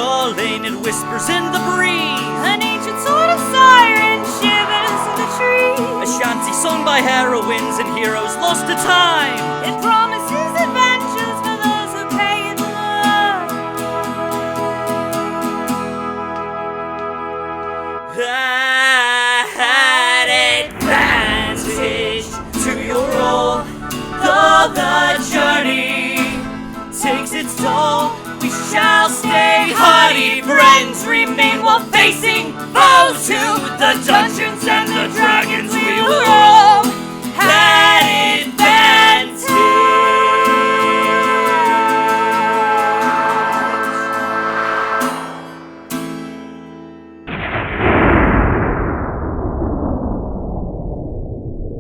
calling, it whispers in the breeze. An ancient sort of siren shivers in the trees. A shanty sung by heroines and heroes lost to time. It promises adventures for those who pay its love. At advantage to your role, though the journey takes its toll, we shall stay hardy, friends remain while facing foes to the dungeons and the dragons we will roam. At advantage.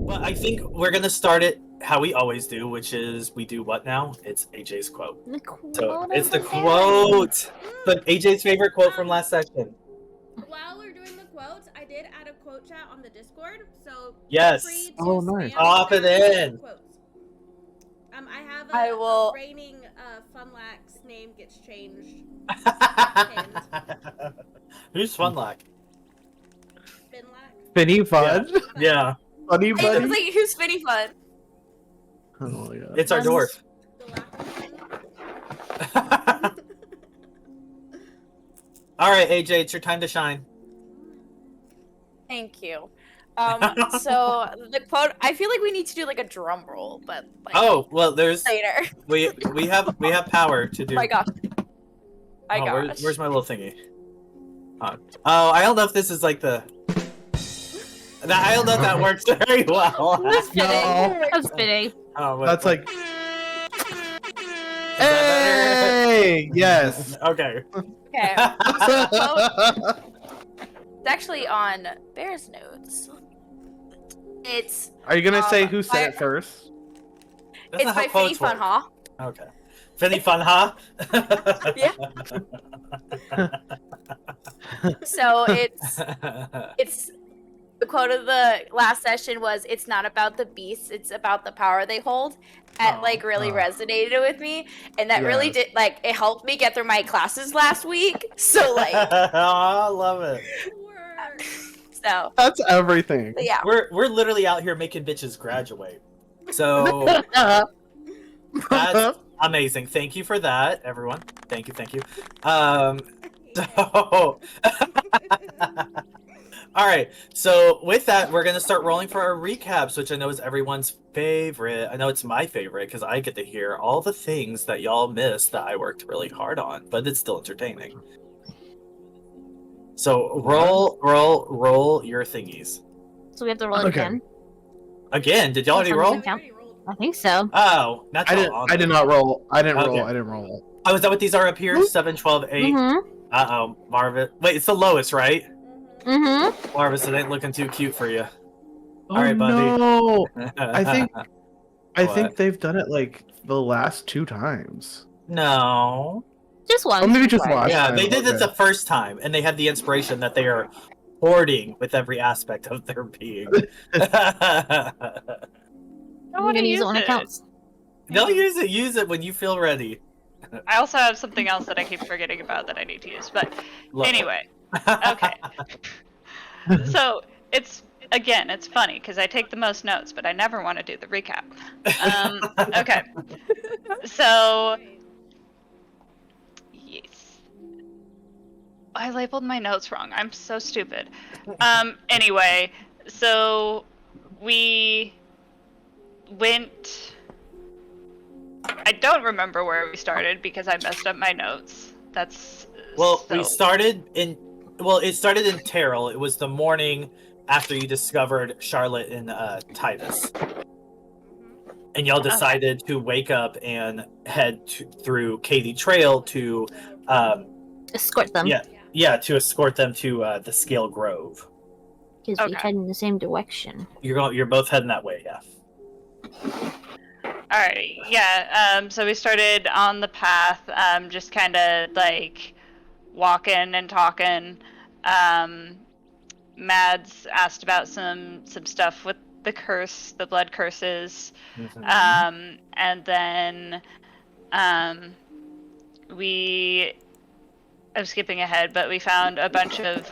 Well, I think we're gonna start it how we always do, which is we do what now? It's AJ's quote. The quote So it's the of quote. But AJ's favorite quote from last session. While we're doing the quotes, I did add a quote chat on the Discord, so Yes. feel free to Oh, nice. spam Pop it down in. quotes. I have I will- a reigning Funlax name gets changed. Who's Funlock? Finlax. Finny Fudge? Yeah, Funny Hey, it's Buddy? like, who's Spinny Fun? Oh my god. it's our dwarf. Galactic. All right, AJ, it's your time to shine. Thank you. So the quote, I feel like we need to do like a drum roll, but like Oh, well, there's later. we have power to do. Oh my gosh. Oh, where's my little thingy? Oh, I don't know if this is like the. I don't know if that works very well. That's fitting. No. That's fitting. Oh, That's like, Is that hey, yes. better? Okay. Okay. So the quote, it's actually on Bear's notes. It's Are you gonna say who I- said it first? That's it's not how by Finny quotes work. Fun, huh? Okay. Finny Fun, huh? Yeah. So it's the quote of the last session was, "It's not about the beasts, it's about the power they hold." That like really resonated with me, and that really Yes. did like it helped me get through my classes last week. So like, Oh, I love it. Word. so That's everything. but yeah. We're literally out here making bitches graduate. So that's amazing. Thank you for that, everyone. Thank you. So all right. So with that, we're gonna start rolling for our recaps, which I know is everyone's favorite. I know it's my favorite because I get to hear all the things that y'all missed that I worked really hard on, but it's still entertaining. So roll your thingies. So we have to roll it Okay. again. Again, did y'all already roll? Yeah. I think so. Oh, not I y'all didn't. on I it. did not roll. I didn't Okay. roll. I didn't roll. Oh, is that what these are up here? 7, 12, 8. Mm-hmm. Uh-oh, Marvin. Wait, it's the lowest, right? Mm-hmm. Marvis, it ain't looking too cute for you. Oh, All right, buddy. no. I think What? they've done it like the last 2 times. No. Just one. Oh, maybe just last Yeah, time. they did it okay. the first time, and they had the inspiration that they are hoarding with every aspect of their being. I want to use it when it counts. They'll use it when you feel ready. I also have something else that I keep forgetting about that I need to use. But Love it. anyway, okay. So it's funny because I take the most notes, but I never want to do the recap. Okay. So yes, I labeled my notes wrong. I'm so stupid. Anyway, so we went. I don't remember where we started because I messed up my notes. That's Well, so... we started in. Well, it started in Terrell. It was the morning after you discovered Charlotte in Titus, and y'all decided to wake up and head through Katy Trail to, Escort them. yeah, to escort them to the Scale Grove. Because we Okay. head in the same direction. You're both heading that way, yeah. Alright, yeah, so we started on the path, just kind of, like, walking and talking. Mads asked about some stuff with the curse, the blood curses. And then, we I'm skipping ahead, but we found a bunch of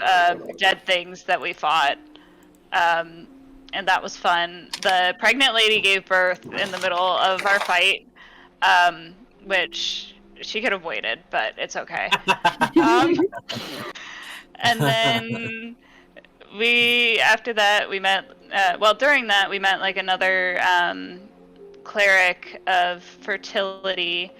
dead things that we fought, and that was fun. The pregnant lady gave birth in the middle of our fight, which she could have waited, but it's okay. And then after that, we met, during that, we met like another cleric of fertility,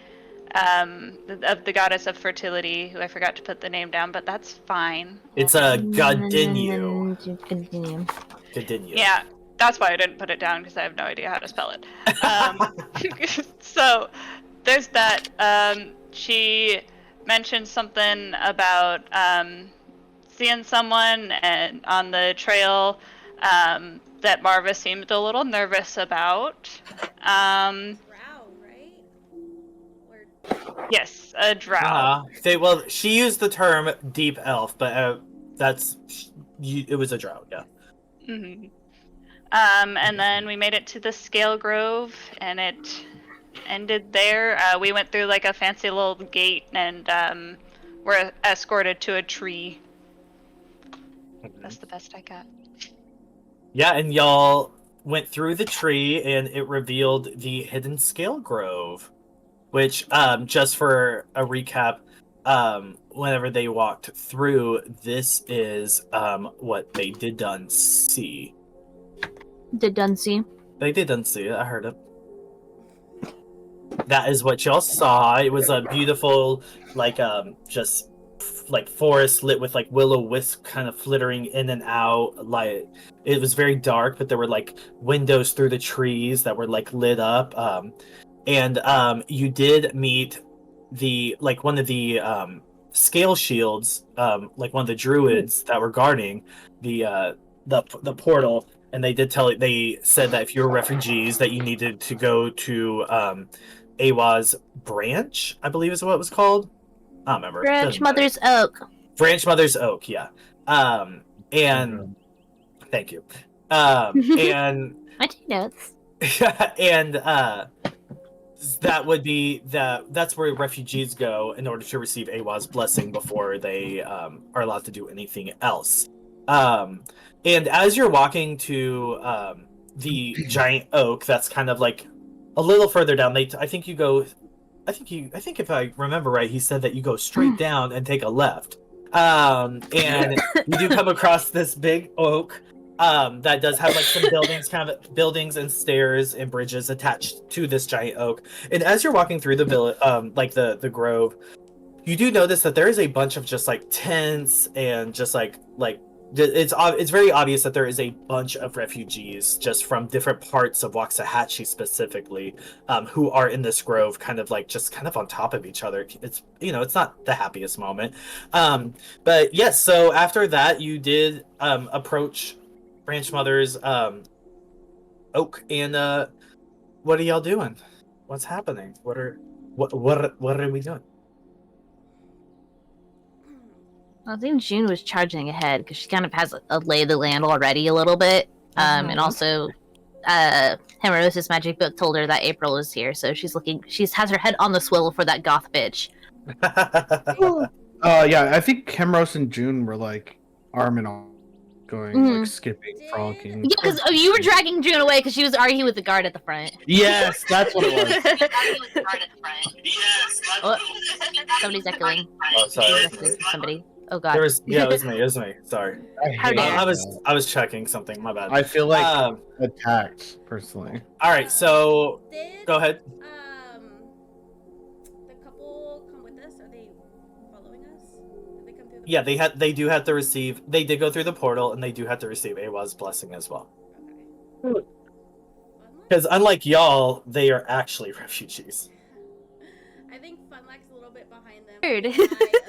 of the goddess of fertility, who I forgot to put the name down, but that's fine. It's a Godinyu. Continue. Godinyu. Yeah, that's why I didn't put it down, because I have no idea how to spell it. So there's that. She mentioned something about seeing someone on the trail that Marvas seemed a little nervous about. Drow, right? Or Yes, a drow. She used the term deep elf, but it was a drow, yeah. Mm-hmm. And then we made it to the Scale Grove, and it ended there. We went through like a fancy little gate, and were escorted to a tree. That's the best I got. Yeah, and y'all went through the tree, and it revealed the hidden Scale Grove, which, just for a recap, whenever they walked through, this is what they did done see. Did Dunsey? They didn't see it. I heard it. That is what y'all saw. It was a beautiful, just like forest lit with like will-o-wisp kind of flittering in and out. Like it was very dark, but there were like windows through the trees that were like lit up. And you did meet one of the scale shields, like one of the druids that were guarding the portal. And they said that if you're refugees, that you needed to go to Awa's branch, I believe is what it was called. I don't remember. Branch Mother's Oak. Branch Mother's Oak, yeah. And thank you. And I take notes. and that would be that's where refugees go in order to receive Awa's blessing before they are allowed to do anything else. And as you're walking to the giant oak, that's kind of like a little further down. I think if I remember right, he said that you go straight down and take a left. And you do come across this big oak that does have like some buildings and stairs and bridges attached to this giant oak. And as you're walking through the village, the grove, you do notice that there is a bunch of just like tents and just like it's very obvious that there is a bunch of refugees just from different parts of Waxahachie specifically, who are in this grove, kind of on top of each other. It's it's not the happiest moment, but yes. So after that, you did approach Branch Mother's oak, and what are y'all doing? What's happening? What are we doing? I think June was charging ahead because she kind of has a lay of the land already a little bit. And also, Himeros' magic book told her that April is here, so she has her head on the swivel for that goth bitch. Yeah, I think Himeros and June were like arm in arm, going like skipping, frolicking. Yeah, because you were dragging June away because she was arguing with the guard at the front. Yes, that's what it was. Oh, somebody's echoing. Oh, sorry. Somebody. Oh god. It was me. Sorry. I was checking something. My bad. I feel like attacked personally. All right, so go ahead. The couple come with us? Are they following us? Did they come through the Yeah, they do have to receive. They did go through the portal, and they do have to receive Awa's blessing as well. Okay. Because unlike y'all, they are actually refugees. I think Funlack's a little bit behind them. Weird. I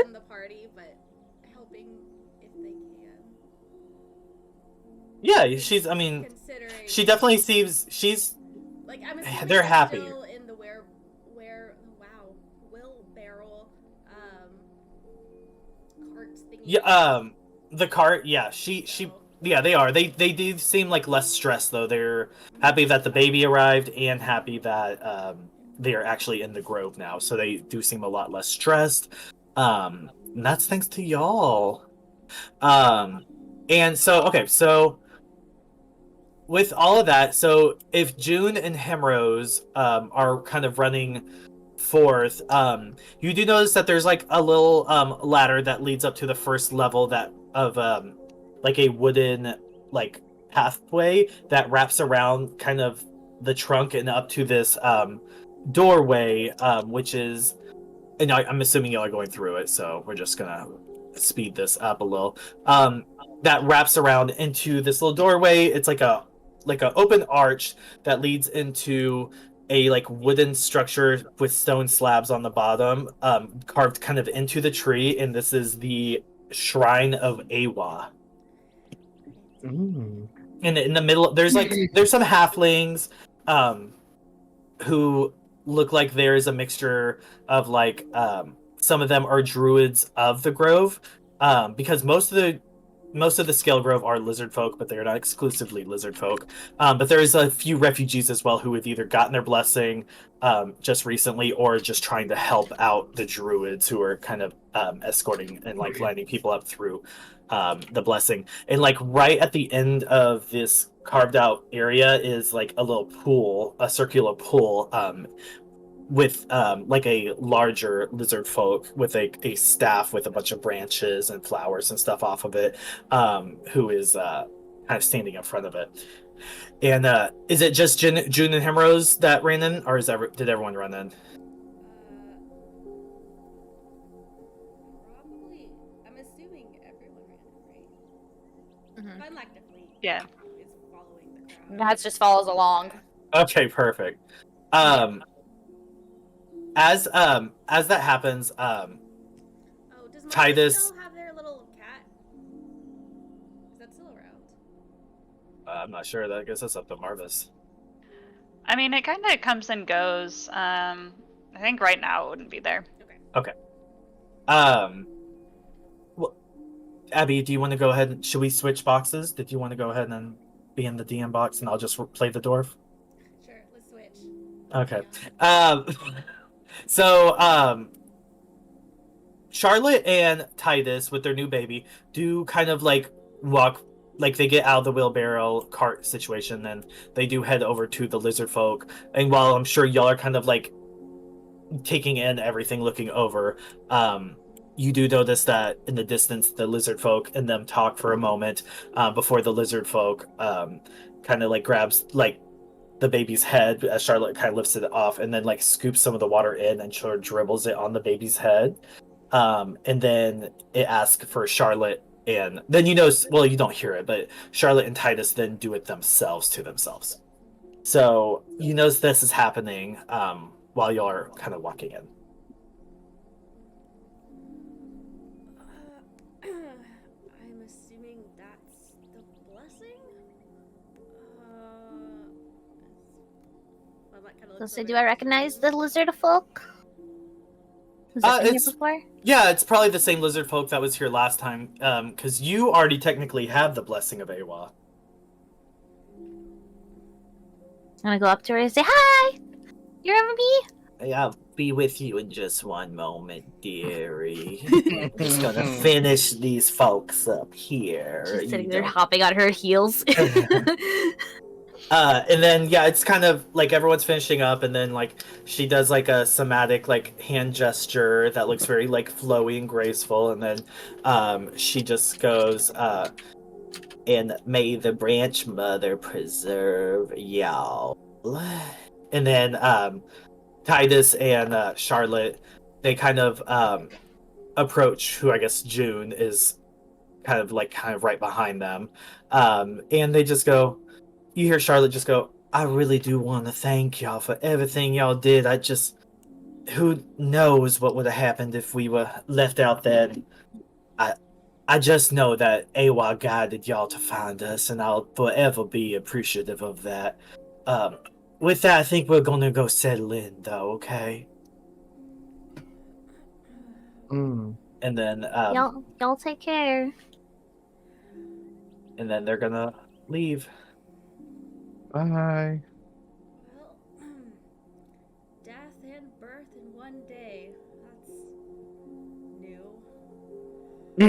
am the party, but helping if they can. Yeah, she's. I mean, Considering she definitely seems. She's. like I'm assuming They're happy. Still in the wheelbarrow carts thingy. Yeah. The cart. Yeah. She. Yeah, they are. They do seem like less stressed though. They're happy that the baby arrived and happy that they are actually in the grove now. So they do seem a lot less stressed. And that's thanks to y'all. And so, okay, so with all of that, so if June and Himeros are kind of running forth, you do notice that there's like a little ladder that leads up to the first level that of like a wooden like pathway that wraps around kind of the trunk and up to this doorway, which is, and I'm assuming y'all are going through it, so we're just gonna speed this up a little. That wraps around into this little doorway. It's like a open arch that leads into a like wooden structure with stone slabs on the bottom, carved kind of into the tree, and this is the Shrine of Awa. Mm. And in the middle, there's some halflings, who look like there's a mixture of like some of them are druids of the grove, because most of the Scale Grove are lizard folk, but they're not exclusively lizard folk. But there's a few refugees as well who have either gotten their blessing just recently or just trying to help out the druids who are kind of escorting and like lining people up through the blessing. And like right at the end of this carved out area is like a little pool, a circular pool, with like a larger lizard folk with a staff with a bunch of branches and flowers and stuff off of it, who is kind of standing in front of it. And is it just June and Himeros that ran in, or did everyone run in? Probably. I'm assuming everyone ran, right? Mhm. Collectively. Yeah. Is following the crowd. Nats just follows along. Okay, perfect. As that happens, Oh, does Marvas Titus. still have their little cat? Is that still around? I'm not sure. I guess that's up to Marvas. I mean, it kind of comes and goes. I think right now it wouldn't be there. Okay. Well, Abby, do you want to go ahead? Should we switch boxes? Did you want to go ahead and be in the DM box, and I'll just play the dwarf? Sure, let's switch. Okay. So Charlotte and Titus with their new baby do kind of like walk, like they get out of the wheelbarrow cart situation, and they do head over to the lizard folk. And while I'm sure y'all are kind of like taking in everything, looking over, you do notice that in the distance the lizard folk and them talk for a moment before the lizard folk kind of like grabs like the baby's head as Charlotte kind of lifts it off and then like scoops some of the water in and sort of dribbles it on the baby's head, and then it asks for Charlotte, and then you don't hear it, but Charlotte and Titus then do it themselves to themselves. So you notice this is happening while y'all are kind of walking in. I'm assuming that's the blessing? Well, that kinda looks So, over do I at recognize June. the lizard folk? Was that been here It's before? Yeah, it's probably the same lizard folk that was here last time, because you already technically have the blessing of Awa. I'm gonna go up to her and say, "Hi! You remember me?" I'll be with you in just one moment, dearie. I'm just gonna finish these folks up here. She's sitting You there don't- hopping on her heels. And then it's kind of like everyone's finishing up, and then like she does like a somatic like hand gesture that looks very like flowy and graceful, and then she just goes, and may the branch mother preserve y'all. And then Titus and Charlotte, they kind of approach who I guess June is kind of right behind them, and they just go. You hear Charlotte just go, I really do want to thank y'all for everything y'all did. Who knows what would have happened if we were left out there. I just know that Awa guided y'all to find us, and I'll forever be appreciative of that. With that, I think we're gonna go settle in, though, okay? Mm. And then, y'all take care. and then they're gonna leave. Bye. Well, death and birth in one day. That's new. So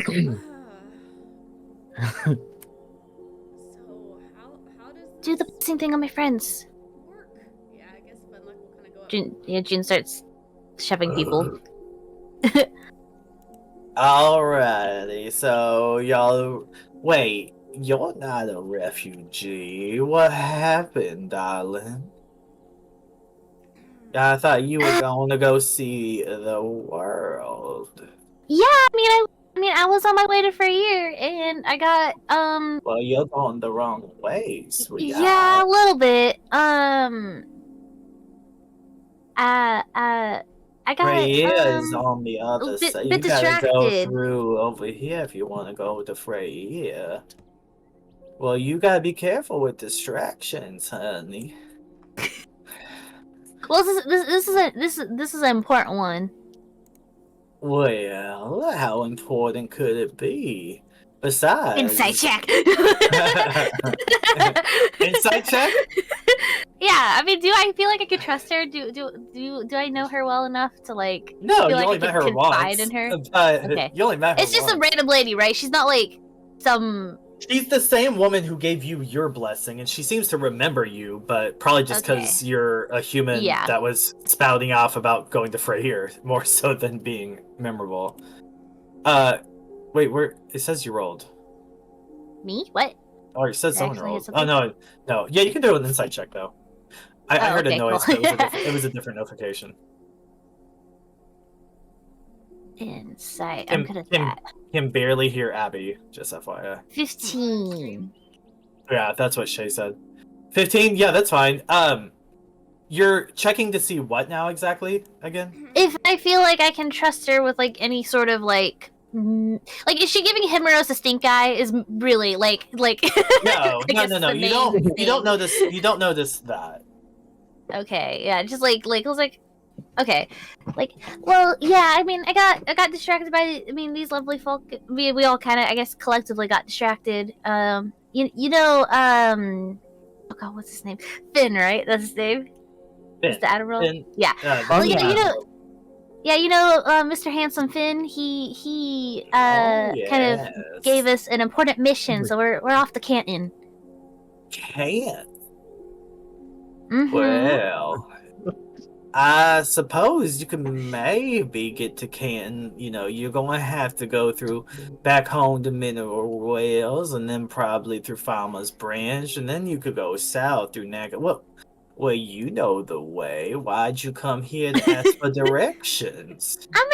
how does Do the this blessing thing on my friends. work? Yeah, I guess Funluck will kind of go up. June starts shoving people. Alrighty, so y'all. Wait, you're not a refugee. What happened, darling? I thought you were going to go see the world. Yeah, I mean, I was on my way to Freyr, and I got Well, you're going the wrong way, sweetheart. yeah, a little bit. I got Freya is on the other bit side. You bit gotta go distracted. through over here if you want to go to Freya. Well, you gotta be careful with distractions, honey. Well, this is an important one. Well, how important could it be? Besides, Insight check. Insight check? Yeah, I mean, do I feel like I could trust her? Do I know her well enough to like? No, feel you like only I met could her confide once. in her? Okay. You only met her It's just a once. random lady, right? She's not like some. She's the same woman who gave you your blessing, and she seems to remember you, but probably just because you're a human that was spouting off about going to Freyr more so than being memorable. Wait, where it says you rolled. Me? What? Oh, it says someone Actually, rolled. Oh no. Yeah, you can do an insight check though. I heard a noise, cool. but it was a different notification. Insight. I'm good at that. Can barely hear Abby, just FYI. 15. Yeah, that's what Shay said. 15? Yeah, that's fine. You're checking to see what now exactly again? If I feel like I can trust her with like any sort of like is she giving Himeros a stink eye? Is really like No. You don't notice that. Okay, yeah, just like I was like, okay, like, well, yeah. I mean, I got distracted by. I mean, these lovely folk. We all kind of, I guess, collectively got distracted. Oh God, what's his name? Finn, right? That's his name. Finn. Is the Admiral? Finn. Yeah. Well, Mr. Handsome Finn. He kind of gave us an important mission, so we're off to Canton. Canton. Mm-hmm. Well, I suppose you can maybe get to Canton. You know, you're going to have to go through back home to Mineral Wells, and then probably through Farmer's Branch, and then you could go south through Naga. Well, you know the way. Why'd you come here to ask for directions? I'm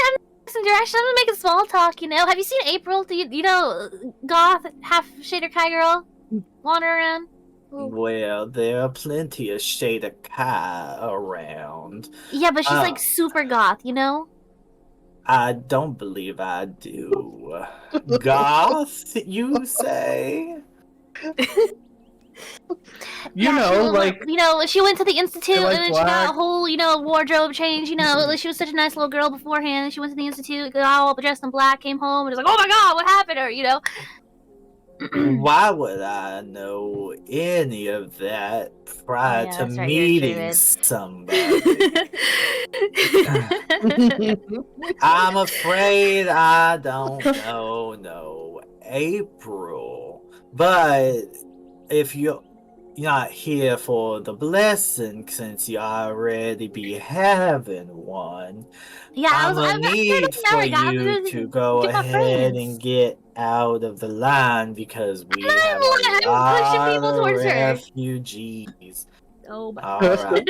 asking directions. I'm making small talk. Have you seen April? Do you know goth half shader Kai girl wandering around? Well, there are plenty of Shade of Kai around. Yeah, but she's like super goth, I don't believe I do. Goth, you say? She went to the institute and then she got a whole, wardrobe change. She was such a nice little girl beforehand. She went to the institute, got all dressed in black, came home, and was like, "Oh my God, what happened to her?" Why would I know any of that prior to meeting somebody? I'm afraid I don't know no April. But if you're not here for the blessing, since you already be having one, I'm gonna need for you to go ahead and get out of the line because we have a lot of refugees. Oh my God.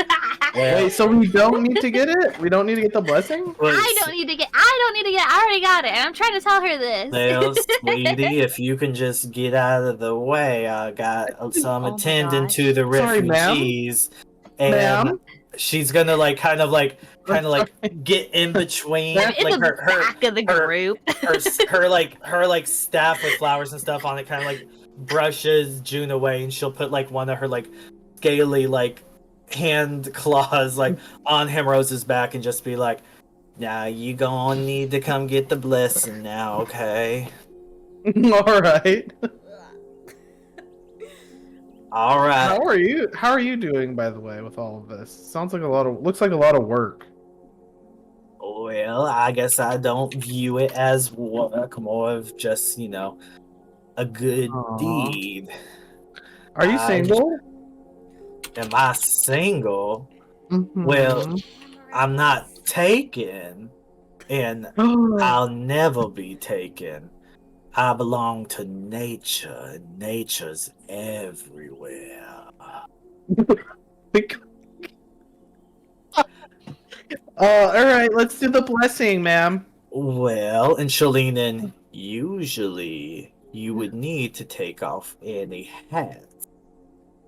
Wait, so we don't need to get it? We don't need to get the blessing? I don't need to get I already got it, and I'm trying to tell her this. Well, sweetie, if you can just get out of the way, I got some attending to the refugees. Ma'am? She's gonna kind of get in between in the back of the group. her staff with flowers and stuff on it kind of brushes June away, and she'll put one of her scaly hand claws on Himeros's back and just be like, "Now you gonna need to come get the blessing now, okay?" Alright. Alright. How are you doing, by the way, with all of this? Looks like a lot of work. Well, I guess I don't view it as work, more of just, a good Aw. deed. Are you single? Am I single? Mhm. Well, I'm not taken, and I'll never be taken. I belong to nature, and nature's everywhere. All right, let's do the blessing, ma'am. Well, and she'll lean in. Usually, you would need to take off any hats,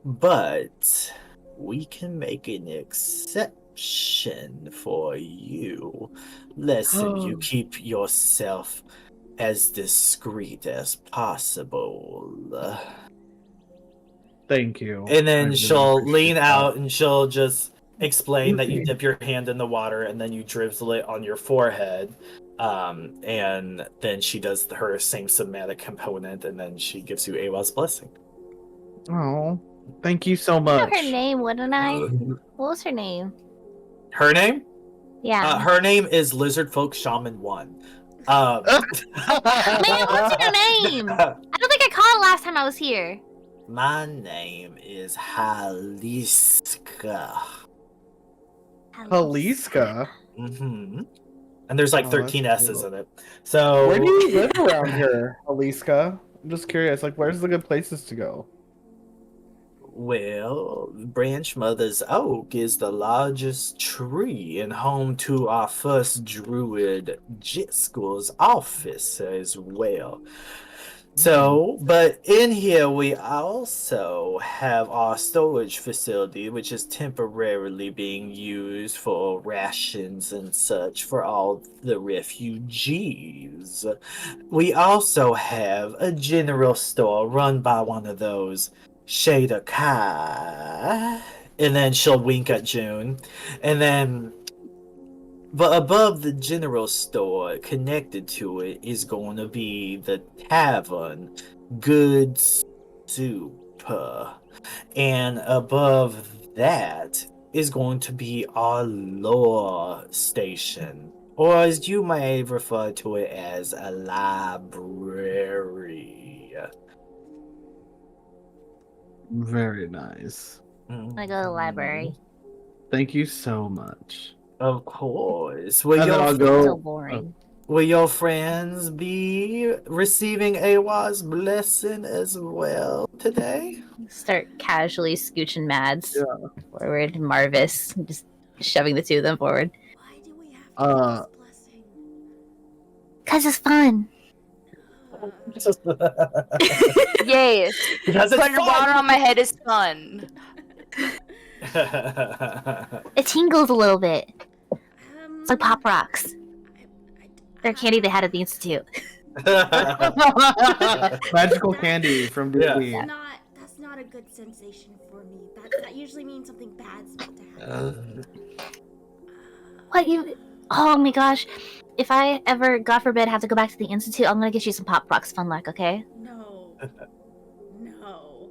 but we can make an exception for you. Listen, you keep yourself as discreet as possible. Thank you. And I then really she'll appreciate lean that. out and she'll just explain that you dip your hand in the water and then you drizzle it on your forehead. And then she does her same somatic component and then she gives you Awa's blessing. Oh, thank you so I know much. her name, wouldn't I? What was her name? Her name? Yeah. Her name is Lizard Folk Shaman 1. Man, what's your name? I don't think I caught it last time I was here. My name is Haliska. Haliska. Mm-hmm. And there's like Oh, 13 that's S's cool. in it. So Where do you live around here, Haliska? I'm just curious. Like, where's the good places to go? Well, Branch Mother's Oak is the largest tree and home to our first druid Jiskel's office as well. So, but in here we also have our storage facility, which is temporarily being used for rations and such for all the refugees. We also have a general store run by one of those Shada Kai. And then she'll wink at June. And then but above the general store, connected to it, is going to be the tavern, Good Soup. And above that is going to be our lore station. Or as you may refer to it as a library. Very nice. I go to the library. Thank you so much. Of course. And then I'll go. So boring. Will your friends be receiving Awa's blessing as well today? Start casually scooching Mads Yeah. forward, Marvis, just shoving the two of them forward. Why do we have to do this blessing? 'Cause it's fun. Yay! Because it's Putting water fun! on my head is fun. It tingles a little bit. It's like Pop Rocks. I- They're candy they had at the Institute. Magical candy from Disney. That's not a good sensation for me. That usually means something bad's about to happen. What you? Oh my gosh! If I ever, God forbid, have to go back to the Institute, I'm gonna get you some Pop Rocks, fun luck, okay? No. No.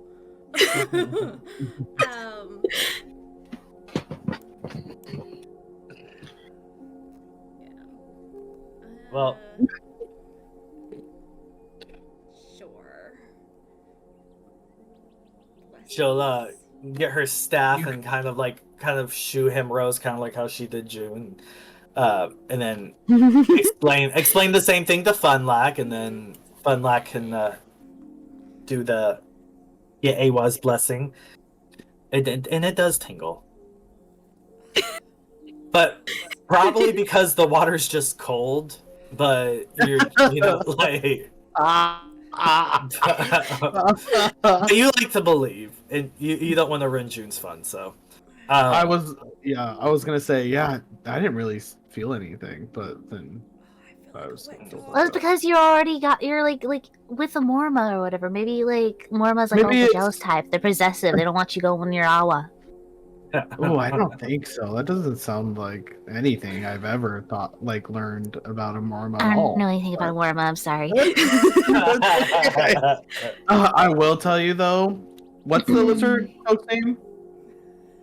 Well- Sure. She'll get her staff and kind of shoo Himeros, kind of like how she did June, and then explain the same thing to Funlack, and then Funlack can get Awa's blessing, and it does tingle, but probably because the water's just cold. But you like. But you like to believe, and you don't want to ruin June's fun, so. I was gonna say, yeah, I didn't really feel anything, but then I was. Well, it's because you're like with a Morma or whatever. Maybe like Morma's like Maybe the it's- jealous type. They're possessive. They don't want you going near Awa. Oh, I don't think so. That doesn't sound like anything I've ever learned about a Mormon I at all. don't know anything about a Morma. I'm sorry. I will tell you though. What's the lizard folk's name?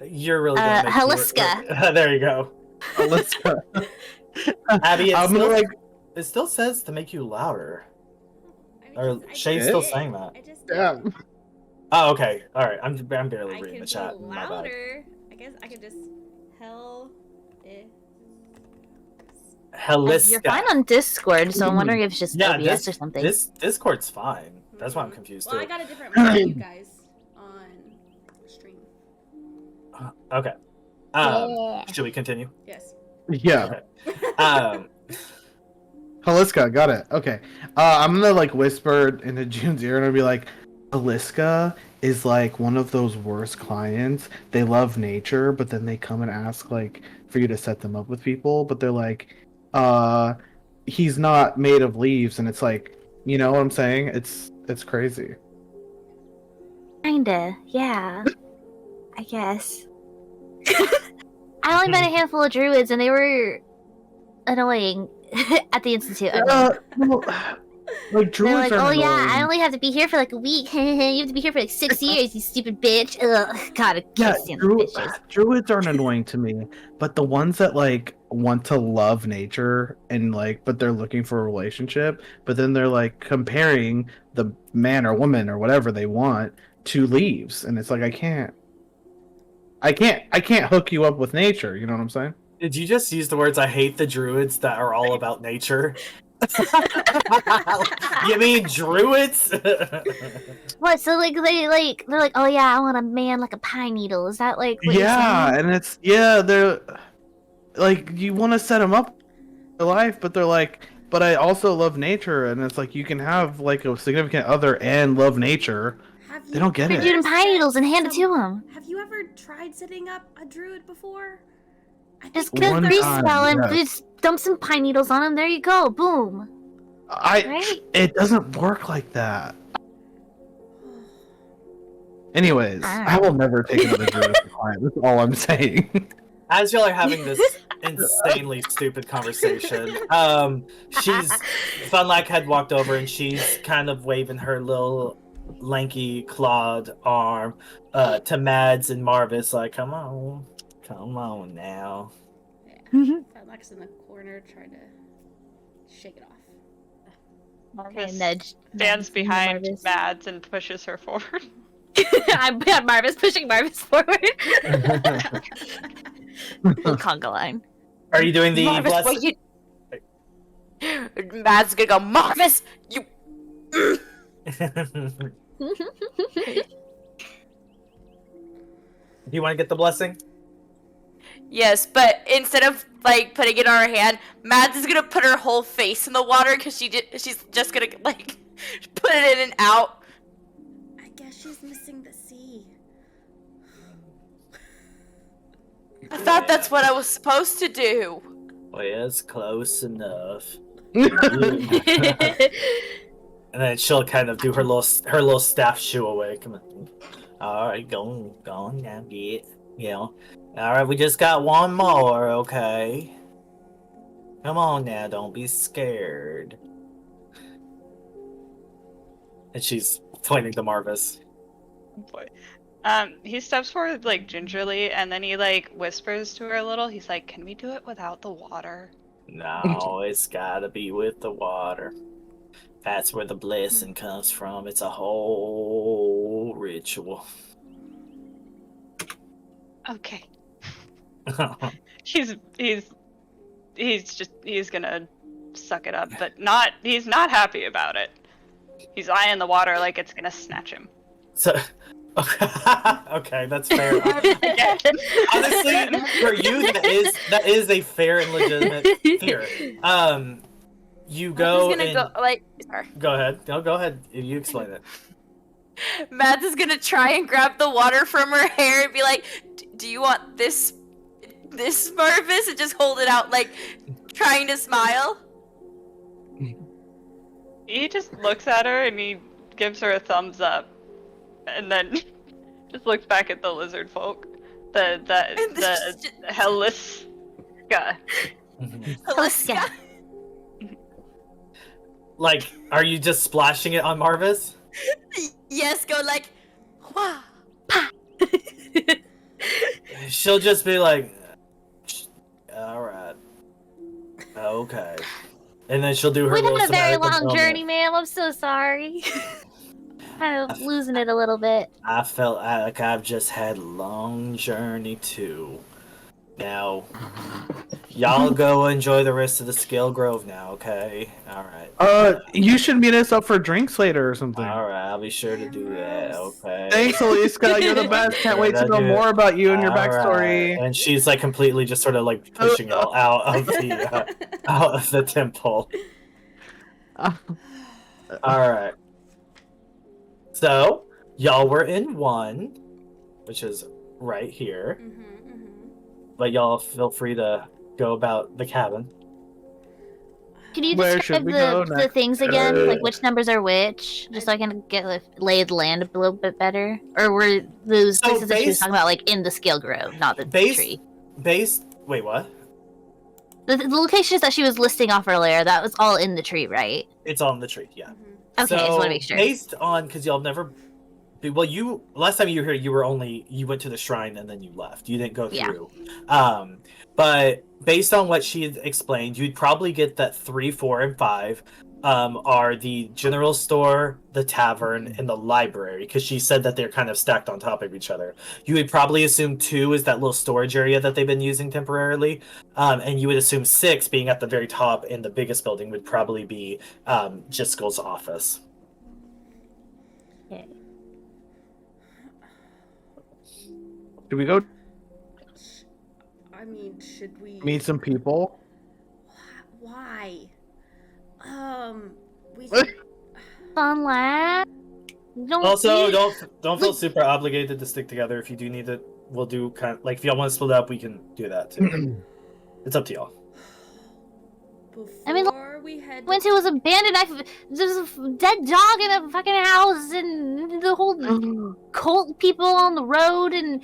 You're really gonna make Haliska. There you go. Alyssa. Abby, I'm gonna like. it still says to make you louder. I Or just Shay's did. still saying that. I just did. Yeah. Oh, okay. All right. I'm barely I reading can the chat. be My bad. louder. I guess I could just hell. Heliska. You're fine on Discord, so I'm wondering if it's just Yeah, OBS or something. This Discord's fine. That's why I'm confused Well, too. I got a different mic than you guys on stream. Okay. Yeah. Should we continue? Yes. Yeah. Um, Haliska, got it. Okay. I'm gonna like whisper into June's ear and I'll be like, Haliska is like one of those worst clients. They love nature, but then they come and ask like for you to set them up with people, but they're like, he's not made of leaves, and it's like, you know what I'm saying? It's crazy. Kinda, yeah. I guess. I only met a handful of druids, and they were annoying at the institute. I mean. Well, like They're druids like, are oh yeah, I annoying. only have to be here for like a week. You have to be here for like 6 years, you stupid bitch. Ugh, God, I Yeah, can't stand those bitches. druids aren't annoying to me, but the ones that like want to love nature and like, but they're looking for a relationship, but then they're like comparing the man or woman or whatever they want to leaves, and it's like I can't hook you up with nature. You know what I'm saying? did you just use the words "I hate the druids" that are all about nature? You mean druids? What? So like they're like, oh yeah, I want a man like a pine needle. Is that like what you're Yeah, saying? and they're like you want to set them up for life, but they're like, but I also love nature, and it's like you can have like a significant other and love nature. Have They don't get They're it. doing pine needles and hand it to him. Have you ever tried setting up a druid before? I Just think get One a they're- free time, spell and yes. just dump some pine needles on him. There you go. Boom. Right? It doesn't work like that. Anyways, I will never take another druid as a client. That's all I'm saying. As y'all are having this insanely stupid conversation, Funlack had walked over and she's kind of waving her little lanky clawed arm to Mads and Marvis, like, come on now. Funlack's in the corner trying to shake it off. Okay, nudge. Stands behind Marvis. Mads and pushes her forward. I'm Marvis pushing Marvis forward. Little conga line. Are you doing the Marvis, bless? what you? Matt's gonna go. Marvis, you. Do you want to get the blessing? Yes, but instead of like putting it on her hand, Mads is gonna put her whole face in the water because she's just gonna like put it in and out. I guess she's missing the sea. I thought that's what I was supposed to do. Well, yeah, it's close enough. That's And then she'll kind of do her little staff shoo away. Come on. All right, go on now, get. You know. All right, we just got one more, okay? Come on now, don't be scared. And she's pointing to Marvis. Boy. He steps forward like gingerly, and then he like whispers to her a little. He's like, "Can we do it without the water?" No, it's gotta be with the water. That's where the blessing comes from. It's a whole ritual. Okay. He's gonna suck it up, but he's not happy about it. He's eyeing the water like it's gonna snatch him. So, okay, that's fair. Honestly, for you, that is a fair and legitimate fear. You go. Mads is gonna go like. Sorry. Go ahead. No, go ahead. You explain it. Mads is gonna try and grab the water from her hair and be like, "Do you want this Marvis?" And just hold it out, like trying to smile. He just looks at her and he gives her a thumbs up, and then just looks back at the lizard folk, the Heliska. Heliska. Like, are you just splashing it on Marvis? Yes, go like, wah. She'll just be like, all right. Okay. And then she'll do her We've little had a very somatic long moment. journey, ma'am. I'm so sorry. Kind of losing it a little bit. I felt like I've just had a long journey too. Now, y'all go enjoy the rest of the Scale Grove now, okay? Alright. You should meet us up for drinks later or something. Alright, I'll be sure to do that, okay? Thanks, Aliska. You're the best. Can't wait to know more about you and your backstory. And she's like completely just sort of like pushing it out of the temple. Alright. So, y'all were in 1, which is right here. But y'all feel free to go about the cabin. Can you Where describe should we go the next? things again? Like which numbers are which? Just so I can get lay of the land a little bit better? Or were those places that she was talking about like in the Scale Grove, not the tree? Wait, what? The locations that she was listing off earlier, that was all in the tree, right? It's all in the tree, yeah. Okay, I just want to make sure. Based on, because y'all have never... Well, last time you were here, you went to the shrine and then you left. You didn't go through. Yeah. But based on what she had explained, you'd probably get that 3, 4, and 5 are the general store, the tavern, and the library, because she said that they're kind of stacked on top of each other. You would probably assume 2 is that little storage area that they've been using temporarily, and you would assume 6, being at the very top in the biggest building, would probably be Jiskel's office. Okay. Should we go I mean, should we meet some people? Why? We Fun lad. Also, don't feel super obligated to stick together. If you do need it, we'll do kind of like if y'all want to split up, we can do that too. It's up to y'all. I mean, we had went to was abandoned. There's a dead dog in a fucking house, and the whole cult people on the road, and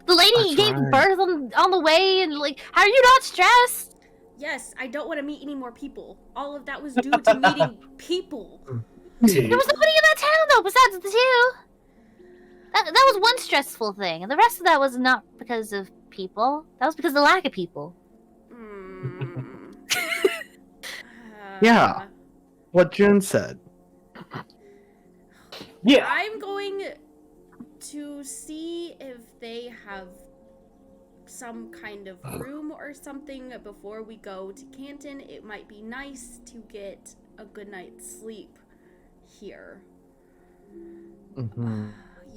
the lady gave birth on the way, and like, how are you not stressed? Yes, I don't want to meet any more people. All of that was due to meeting people. There was nobody in that town though, besides the 2. That was one stressful thing, and the rest of that was not because of people. That was because of the lack of people. Yeah, what June said. Yeah. I'm going to see if they have some kind of room or something before we go to Canton. It might be nice to get a good night's sleep here. You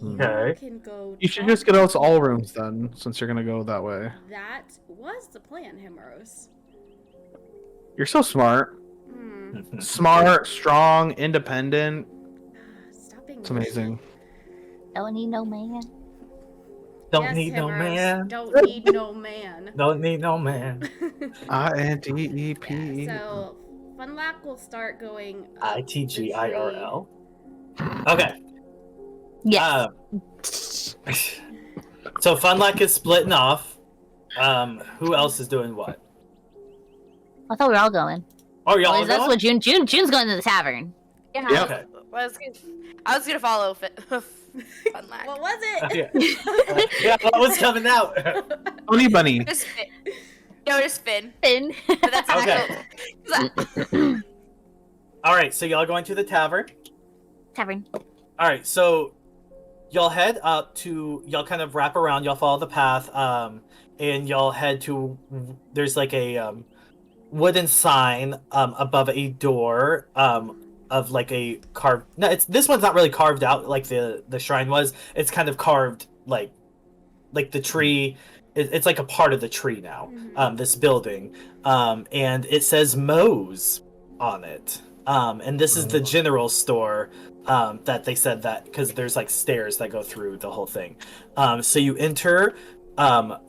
can go. You should just get us all rooms then, since you're gonna go that way. That was the plan, Himeros. You're so smart. Smart, strong, independent. Stop being It's amazing. Don't need no man. Don't need no man. Don't need no man. Don't need no man. INDEP. So, Funlack will start going. ITGIRL. Okay. Yes. So Funlack is splitting off. Who else is doing what? I thought we were all going. Oh, y'all are That's going? what June's going to the tavern. Yeah. Yep. Okay. I was gonna follow Funlack. What was it? Yeah, what was coming out? Honey bunny. Just Finn. No, just Finn. Finn. But that's Okay. All right, so y'all going to the tavern. Tavern. All right, so y'all head up to, y'all kind of wrap around, y'all follow the path, and y'all head to, there's like a wooden sign above a door of like a carved, no, this one's not really carved out like the shrine was. It's kind of carved like the tree. It's like a part of the tree now, this building, and it says Moe's on it. And this is the general store that they said that, because there's like stairs that go through the whole thing. So you enter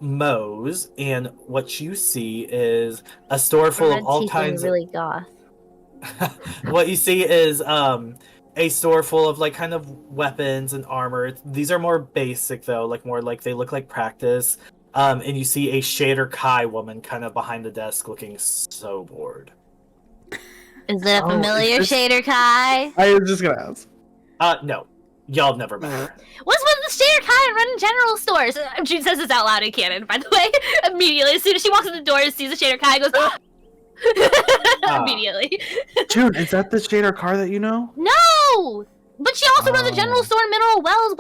Moe's, and what you see is a store full of all kinds of... really goth. What you see is a store full of like kind of weapons and armor. These are more basic though, like more like they look like practice. And you see a Shader Kai woman kind of behind the desk looking so bored. Is it a familiar Shader Kai? I was just gonna ask. No. Y'all have never met her. What's with the Shader Kai and running general stores? June says this out loud in canon, by the way. Immediately, as soon as she walks in the door and sees the Shader Kai, goes, Immediately. June, is that the shader car that you know? No! But she also runs a general Oh. store in Mineral Wells.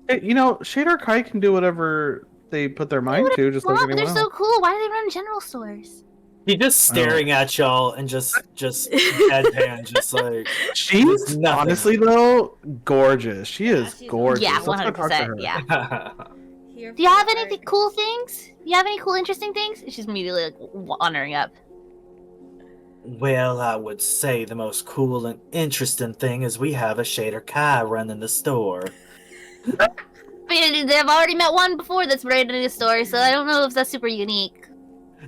Hey, you know, shader Kai can do whatever they put their mind to, just like But anyone they're else. so cool. Why do they run general stores? He's just staring at y'all and just deadpan, just like She's There's nothing. honestly though gorgeous. She Yeah, is she's gorgeous. Yeah, Let's go talk to 100%. her. Yeah. Here Do you have for any art. cool things? You have any cool, interesting things? She's immediately like wandering up. Well, I would say the most cool and interesting thing is we have a Shader Kai running the store. I mean, I've already met one before that's rated in a store, so I don't know if that's super unique.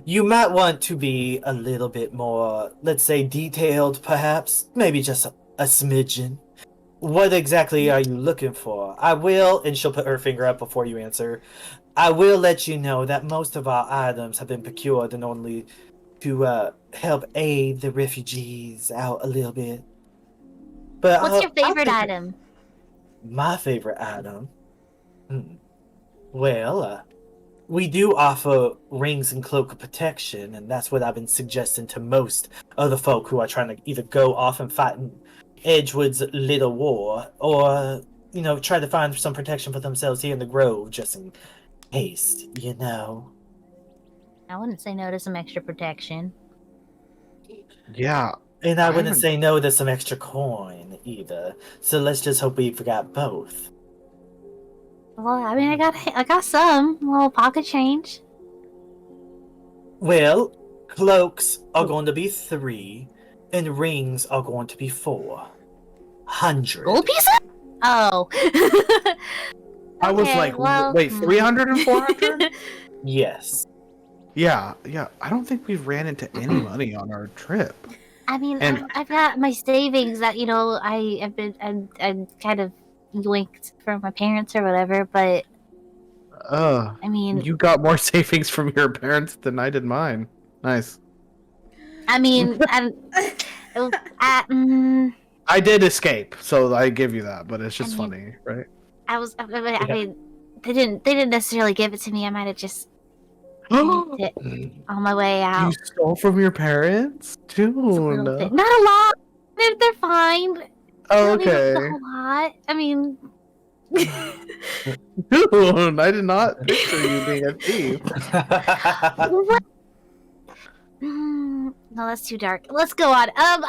You might want to be a little bit more, let's say, detailed, perhaps. Maybe just a smidgen. What exactly are you looking for? I will, and she'll put her finger up before you answer. I will let you know that most of our items have been procured and only to help aid the refugees out a little bit. But What's your I favorite think item? My favorite item? Well, we do offer rings and cloak of protection, and that's what I've been suggesting to most other folk who are trying to either go off and fight in Edgewood's little war, or, you know, try to find some protection for themselves here in the Grove, just in case, you know. I wouldn't say no to some extra protection. Yeah. And I I wouldn't haven't- say no to some extra coin, either. So let's just hope we forgot both. Well, I mean, I got some little pocket change. Well, cloaks are going to be 3, and rings are going to be 400. Gold pieces? Oh. I was Okay, like, well, wait, 300 and 400? Yes. Yeah. I don't think we've ran into any money on our trip. I mean, And- I've got my savings that I'm kind of yoinked from my parents or whatever. But I mean, You got more savings from your parents than I did mine. Nice. I mean, I did escape, so I give you that, but it's just I mean- funny, right? I mean, they didn't necessarily give it to me. I might have just yanked it on my way You out. stole from your parents? It's a June. little bit. Not a lot. They're fine. Oh, They don't okay. need a whole lot. I mean, June, I did not picture you being a thief. what? No, that's too dark. Let's go on. I'm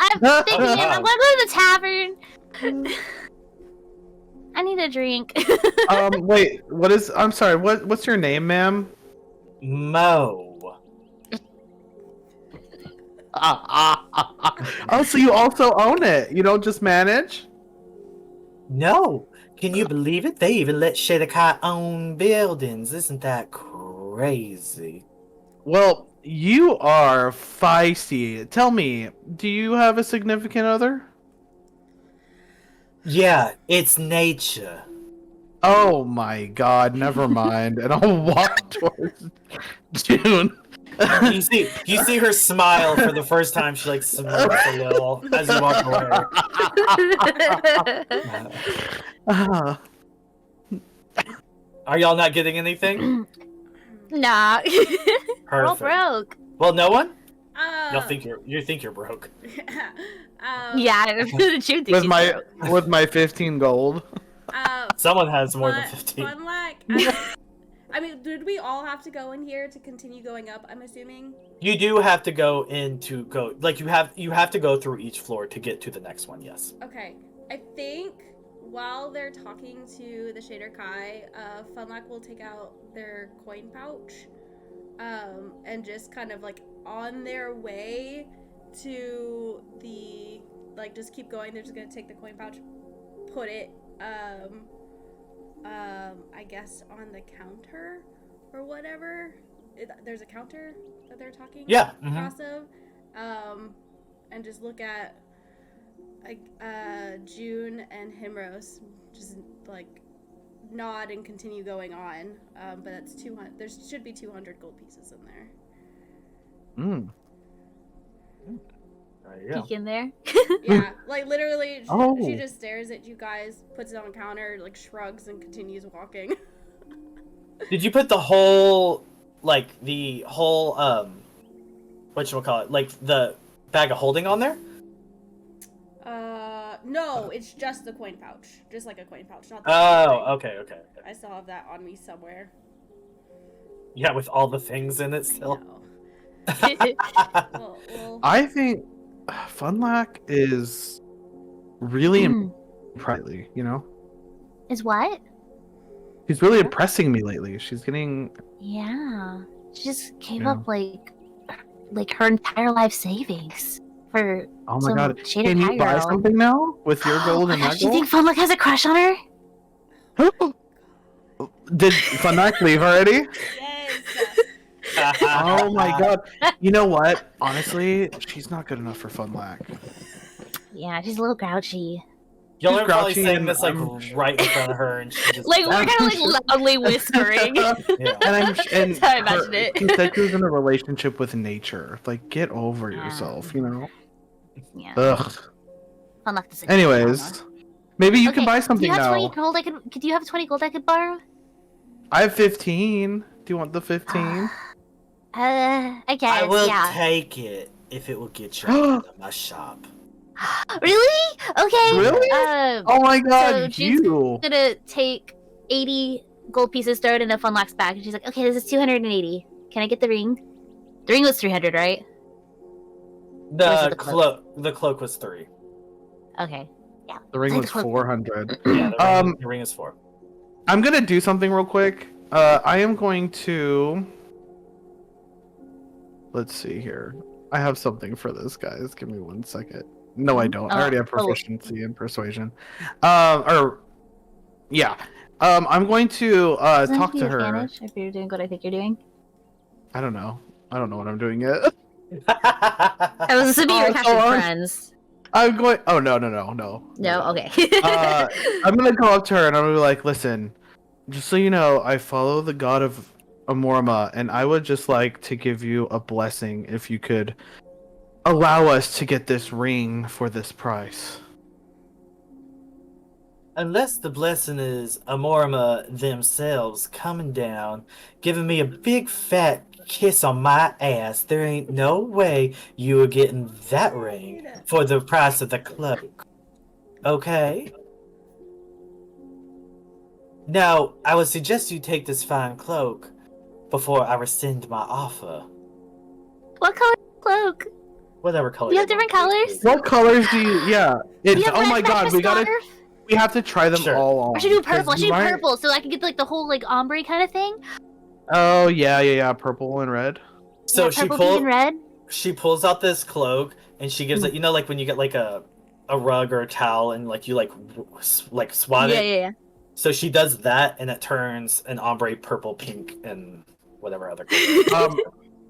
thinking I'm gonna go to the tavern. I need a drink. Wait, I'm sorry, what's your name, ma'am? Mo. Oh, so you also own it. You don't just manage? No. Can you believe it? They even let Shader own buildings. Isn't that crazy? Well, you are feisty. Tell me, do you have a significant other? Yeah, it's nature. Oh my god, never mind. And I'll walk towards June. You see her smile for the first time. She like smirks a little as you walk away. Are y'all not getting anything? Nah. We're all Perfect. broke. Well, no one. Uh, Y'all think you're broke. Yeah, June thinks with she's my broke. with my 15 gold. Someone has more than 15. I mean, did we all have to go in here to continue going up? I'm assuming. You do have to go like you have to go through each floor to get to the next one. Yes. Okay, I think while they're talking to the Shader Kai, Funlock will take out their coin pouch, and just kind of like on their way to the just keep going. They're just gonna take the coin pouch, put it, I guess on the counter or whatever. There's a counter that they're talking across of, and just look at June and Himeros, just like nod and continue going on. But that's 200. There should be 200 gold pieces in there. There you go. Peek in there. Yeah, like literally, Oh. she just stares at you guys, puts it on the counter, like shrugs and continues walking. Did you put the whole whatchamacallit, like the bag of holding on there? No, it's just the coin pouch. Just like a coin pouch, not the Oh, okay. I still have that on me somewhere. Yeah, with all the things in it still. Well, I think Funlack is really impressing, you know? Is what? She's really impressing me lately. She's getting... Yeah. She just gave up like her entire life savings for Oh my some god. shaded Can you high buy girl. something now with your gold and that Do you think gold? Funlock has a crush on her? Did Funlack leave already? yes. Oh my god. You know what? Honestly, she's not good enough for Funlack. Yeah, she's a little grouchy. Y'all She's are probably grouchy saying and this like I'm- right in front of her, and she just Like, we're kind of like loudly whispering. yeah. And That's how I imagined it. She said she was in a relationship with nature. Like, get over yourself, you know? Yeah. Ugh. Funlock doesn't. Anyways, maybe you can Okay, buy do something you have 20 now. gold? Do you have 20 gold I could borrow? I have 15. Do you want the 15? I guess. I will yeah. take it if it will get you out of my shop. Really? Okay. Really? Oh my so god, June's you! gonna take 80 gold pieces, throw it in a Funlock's bag, and she's like, "Okay, this is 280. Can I get the ring? The ring was 300, right? Or is it The the cloak? the cloak was 3. Okay. Yeah. The ring Take was the cloak. 400. Yeah, the ring is 4. I'm gonna do something real quick. I am going to... Let's see here. I have something for this, guys. Give me 1 second. No, I don't. I already have proficiency in persuasion. Yeah. I'm going to Doesn't it talk give to you her. advantage if you're doing what I think you're doing. I don't know. I don't know what I'm doing yet. I was assuming you were Oh, catching so I'm- friends. I'm going... Oh, no. No, okay. I'm gonna go up to her and I'm gonna be like, listen, just so you know, I follow the god of Amorma, and I would just like to give you a blessing if you could allow us to get this ring for this price. Unless the blessing is Amorma themselves coming down, giving me a big fat kiss on my ass, there ain't no way you are getting that ring for the price of the cloak. Okay? Now, I would suggest you take this fine cloak before I rescind my offer. What color cloak? Whatever color. Do you have different colors? What colors do you? Yeah. Do It's you have oh red my god, we scarf? have to try them Sure. all on. I should do 'cause purple. I should you do might- purple so I can get like the whole like ombre kind of thing. Oh yeah, purple and red. So Yeah, she purple, pink, and red. she pulls out this cloak and she gives it, you know, like when you get like a rug or a towel and like you like swat it. Yeah. So she does that and it turns an ombre purple, pink, and whatever other color.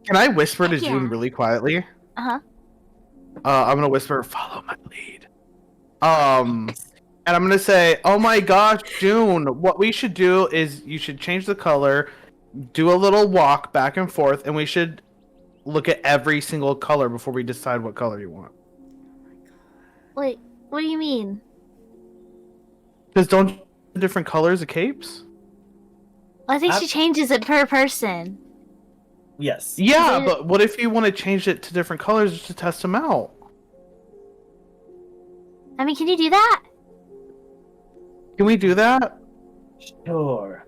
Can I whisper to Heck yeah. June really quietly? Uh-huh. I'm gonna whisper, follow my lead. And I'm gonna say, oh my gosh, June, what we should do is you should change the color, do a little walk back and forth, and we should look at every single color before we decide what color you want. Wait, what do you mean? Because don't different colors of capes? Well, I think I- she changes it per person. Yes. Yeah, Is it- but what if you want to change it to different colors just to test them out? I mean, can you do that? Can we do that? Sure.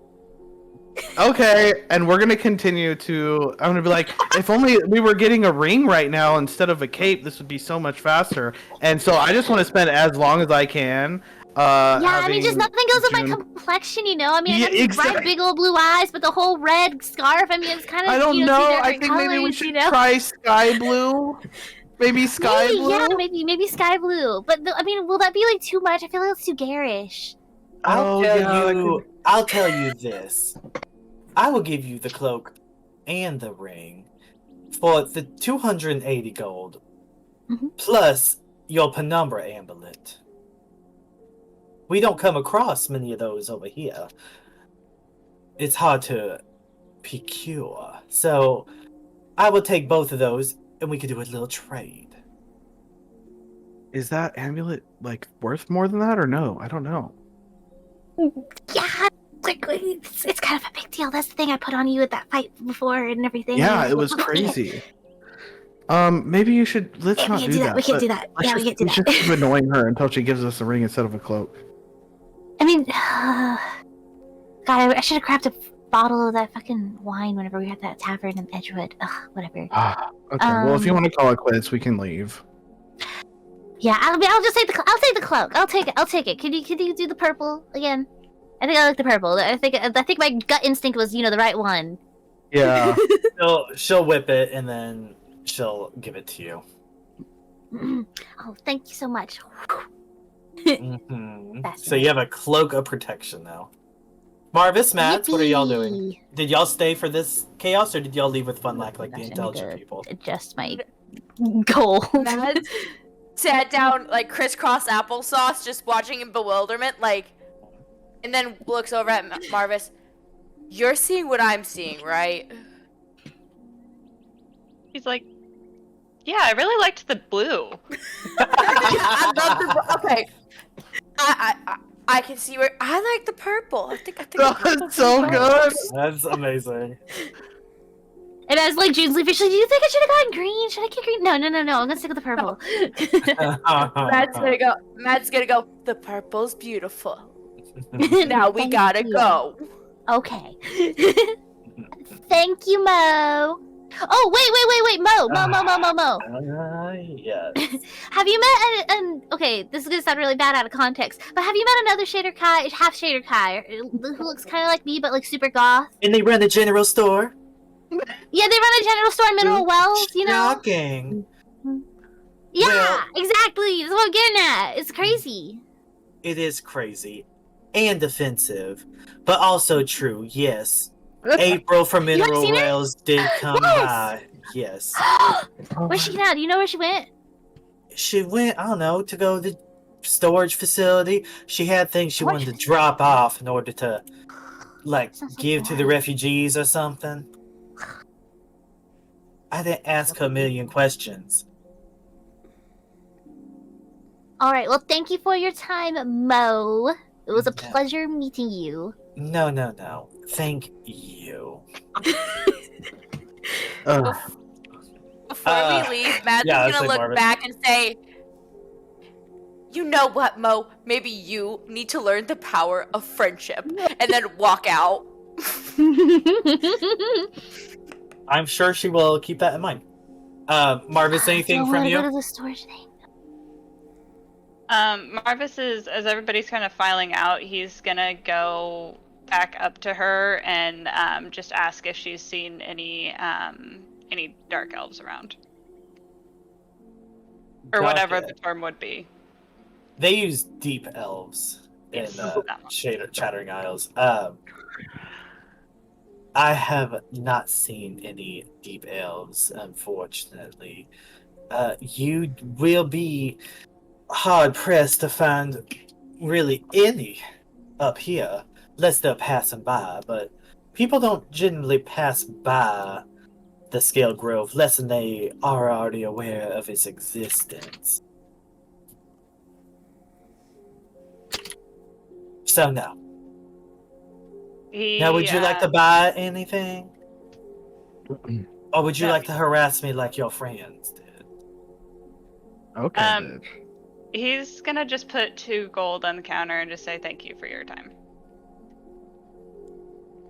Okay, and we're gonna continue to. I'm gonna be like, if only we were getting a ring right now instead of a cape, this would be so much faster. And so I just want to spend as long as I can. Yeah, I mean, just having nothing goes with my June- complexion, you know? I mean, I Yeah, got these exactly. bright, big old blue eyes, but the whole red scarf, I mean, it's kind of, I don't you know. see I different think maybe we colors, should you know? try sky blue. Maybe sky Maybe, blue. yeah, maybe sky blue. But, I mean, will that be, like, too much? I feel like it's too garish. Oh, yeah, that I'll tell you this. I will give you the cloak and the ring for the 280 gold, Mhm. plus your penumbra amulet. We don't come across many of those over here. It's hard to procure. So I will take both of those and we could do a little trade. Is that amulet like worth more than that or no? I don't know. Yeah, like, it's kind of a big deal. That's the thing I put on you at that fight before and everything. Yeah, and it was look at crazy. Maybe you should. Let's Yeah, not do that. We can't but do that. let's Yeah, we just- can't do should that. keep annoying her until she gives us a ring instead of a cloak. I mean, God, I should have grabbed a bottle of that fucking wine whenever we had that tavern in Edgewood. Ugh, whatever. Okay. Well, if you want to call it quits, we can leave. Yeah, I'll just take the. I'll take the cloak. I'll take it. Can you do the purple again? I think I like the purple. I think my gut instinct was, the right one. Yeah. She'll whip it and then she'll give it to you. Oh, thank you so much. Mm-hmm. That's So you have a cloak of protection now. Marvis, Mads, what are y'all doing? Yippee. Did y'all stay for this chaos, or did y'all leave with fun like the Gosh, I need intelligent to people? Adjust my goal. Mads sat down like crisscross applesauce, just watching in bewilderment, like, and then looks over at Marvis. You're seeing what I'm seeing, right? He's like, yeah, I really liked the blue. I love the okay. I can see where I like the purple. I think the purple's That's so fun. good. That's amazing. And I was like, June's leaf, do you think I should have gotten green? Should I get green? No. I'm gonna stick with the purple. Matt's gonna go. The purple's beautiful. Now we Thank gotta you. go. Okay. Thank you, Mo. Oh, wait, Mo. Yes. Have you met an okay, this is gonna sound really bad out of context, but have you met another Shader Kai, half Shader Kai, who looks kind of like me, but like super goth? And they run a general store. Yeah, they run a general store in Mineral Wells, Shocking. Yeah, Well- exactly. That's what I'm getting at. It's crazy. It is crazy and offensive, but also true. Yes, April from haven't Mineral seen her? Wells did come Yes! by. Yes, Where's she now? Do you know where she went? she went. I don't know, to go to the storage facility. She had things she Storage wanted to drop off in order to, like, Sounds like give to the that. refugees or something. I didn't ask her a million questions. All right. Well, thank you for your time, Mo. It was a Yeah. pleasure meeting you. No. Thank you. Ugh. Before we leave, Matt's yeah, I gonna was look like, back and say, "You know what, Mo? Maybe you need to learn the power of friendship," and then walk out. I'm sure she will keep that in mind. Marvis, anything Don't from wanna you? Go to the storage thing. Marvis is, as everybody's kind of filing out, he's gonna go back up to her and just ask if she's seen any dark elves around, or whatever the term would be. They use deep elves in Yes, that one. Chattering Isles. I have not seen any deep elves, unfortunately. You will be hard pressed to find really any up here, unless they're passing by. But people don't generally pass by the Scale Grove less than they are already aware of its existence. So no. Now, would you like to buy anything? Or would you No. like to harass me like your friends did? Okay. Um, bitch. He's gonna just put 2 gold on the counter and just say thank you for your time.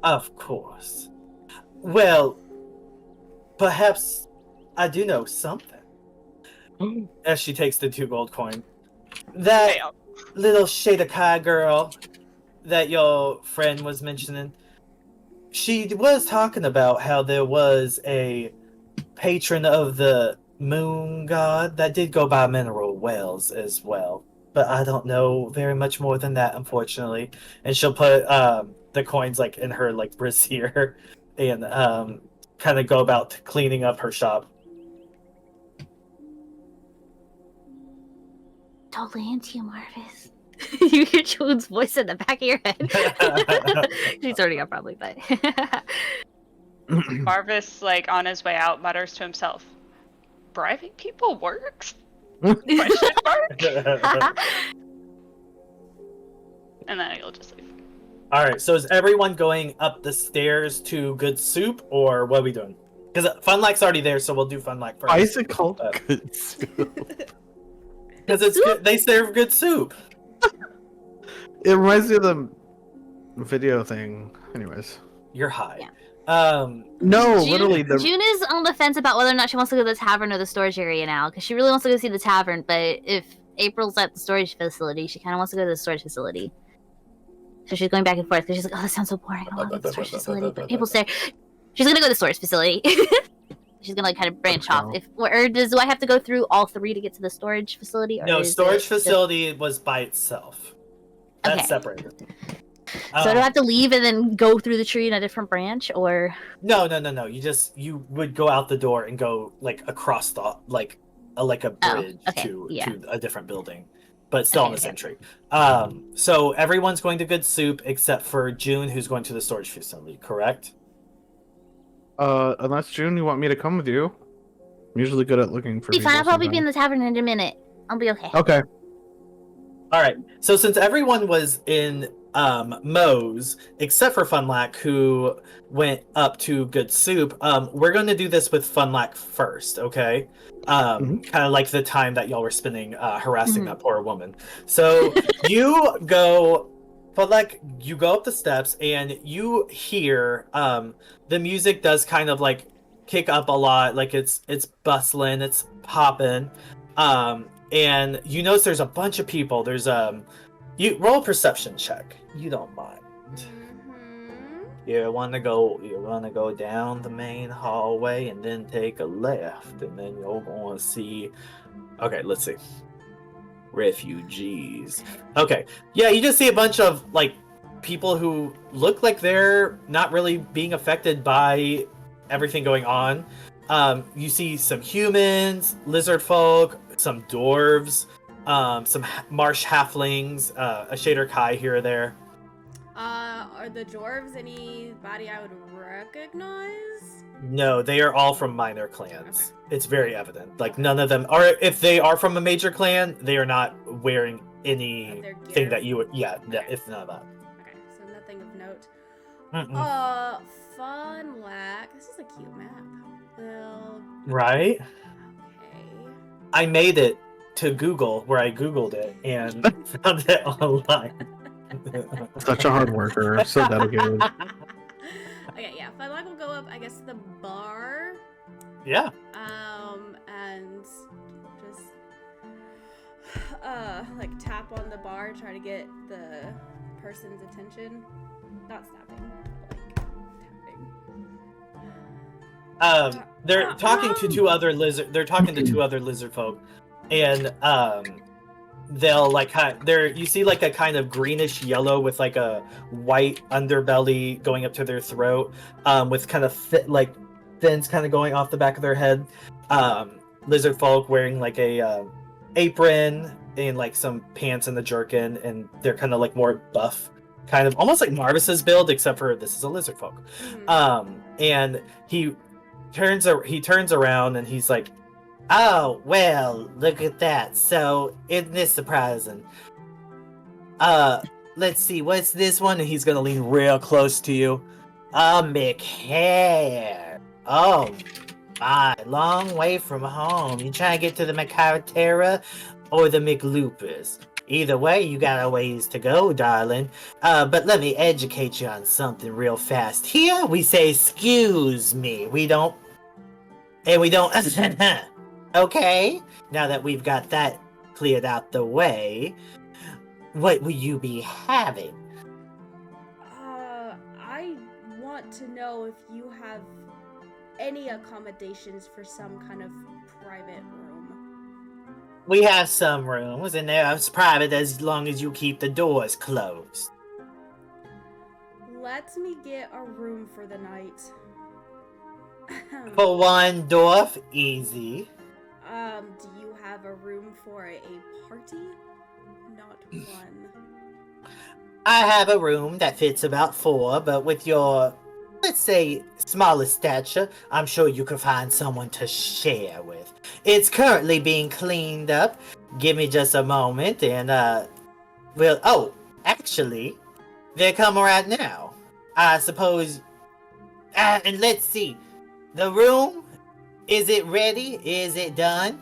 Of course. Well, perhaps I do know something. As she takes the 2 gold coin. That Fail. little Shadakai girl that your friend was mentioning, she was talking about how there was a patron of the moon god that did go by Mineral Wells as well. But I don't know very much more than that, unfortunately. And she'll put the coins like in her like brassiere and kind of go about cleaning up her shop. Totally into you, Marvis. You hear June's voice in the back of your head. She's turning up probably, but Marvis, like on his way out, mutters to himself, "Bribing people works?" Question mark. And then he'll just leave. All right, so is everyone going up the stairs to Good Soup, or what are we doing? Because Funlack's already there, so we'll do Funlack first. Why is it called good soup? Because it's good. They serve good soup. It reminds me of the video thing. Anyways. You're high. Yeah. No, June, literally the June is on the fence about whether or not she wants to go to the tavern or the storage area now, because she really wants to go see the tavern, but if April's at the storage facility, she kind of wants to go to the storage facility. So she's going back and forth, because she's like, oh, that sounds so boring. I want to go to the storage facility, but April's there. She's going to go to the storage facility. She's going to kind of branch off. Do I have to go through all three to get to the storage facility? Or No, storage facility was by itself. That's separated. So do I have to leave and then go through the tree in a different branch, or? No. You would go out the door and go like across the a bridge to a different building, but still on the same tree. So everyone's going to good soup except for June, who's going to the storage facility. Correct? Unless June, you want me to come with you? I'm usually good at looking for. Be fine. I'll probably be in the tavern in a minute. I'll be okay. Okay. All right. So since everyone was in Moe's, except for Funlack, who went up to good soup, we're going to do this with Funlack first, okay? Kind of like the time that y'all were spending harassing that poor woman. So you go, Funlack, you go up the steps and you hear the music does kind of like kick up a lot, like it's bustling, it's popping. And you notice there's a bunch of people. There's you roll a perception check. You don't mind. You wanna go down the main hallway and then take a left, and then you're gonna see. Okay, let's see. Refugees. Okay, yeah, you just see a bunch of like people who look like they're not really being affected by everything going on. You see some humans, lizard folk, some dwarves, some marsh halflings, a shader kai here or there. Are the dwarves anybody I would recognize? No, they are all from minor clans. Okay. It's very evident. Like none of them, or if they are from a major clan, they are not wearing anything that you would. Yeah, okay. If none of that. Okay, so nothing of note. Funlack. This is a cute map. Well. Right. Okay. I made it to Google, where I Googled it and found it online. Such a hard worker, so dedicated. Okay, yeah. Funlack will go up, I guess, to the bar. Yeah. And just like tap on the bar, try to get the person's attention. Not snapping, like tapping. They're talking to two other lizard. They're talking to two other lizard folk, and they'll like you see like a kind of greenish yellow with like a white underbelly going up to their throat, with kind of fins kind of going off the back of their head. Lizard folk wearing like a apron and like some pants and the jerkin, and they're kind of like more buff, kind of almost like Marvas's build, except for this is a lizard folk. And he turns around and he's like, oh, well, look at that. So, isn't this surprising? Let's see, what's this one? And he's gonna lean real close to you. McHare. Oh, my, long way from home. You trying to get to the Macaratera or the McLupus? Either way, you got a ways to go, darling. But let me educate you on something real fast. Here, we say, excuse me. We don't... Okay, now that we've got that cleared out the way, what will you be having? I want to know if you have any accommodations for some kind of private room. We have some rooms, and they're as private as long as you keep the doors closed. Let me get a room for the night. For one dwarf, easy. Do you have a room for a party? Not one. I have a room that fits about 4, but with your, let's say, smaller stature, I'm sure you could find someone to share with. It's currently being cleaned up. Give me just a moment, and, oh, actually, they're coming right now. I suppose, and let's see. the room, is it ready? Is it done?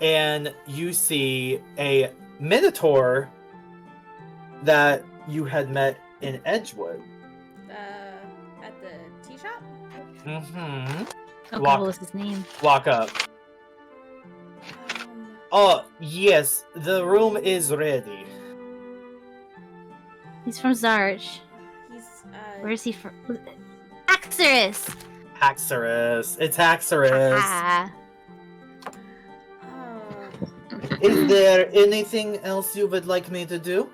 And you see a minotaur that you had met in Edgewood. At the tea shop? Mm-hmm. Oh, Walk- God, what was his name? Walk up. Oh, yes, the room is ready. He's from Zarge. He's, Where is he from? Axorus! Haxorus. It's Haxorus. Ah. Is there anything else you would like me to do?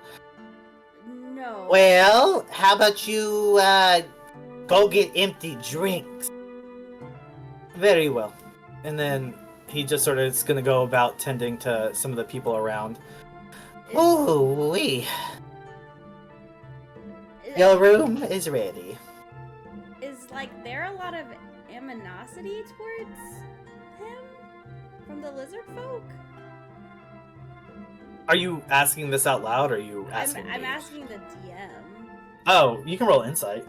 No. Well, how about you, go get empty drinks? Very well. And then he just sort of is gonna go about tending to some of the people around. Ooh, your room is ready. Is, like, there a lot of animosity towards him? From the lizard folk? Are you asking this out loud, or are you asking I'm me? asking the DM. Oh, you can roll insight.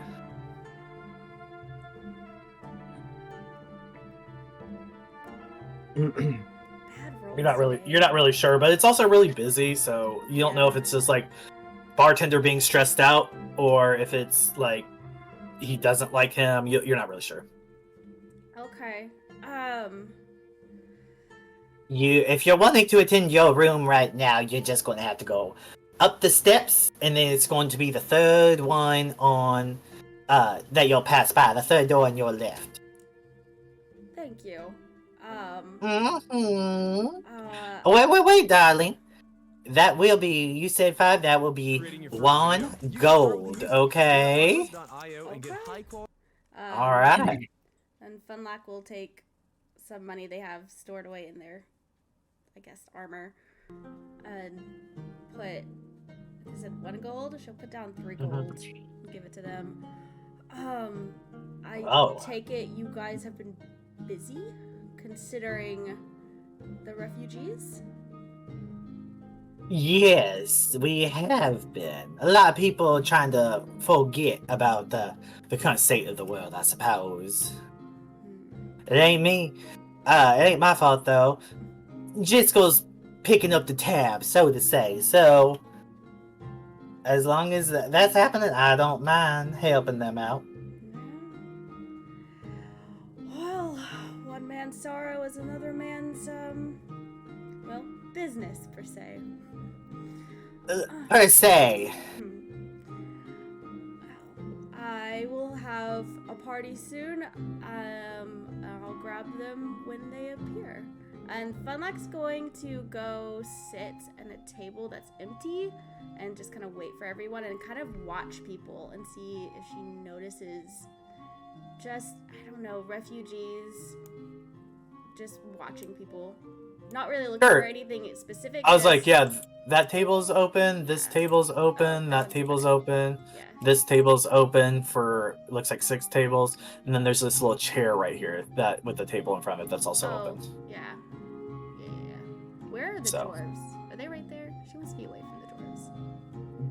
Bad rolls. You're not really sure, but it's also really busy, so you don't know if it's just like bartender being stressed out, or if it's like he doesn't like him. You're not really sure. Okay. If you're wanting to attend your room right now, you're just going to have to go up the steps, and then it's going to be the third one on that you'll pass by, the third door on your left. Thank you. Wait, darling. That will be, you said 5, that will be 1 gold, okay? Alright. And Funlack will take some money they have stored away in their, I guess, armor, and put, is it 1 gold? She'll put down 3 gold and give it to them. I take it you guys have been busy, considering the refugees? Yes, we have been. A lot of people trying to forget about the current state of the world, I suppose. It ain't me. It ain't my fault, though. Jiskel's picking up the tab, so to say. So, as long as that's happening, I don't mind helping them out. Well, one man's sorrow is another man's, well, business, per se. Per se. I will have a party soon. I'll grab them when they appear. And Funlack's going to go sit at a table that's empty and just kind of wait for everyone and kind of watch people and see if she notices just, I don't know, refugees just watching people. Not really looking for anything specific. I was like, yeah, that table's open, this table's open, that table's open, this table's open for, looks like 6 tables, and then there's this little chair right here that with the table in front of it that's also open. Yeah. Where are the dwarves? Are they right there? She must be away from the dwarves.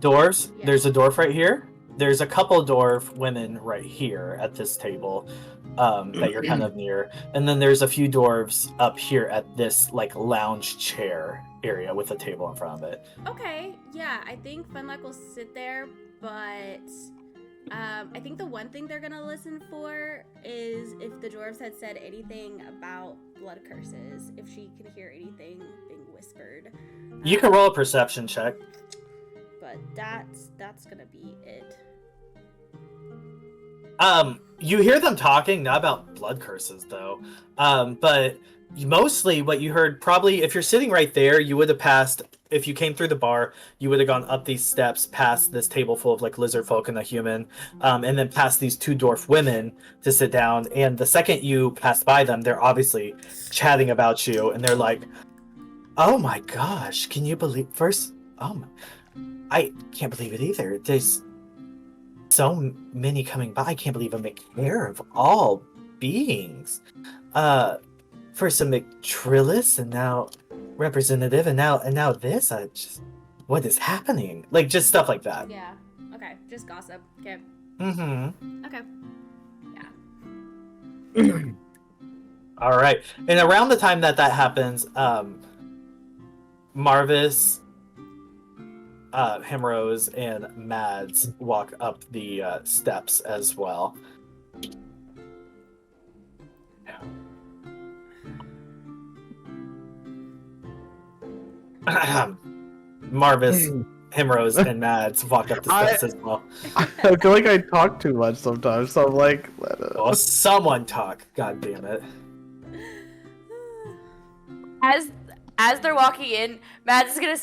Dwarves? Yeah. There's a dwarf right here. There's a couple dwarf women right here at this table that you're kind of near. And then there's a few dwarves up here at this like lounge chair area with a table in front of it. Okay, yeah, I think Funlack will sit there, but I think the one thing they're gonna listen for is if the dwarves had said anything about blood curses, if she can hear anything being whispered. You can roll a perception check. But that's gonna be it. You hear them talking, not about blood curses though. But mostly what you heard, probably if you're sitting right there, you would have passed, if you came through the bar, you would have gone up these steps past this table full of like lizard folk and a human, and then past these 2 dwarf women to sit down. And the second you passed by them, they're obviously chatting about you, and they're like, oh my gosh, can you believe I can't believe it either. There's so many coming by. I can't believe I'm make care of all beings. First a McTrillis, and now representative, and now this. What is happening? Like just stuff like that. Yeah. Okay. Just gossip. Okay. Mm-hmm. Okay. Yeah. All right, and around the time that happens, Marvis, Himeros, and Mads walk up the steps as well. Marvis, Himeros, and Mads walk up the steps as well. I feel like I talk too much sometimes, so I'm like, Oh, someone talk! God damn it! As they're walking in, Mads is gonna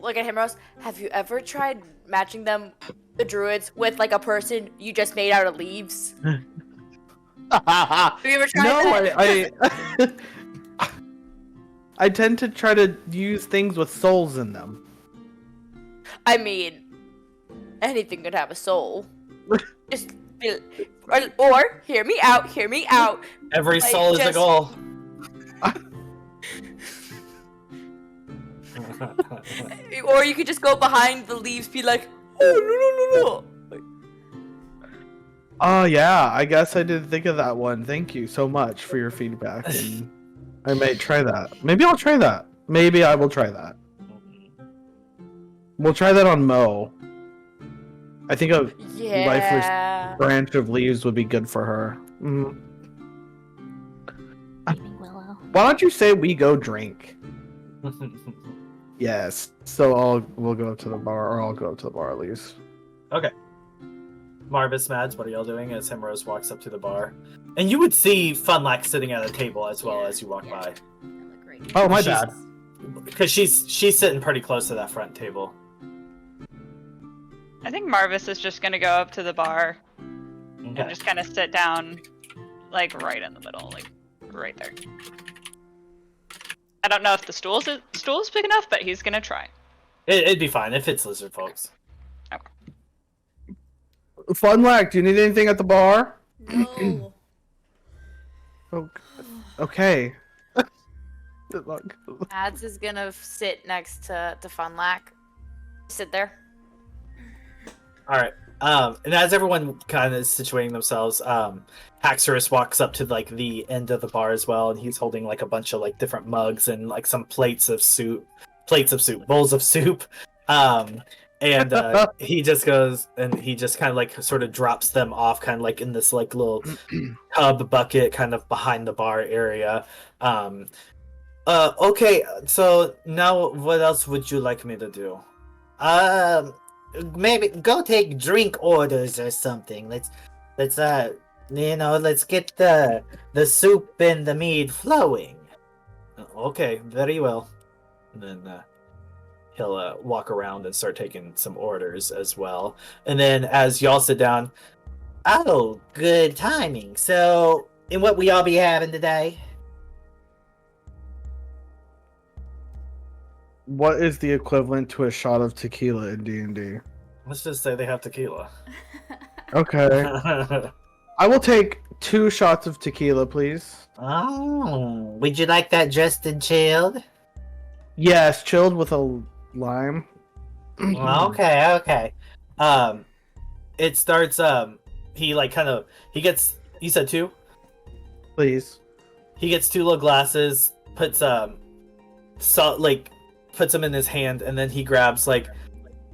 look at Himeros. Have you ever tried matching them, the druids, with like a person you just made out of leaves? Have you ever tried that? I tend to try to use things with souls in them. I mean, anything could have a soul. Just or hear me out. Hear me out. Every soul is a goal. Or you could just go behind the leaves, be like, oh no. Oh yeah, I guess I didn't think of that one. Thank you so much for your feedback, and I might try that. Maybe I'll try that. Maybe I will try that. We'll try that on Mo. I think a lifeless branch of leaves would be good for her. Why don't you say we go drink? Yes. So we'll go up to the bar, or I'll go up to the bar at least. Okay. Marvis, Mads, what are y'all doing as Himeros walks up to the bar? And you would see Funlack sitting at a table as well as you walk by. Oh, my bad. Because she's sitting pretty close to that front table. I think Marvis is just gonna go up to the bar and just kind of sit down, like right in the middle, like right there. I don't know if the stool's big enough, but he's gonna try. It'd be fine if it's lizard folks. Okay. Funlack, do you need anything at the bar? No. Okay. Good luck. Mads is gonna sit next to Funlack. Sit there. All right. And as everyone kind of is situating themselves, Haxorus walks up to like the end of the bar as well, and he's holding like a bunch of like different mugs and like some bowls of soup. And he just goes and he just kind of like sort of drops them off, kind of like in this like little tub bucket, kind of behind the bar area. Okay. So now, what else would you like me to do? Maybe go take drink orders or something. Let's get the soup and the mead flowing. Okay, very well. And then he'll walk around and start taking some orders as well. And then as y'all sit down, oh, good timing. So, and what we all be having today? What is the equivalent to a shot of tequila in D&D? Let's just say they have tequila. Okay. I will take 2 shots of tequila, please. Oh, would you like that just and chilled? Yes, chilled with a lime. Okay. It starts. He gets. You said 2. Please. He gets 2 little glasses. Puts puts them in his hand, and then he grabs like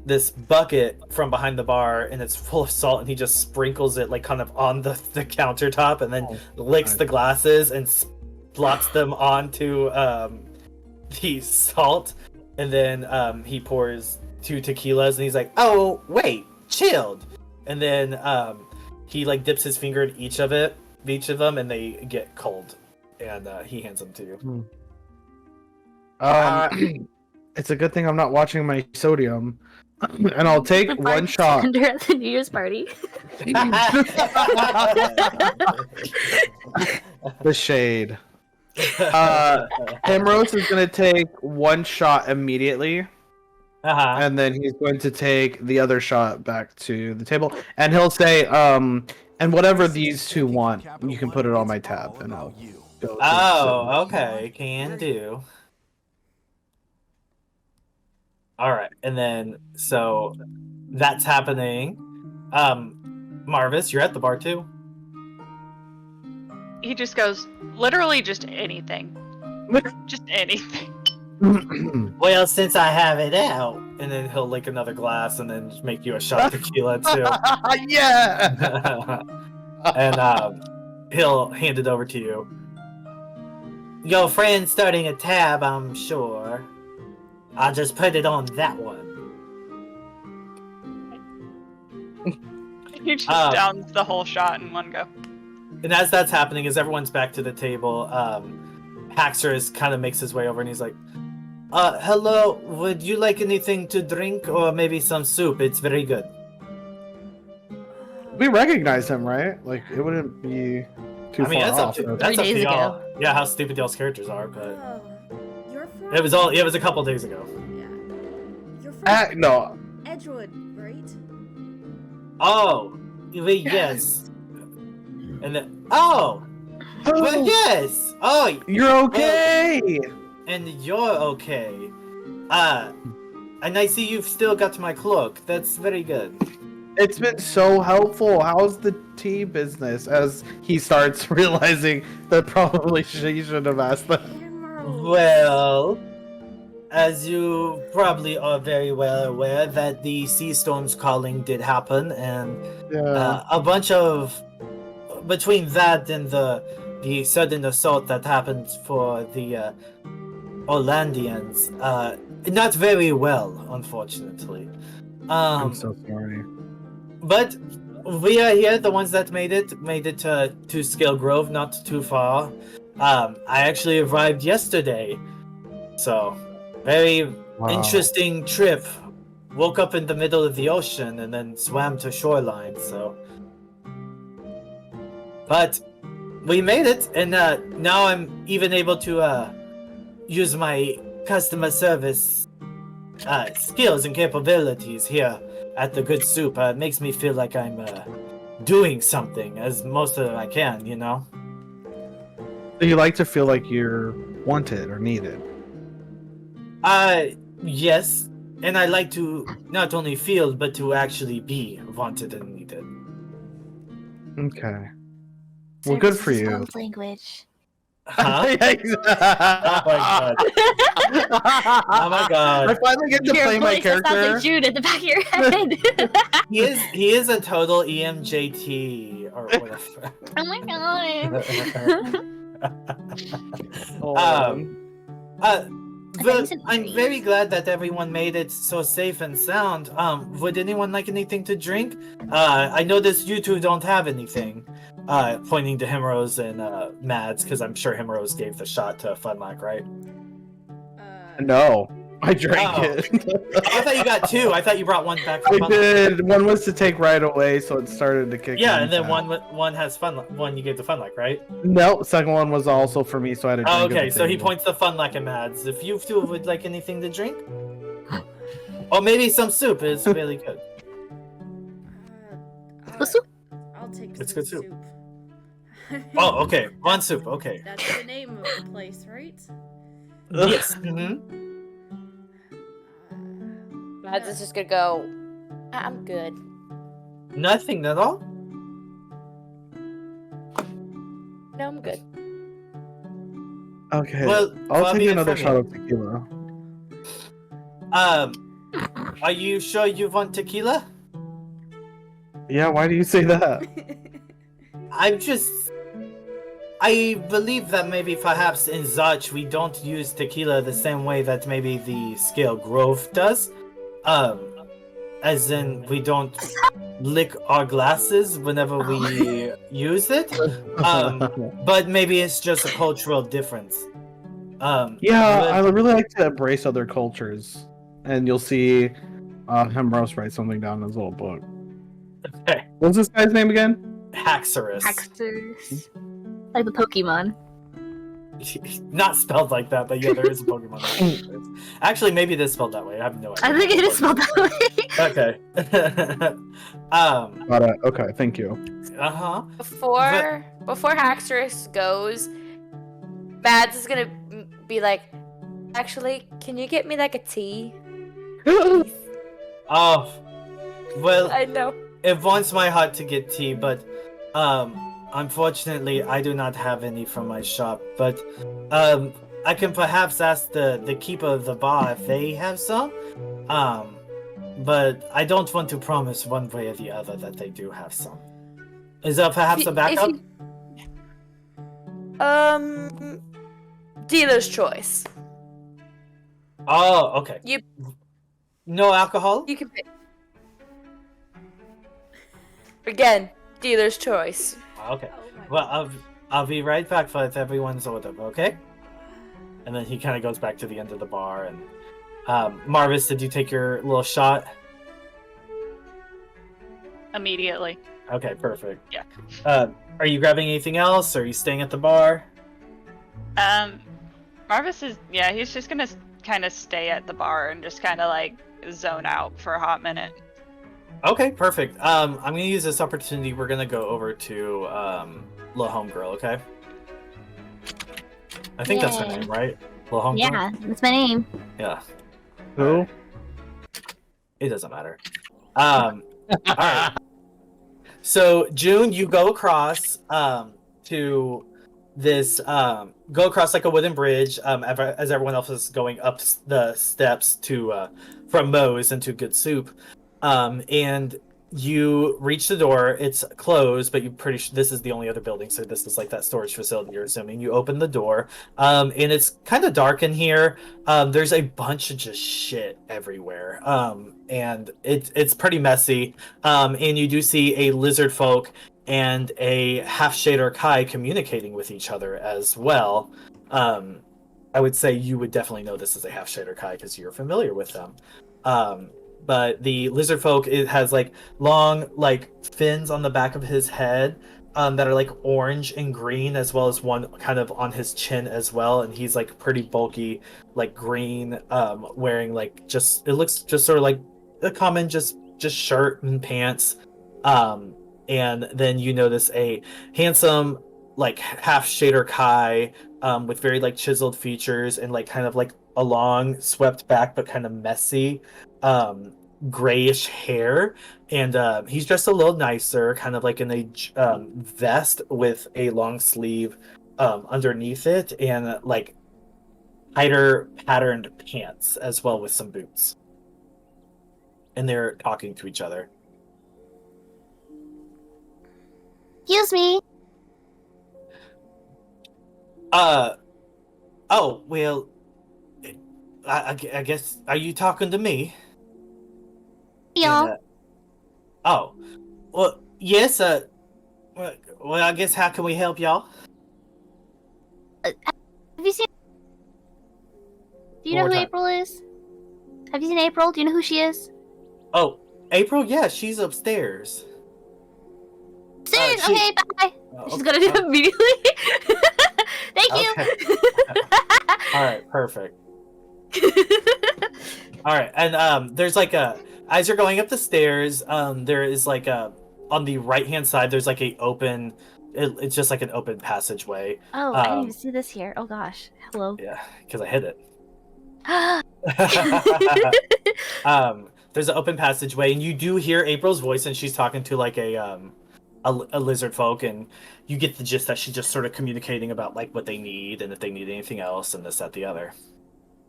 this bucket from behind the bar, and it's full of salt, and he just sprinkles it like kind of on the countertop, and then licks the glasses and blots them onto the salt, and then he pours 2 tequilas, and he's like, oh wait, chilled, and then he like dips his finger in each of them, and they get cold, and he hands them to you. It's a good thing I'm not watching my sodium. And I'll take 1 shot. Under at the New Year's party. The shade. Himeros is going to take 1 shot immediately. And then he's going to take the other shot back to the table. And he'll say, and whatever these 2 want, you can put it on my tab. And I'll go. Oh, okay. Can do. All right, and then so that's happening. Marvis, you're at the bar too. he just goes, literally just anything. Just anything. Well, since I have it out, and then he'll lick another glass and then make you a shot of tequila too. Yeah. And he'll hand it over to you. Your friend's starting a tab, I'm sure. I'll just put it on that one. He just downs the whole shot in one go. And as that's happening, as everyone's back to the table, Haxorus kind of makes his way over and he's like, hello, would you like anything to drink or maybe some soup? It's very good. We recognize him, right? Like, it wouldn't be too far that's off. up to, so- that's 3 up to days y'all. ago. Yeah, how stupid y'all's characters are, but Oh, you're from. it was a couple days ago. Yeah. You're from No. Edgewood, right? Oh, yes. And then, well, yes. Oh, You're okay. and you're okay. And I see you've still got my cloak. That's very good. It's been so helpful. How's the tea business? As he starts realizing that probably he should have asked that. Himeros. Well, as you probably are very well aware, that the sea storm's calling did happen, and Yeah. a bunch of between that and the sudden assault that happened for the Orlandians, not very well, unfortunately. I'm so sorry. But we are here, the ones that made it to Scale Grove, not too far. I actually arrived yesterday, so very Wow. interesting trip. Woke up in the middle of the ocean and then swam to shoreline. So, but we made it, and now I'm even able to use my customer service skills and capabilities here at the Good Soup. It makes me feel like I'm doing something as most of it I can, you know? So you like to feel like you're wanted or needed. Yes. And I like to not only feel, but to actually be wanted and needed. Okay. Well, good for you. Love language. Huh? Oh my god. Oh my god. I finally get to Your play my voice, that sounds character. like Jude at the back of your head. He is a total EMJT or whatever. Oh my god. But I'm very glad that everyone made it so safe and sound. Would anyone like anything to drink? I noticed you two don't have anything. Pointing to Himeros and Mads, because I'm sure Himeros gave the shot to Funlock, right? No, I drank Oh. it. I thought you got two. I thought you brought one back from I Funlock. did. One was to take right away, so it started to kick. Yeah, in and then fast. one has Funlock. One you gave to Funlock, right? No, second one was also for me, so I had to drink. Oh, at okay, the so he table. points to Funlock and Mads. If you two would like anything to drink, or maybe some soup is really good. I'll take It's some good soup. soup. Oh, okay, one soup. Okay. That's the name of the place, right? Yes. Mm-hmm. Mads is just gonna go, I'm good. Nothing at all. No, I'm good. Okay. Well, I'll far be take it another from shot you. of tequila. Are you sure you want tequila? Yeah, why do you say that? I believe that maybe perhaps in Zarch we don't use tequila the same way that maybe the Scale Grove does. As in we don't lick our glasses whenever we use it. But maybe it's just a cultural difference. Yeah, but- I really like to embrace other cultures, and you'll see Himeros write something down in his little book. Okay. What's this guy's name again? Haxorus. Haxorus. Like the Pokemon. Not spelled like that, but yeah, there is a Pokemon. Actually, maybe it is spelled that way. I have no idea. I think it is spelled that way. Okay. Got it. Okay, thank you. Uh-huh. Before Haxorus goes, Mads is gonna be like, actually, can you get me like a tea? Oh. Well, I know. it warms my heart to get tea, but Unfortunately, I do not have any from my shop, but I can perhaps ask the keeper of the bar if they have some. But I don't want to promise one way or the other that they do have some. Is there perhaps a backup? Dealer's choice. Oh, okay. You No alcohol? you can pick. Again, dealer's choice. Okay. Oh my Well, I'll be right back for everyone's order, okay? And then he kind of goes back to the end of the bar. And Marvas, did you take your little shot? Immediately. Okay, perfect. Yeah. Are you grabbing anything else? Or are you staying at the bar? Marvas is, yeah, he's just gonna kind of stay at the bar and just kind of like zone out for a hot minute. Okay, perfect. I'm gonna use this opportunity. We're gonna go over to Little Homegirl, okay? I think that's her Yay. name, right? Little Homegirl? Yeah, that's my name. Yeah. Who? It doesn't matter. Alright. So June, you go across to this go across like a wooden bridge as everyone else is going up the steps to from Moe's into Good Soup. And you reach the door. It's closed, but you're pretty sure this is the only other building, so this is like that storage facility, you're assuming. You open the door, and it's kind of dark in here. There's a bunch of just shit everywhere, and it's pretty messy. And you do see a lizard folk and a half-shader Kai communicating with each other as well. I would say you would definitely know this as a half-shader Kai because you're familiar with them. But the lizard folk, it has like long like fins on the back of his head that are like orange and green, as well as one kind of on his chin as well, and he's like pretty bulky, like green, wearing like it looks just sort of like a common just shirt and pants. And then you notice a handsome like half shader Kai with very like chiseled features and like kind of like a long swept back but kind of messy grayish hair, and he's dressed a little nicer, kind of like in a vest with a long sleeve underneath it, and like tighter patterned pants as well with some boots. And they're talking to each other. Excuse me. Oh, well, I guess, are you talking to me? Y'all. And, oh, well, yes, well, I guess how can we help y'all? Have you seen? Do you One know more who time. April is? Have you seen April? Do you know who she is? Oh, April? Yeah, she's upstairs. Serious? she- Okay, bye. Oh, She's gonna do it immediately. Thank you. All right, perfect. All right, and there's like as you're going up the stairs, there is like on the right hand side, there's like it's just like an open passageway. Oh, I didn't even see this here. Oh gosh. Hello. Yeah, because I hit it. There's an open passageway, and you do hear April's voice, and she's talking to like a lizard folk, and you get the gist that she's just sort of communicating about like what they need and if they need anything else and this, that, the other.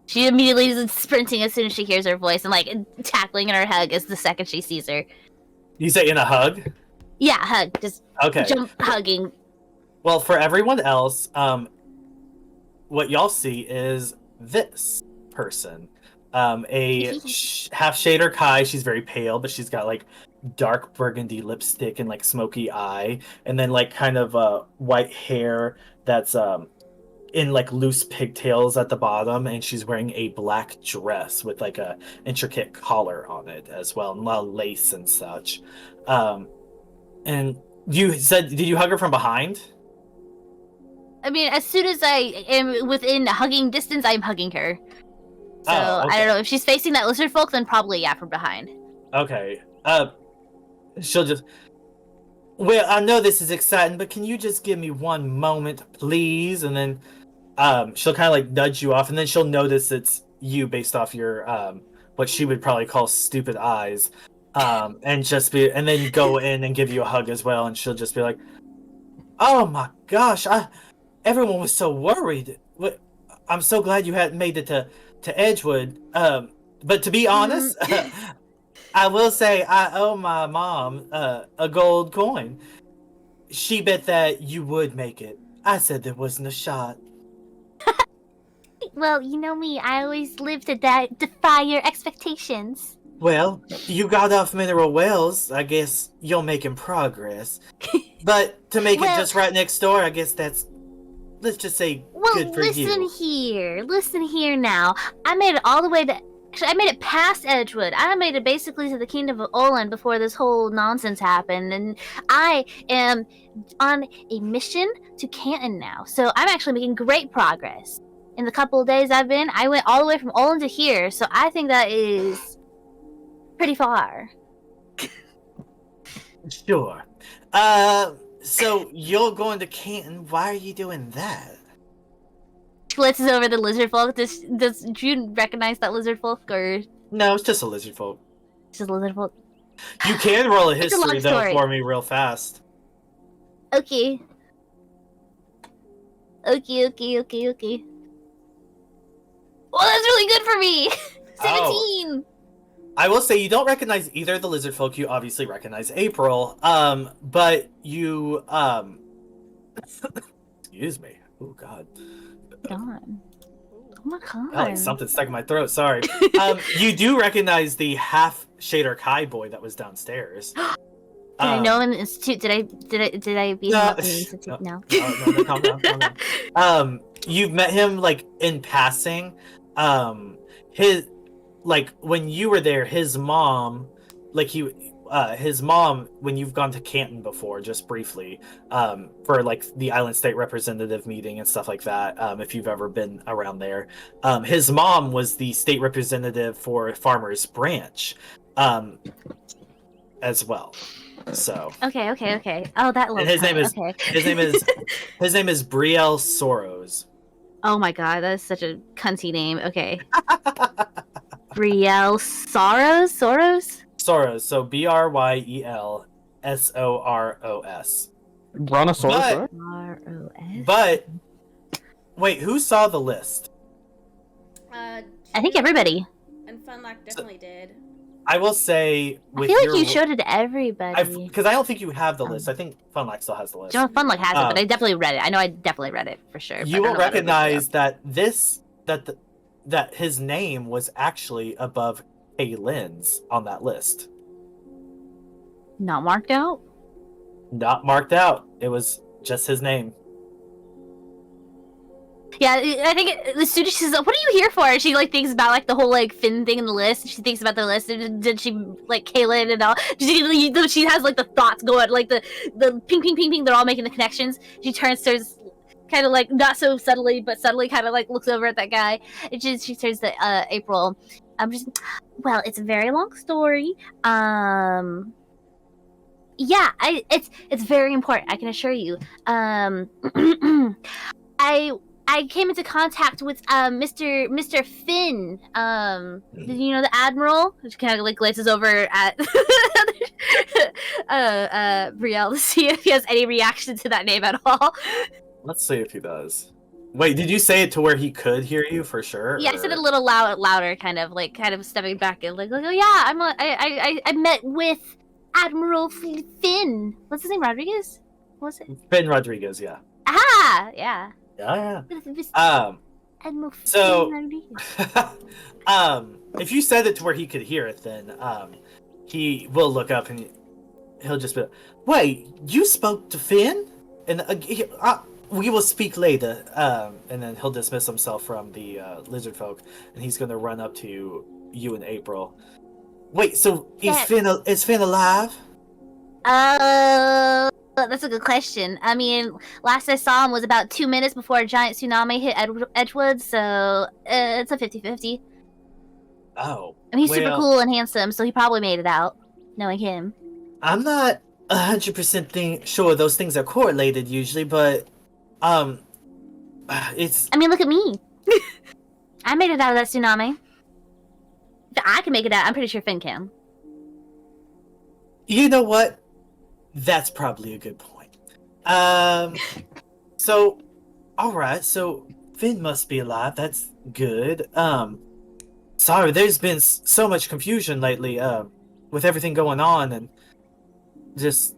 She immediately is sprinting as soon as she hears her voice and like tackling in her hug as the second she sees her. You say in a hug? Yeah, hug. Just Okay. jump hugging. Well, for everyone else, what y'all see is this person. Half shader Kai. She's very pale, but she's got like dark burgundy lipstick and like smoky eye, and then like kind of white hair that's in like loose pigtails at the bottom, and she's wearing a black dress with like a intricate collar on it as well, and a lot of lace and such. And you said, did you hug her from behind? I mean, as soon as I am within hugging distance, I'm hugging her. So Oh, okay. I don't know if she's facing that lizard folk, then probably yeah, from behind. Okay. She'll just. Well, I know this is exciting, but can you just give me one moment, please? And then, she'll kind of like nudge you off, and then she'll notice it's you based off your what she would probably call stupid eyes, and then go in and give you a hug as well, and she'll just be like, Oh my gosh! Everyone was so worried. I'm so glad you hadn't made it to Edgewood. But to be honest, I will say I owe my mom a gold coin. She bet that you would make it. I said there wasn't a shot. Well, you know me. I always live to defy your expectations. Well, you got off mineral wells. I guess you're making progress. But to make it just right next door, I guess that's, let's just say, good for you. Listen here now. I made it all the way to... Actually, I made it past Edgewood. I made it basically to the Kingdom of Olin before this whole nonsense happened. And I am on a mission to Canton now. So I'm actually making great progress. In the couple of days I went all the way from Olin to here. So I think that is pretty far. Sure. So you're going to Canton. Why are you doing that? Glitzes over the lizard folk. Does June recognize that lizard folk, or No, it's just a lizard folk. just a lizard folk? You can roll a It's a long history though story. for me real fast. Okay. Okay. Well, that's really good for me. 17. I will say you don't recognize either of the lizard folk. You obviously recognize April. But you excuse me. Oh God. God. Oh my God. Oh, like something stuck in my throat. Sorry. You do recognize the half shader Kai boy that was downstairs. Did I know him in the institute? Did I beat him up in the institute? No. No, calm down. You've met him like in passing. His like when you were there, his mom, when you've gone to Canton before, just briefly, for like the Island State Representative meeting and stuff like that. If you've ever been around there, his mom was the state representative for Farmers Branch, as well. So Okay. Oh, that and his name is okay. his name is Brielle Soros. Oh my God, that is such a cunty name. Okay. Brielle Soros? Soros. So BRYELSOROS. Brontosaurus, right? R-O-S? But wait, who saw the list? I think everybody. And Funlock definitely did. I will say I with feel like your you showed it to everybody. because I don't think you have the list. I think Funlock still has the list. John Funlock has it, but I definitely read it. I know I definitely read it for sure. You will recognize that that his name was actually above Kaylin's on that list. Not marked out? Not marked out. It was just his name. Yeah, I think the student, she's like, what are you here for? And she like thinks about like the whole like Finn thing in the list. And she thinks about the list, and did she like Kaylin and all? She has like the thoughts going, like the ping. They're all making the connections. She turns kind of like not so subtly, but subtly kind of like looks over at that guy. And she turns to April. Well, it's a very long story. Yeah, it's very important. I can assure you. I came into contact with Mr. Finn. You know, the Admiral? Which kind of like glances over at Brielle to see if he has any reaction to that name at all. Let's see if he does. Wait, did you say it to where he could hear you for sure? Yeah, I said it a little louder, kind of stepping back and like, oh yeah, I met with Admiral Finn. What's his name? Rodriguez? What was it? Finn Rodriguez, yeah. Ah, yeah. Yeah. Admiral So, Finn Rodriguez. if you said it to where he could hear it, then he will look up and he'll just be like, wait, you spoke to Finn? And we will speak later. And then he'll dismiss himself from the lizard folk, and he's going to run up to you and April. Wait, so is Finn alive? That's a good question. I mean, last I saw him was about 2 minutes before a giant tsunami hit Edgewood, so it's a 50-50. Oh. And he's super cool and handsome, so he probably made it out, knowing him. I'm not 100% sure those things are correlated usually, but it's... I mean, look at me. I made it out of that tsunami. If I can make it out, I'm pretty sure Finn can. You know what? That's probably a good point. So, all right. So Finn must be alive. That's good. Sorry, there's been so much confusion lately. With everything going on and just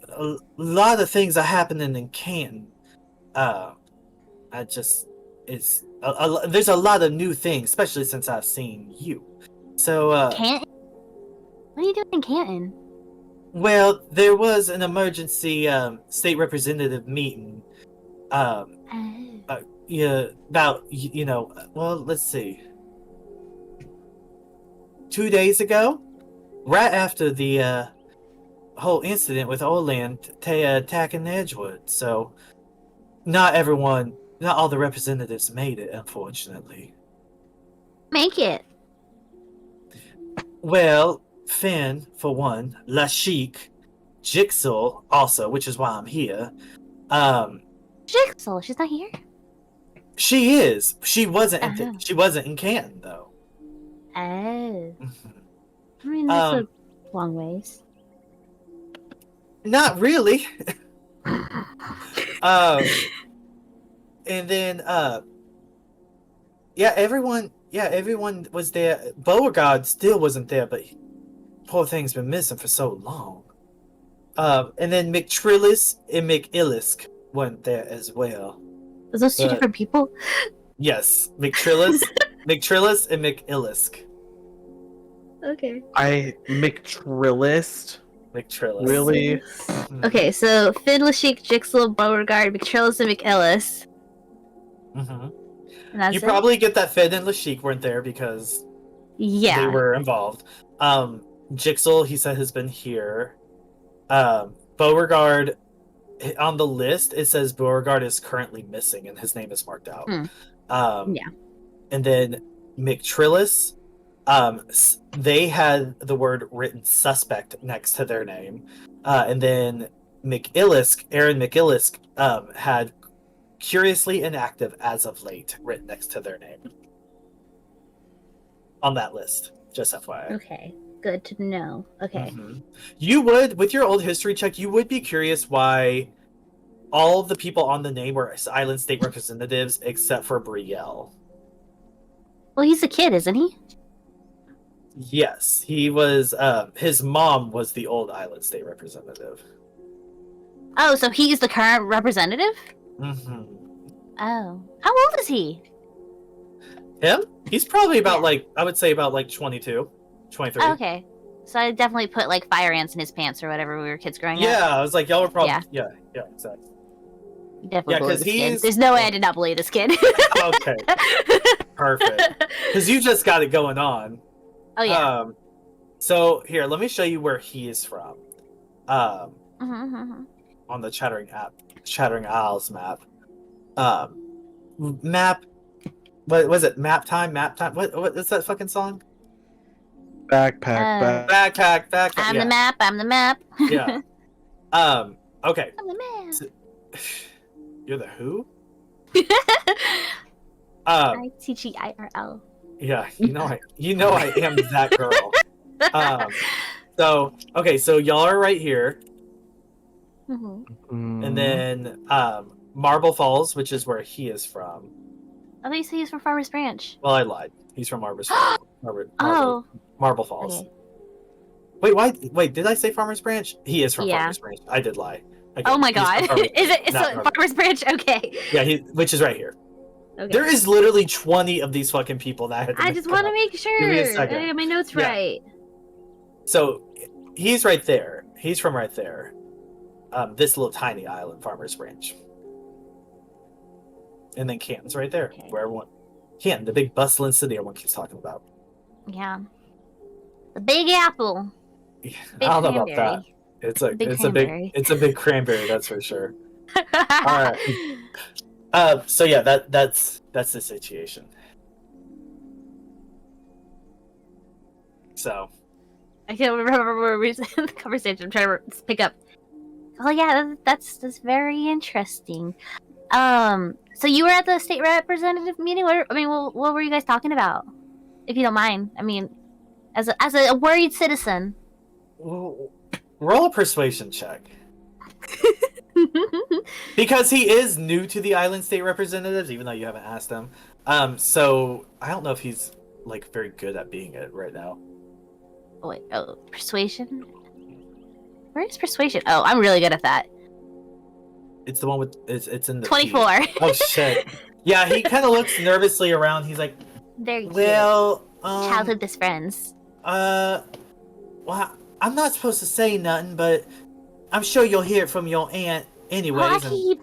a lot of things are happening in Canton. I just it's there's a lot of new things, especially since I've seen you. So, Canton? What are you doing in Canton? well, there was an emergency state representative meeting. Yeah, about well, let's see. 2 days ago, right after the whole incident with Oland attacking Edgewood. So, not all the representatives made it, unfortunately. Make it. Well, Finn, for one, Lashik, Jigsaw, also, which is why I'm here. Jigsaw, she's not here. She is. She wasn't. Uh-huh. She wasn't in Canton, though. Oh. Mhm. I mean, that's a long ways. Not really. And then everyone was there. Beauregard still wasn't there, but poor thing's been missing for so long. And then McTrillis and McIllisk weren't there as well. Are those two different people? Yes, McTrillis and McIllisk. Okay. McTrillist. Really? Mhm. Okay, so Finn, Lashik, Jigsaw, Beauregard, McTrillis, and McIllis. Mhm. And that's You it? probably get that Finn and Lashik weren't there because Yeah. they were involved. Jigsaw, he said, has been here. Beauregard, on the list, it says Beauregard is currently missing and his name is marked out. Yeah. And then McTrillis, they had the word written suspect next to their name. And then Aaron McIllisk, had curiously inactive as of late written next to their name. On that list, just FYI. Okay. Good to know. Okay. Mhm. You would, with your old history check, you would be curious why all of the people on the name were island state representatives except for Brielle. Well, he's a kid, isn't he? Yes, he was. His mom was the old island state representative. Oh, so he's the current representative? Mm-hmm. Oh. How old is he? Him? He's probably about Yeah. I would say about 22, 23. Oh, okay. So I definitely put like fire ants in his pants or whatever when we were kids growing up. Yeah, I was like, y'all were probably. Yeah. Yeah, exactly. Definitely Yeah, believe 'cause this kid. he's- There's no way I did not believe this kid. Okay, perfect. Because you just got it going on. Oh yeah. So here, let me show you where he is from. Mm-hmm. On the Chattering Isles map. Map. What was it? Map time. What is that fucking song? Backpack. Backpack. I'm yeah. the map. I'm the map. Yeah. Okay. I'm the map. You're the who? ITGIRL. Yeah. You know I am that girl. So y'all are right here, Mm-hmm. and then Marble Falls, which is where he is from. I thought you said he's from Farmers Branch. Well, I lied. He's from Marble Falls. Okay. Wait, did I say Farmers Branch? He is from Yeah. Farmers Branch. I did lie. Oh my He's from god. Farmers- Is it not so Farmers Branch? Okay. Yeah, which is right here. Okay. There is literally 20 of these fucking people that I had to I make just come want to up. make Give me a sure second. I got my notes Yeah. right. So he's right there. He's from right there. This little tiny island, Farmers Branch. And then Canton's right there, Okay. where everyone. Canton, the big bustling city everyone keeps talking about. Yeah. The Big Apple. Yeah, Big I don't know about cranberry. that. It's Cranberry. a big cranberry, that's for sure. Alright. So yeah, that's the situation. So I can't remember where we in the conversation. I'm trying to pick up. Oh yeah, that's very interesting. So you were at the state representative meeting. What were you guys talking about? If you don't mind, I mean, as a worried citizen. roll a persuasion check. Because he is new to the island state representatives, even though you haven't asked him. So I don't know if he's like very good at being it right now. Oh, wait, persuasion? Where is persuasion? Oh, I'm really good at that. It's the one with it's in the 24. P. Oh shit. Yeah, he kind of looks nervously around. He's like, Very cute. well, Childhood best friends. well, I'm not supposed to say nothing, but I'm sure you'll hear it from your aunt anyways.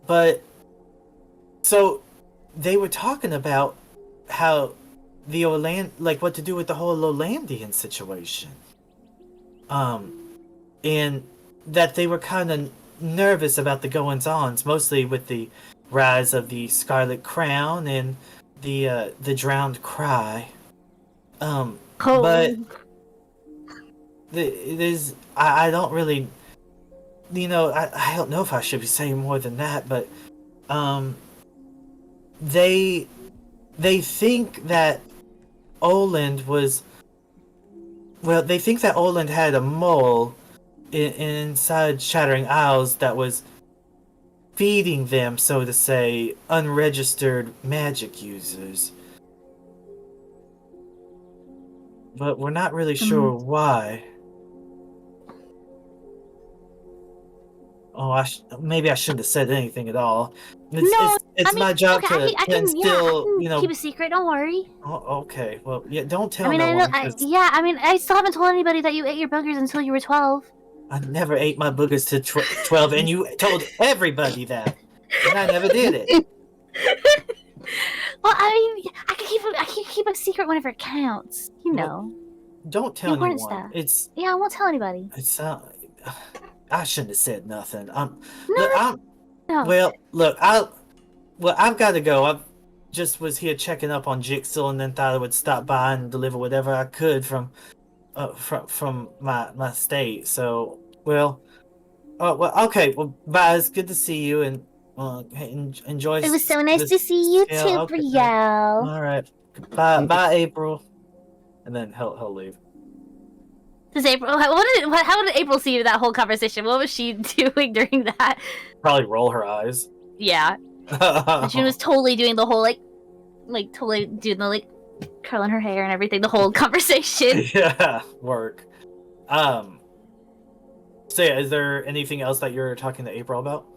But so they were talking about how the what to do with the whole Orlandian situation. And that they were kind of nervous about the goings-ons, mostly with the rise of the Scarlet Crown and the Drowned Cry. But there's I don't really, I don't know if I should be saying more than that, but they think that Oland was, they think that Oland had a mole inside Shattering Isles that was feeding them, so to say, unregistered magic users. But we're not really sure why. Oh, maybe I shouldn't have said anything at all. It's my job to keep a secret. Don't worry. Oh, okay. Well, yeah. Don't tell no I one. I still haven't told anybody that you ate your boogers until you were 12. I never ate my boogers to 12, and you told everybody that, and I never did it. Well, I mean, I can keep a secret whenever it counts. Don't tell anyone. Stuff. I won't tell anybody. I shouldn't have said nothing. No. Well, look, I've got to go. I just was here checking up on Jigsaw, and then thought I would stop by and deliver whatever I could from my state. So, okay. Well, bye. It's good to see you, and enjoy. It was so nice to see you too, Brielle. All right. Bye, April. And then he'll leave. Does April? How did April see that whole conversation? What was she doing during that? Probably roll her eyes. Yeah. And she was totally doing the whole totally doing the curling her hair and everything. The whole conversation. Yeah, work. So yeah, is there anything else that you're talking to April about?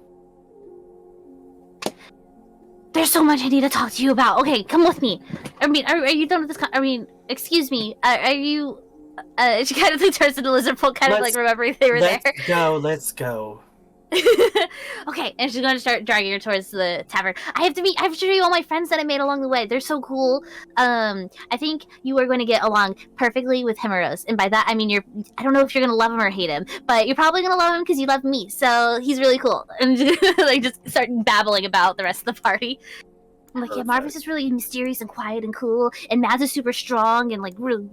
There's so much I need to talk to you about. Okay, come with me. I mean, are you done with this? Excuse me. Are you? She kind of turns to Elizabeth, kind of remembering they were there. Let's go. Okay, and she's going to start dragging her towards the tavern. I have to show you all my friends that I made along the way. They're so cool. I think you are going to get along perfectly with Himeros, and by that I mean I don't know if you're going to love him or hate him, but you're probably going to love him because you love me. So he's really cool, and just start babbling about the rest of the party. I'm like, yeah, Marvas is really mysterious and quiet and cool, and Mads is super strong and really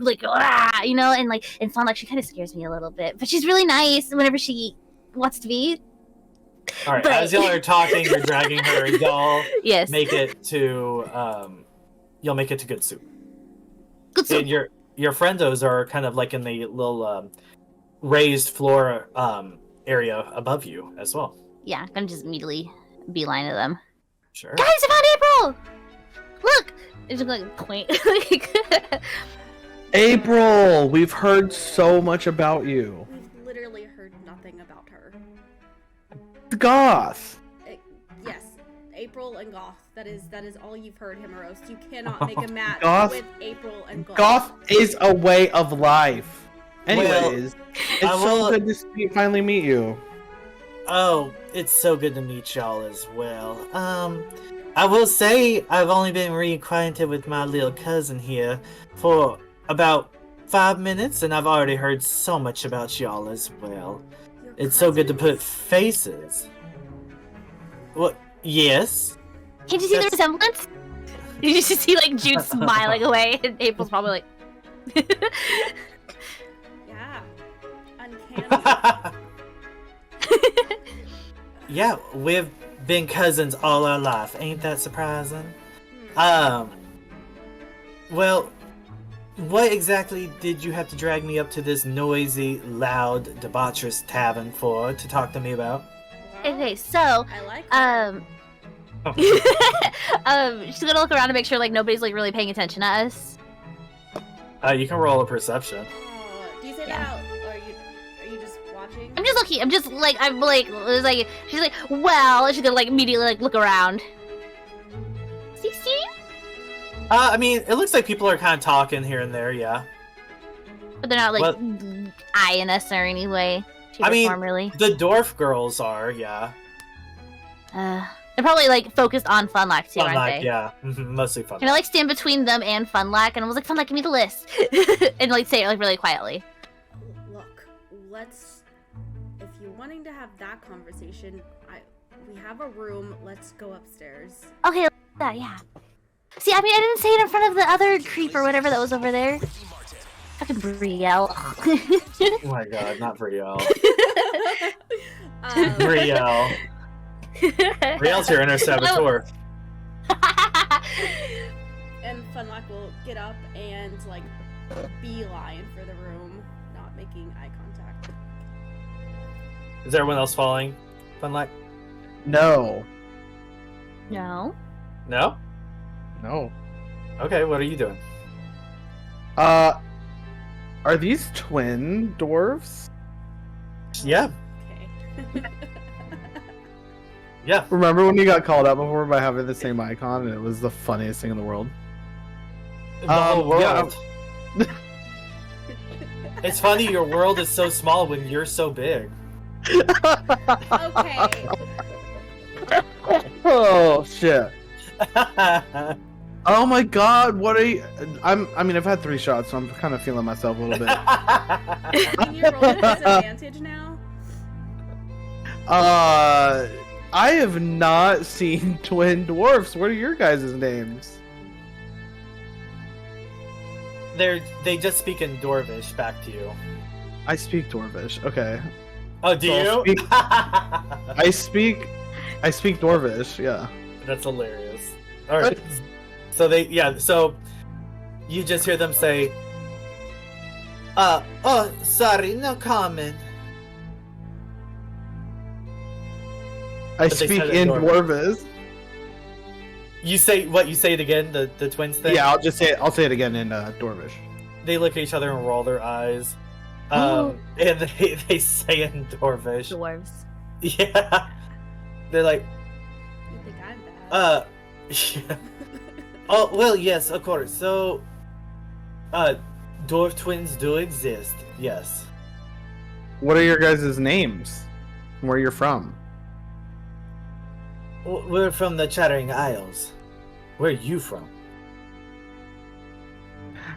and fun. She kind of scares me a little bit, but she's really nice whenever she wants to be. All right, as y'all are talking, you're dragging her, and y'all yes. make it to Good Soup. Good Soup. And your friendos are kind of in the little raised floor area above you as well. Yeah, I'm gonna just immediately beeline to them. Sure. Guys, I found April! Look! It's just point. April, we've heard so much about you. We've literally heard nothing about her. Goth. Yes, April and Goth. That is all you've heard, Himeros. You cannot make a match with April and Goth. Goth is a way of life. Anyways, it's so good to finally meet you. Oh, it's so good to meet y'all as well. I will say I've only been reacquainted with my little cousin here for about 5 minutes, and I've already heard so much about y'all as well. It's so good to put faces. What? Yes. Can't you see the resemblance? You just see Jude smiling away, and April's probably yeah, uncanny. Yeah, we've been cousins all our life. Ain't that surprising? Well, what exactly did you have to drag me up to this noisy, loud, debaucherous tavern for to talk to me about? Okay. So, I like her. she's gonna look around to make sure like nobody's like really paying attention to us. You can roll a perception. Do you say that out, or are you just watching? I'm just looking. I'm just like it's like she's like, well, she's gonna like immediately like look around. 16? I mean, it looks like people are kind of talking here and there, yeah. But they're not like eyeing us or any way, shape, or form, really. The dwarf girls are, yeah. They're probably like focused on Funlack too, aren't they? Yeah, mostly Funlack. Can I like stand between them and Funlack? And I was like, Funlack, give me the list, and like say it like really quietly. Look, if you're wanting to have that conversation, we have a room. Let's go upstairs. Okay, that yeah. See, I mean, I didn't say it in front of the other creep or whatever that was over there. Fucking Brielle. Oh my god, not Brielle. Brielle. Brielle's your inner saboteur. And Funlock will get up and like beeline for the room, not making eye contact. Is everyone else following Funlock? No. No. No? No. Okay, what are you doing? Are these twin dwarves? Yeah. Okay. Yeah. Remember when you got called out before by having the same icon, and it was the funniest thing in the world? The whole world. Yeah. It's funny, your world is so small when you're so big. Okay. Oh shit. Oh my god, what are you... I mean, I've had 3 shots, so I'm kind of feeling myself a little bit. Can you roll with disadvantage now? I have not seen twin dwarfs. What are your guys' names? They just speak in Dwarvish back to you. I speak Dwarvish. Okay. Oh, do So you? I speak Dwarvish. Yeah. That's hilarious. All right. So so you just hear them say, oh, sorry, no comment. I But they speak said it in Dwarvish. Dwarvish. You say what? You say it again? The twins thing? Yeah, I'll say it again in Dwarvish. They look at each other and roll their eyes. And they say in Dwarvish. Dwarves. Yeah. They're like, You think I'm bad? yeah. Oh, well, yes, of course. So, dwarf twins do exist, yes. What are your guys' names? Where you're from? We're from the Chattering Isles. Where are you from?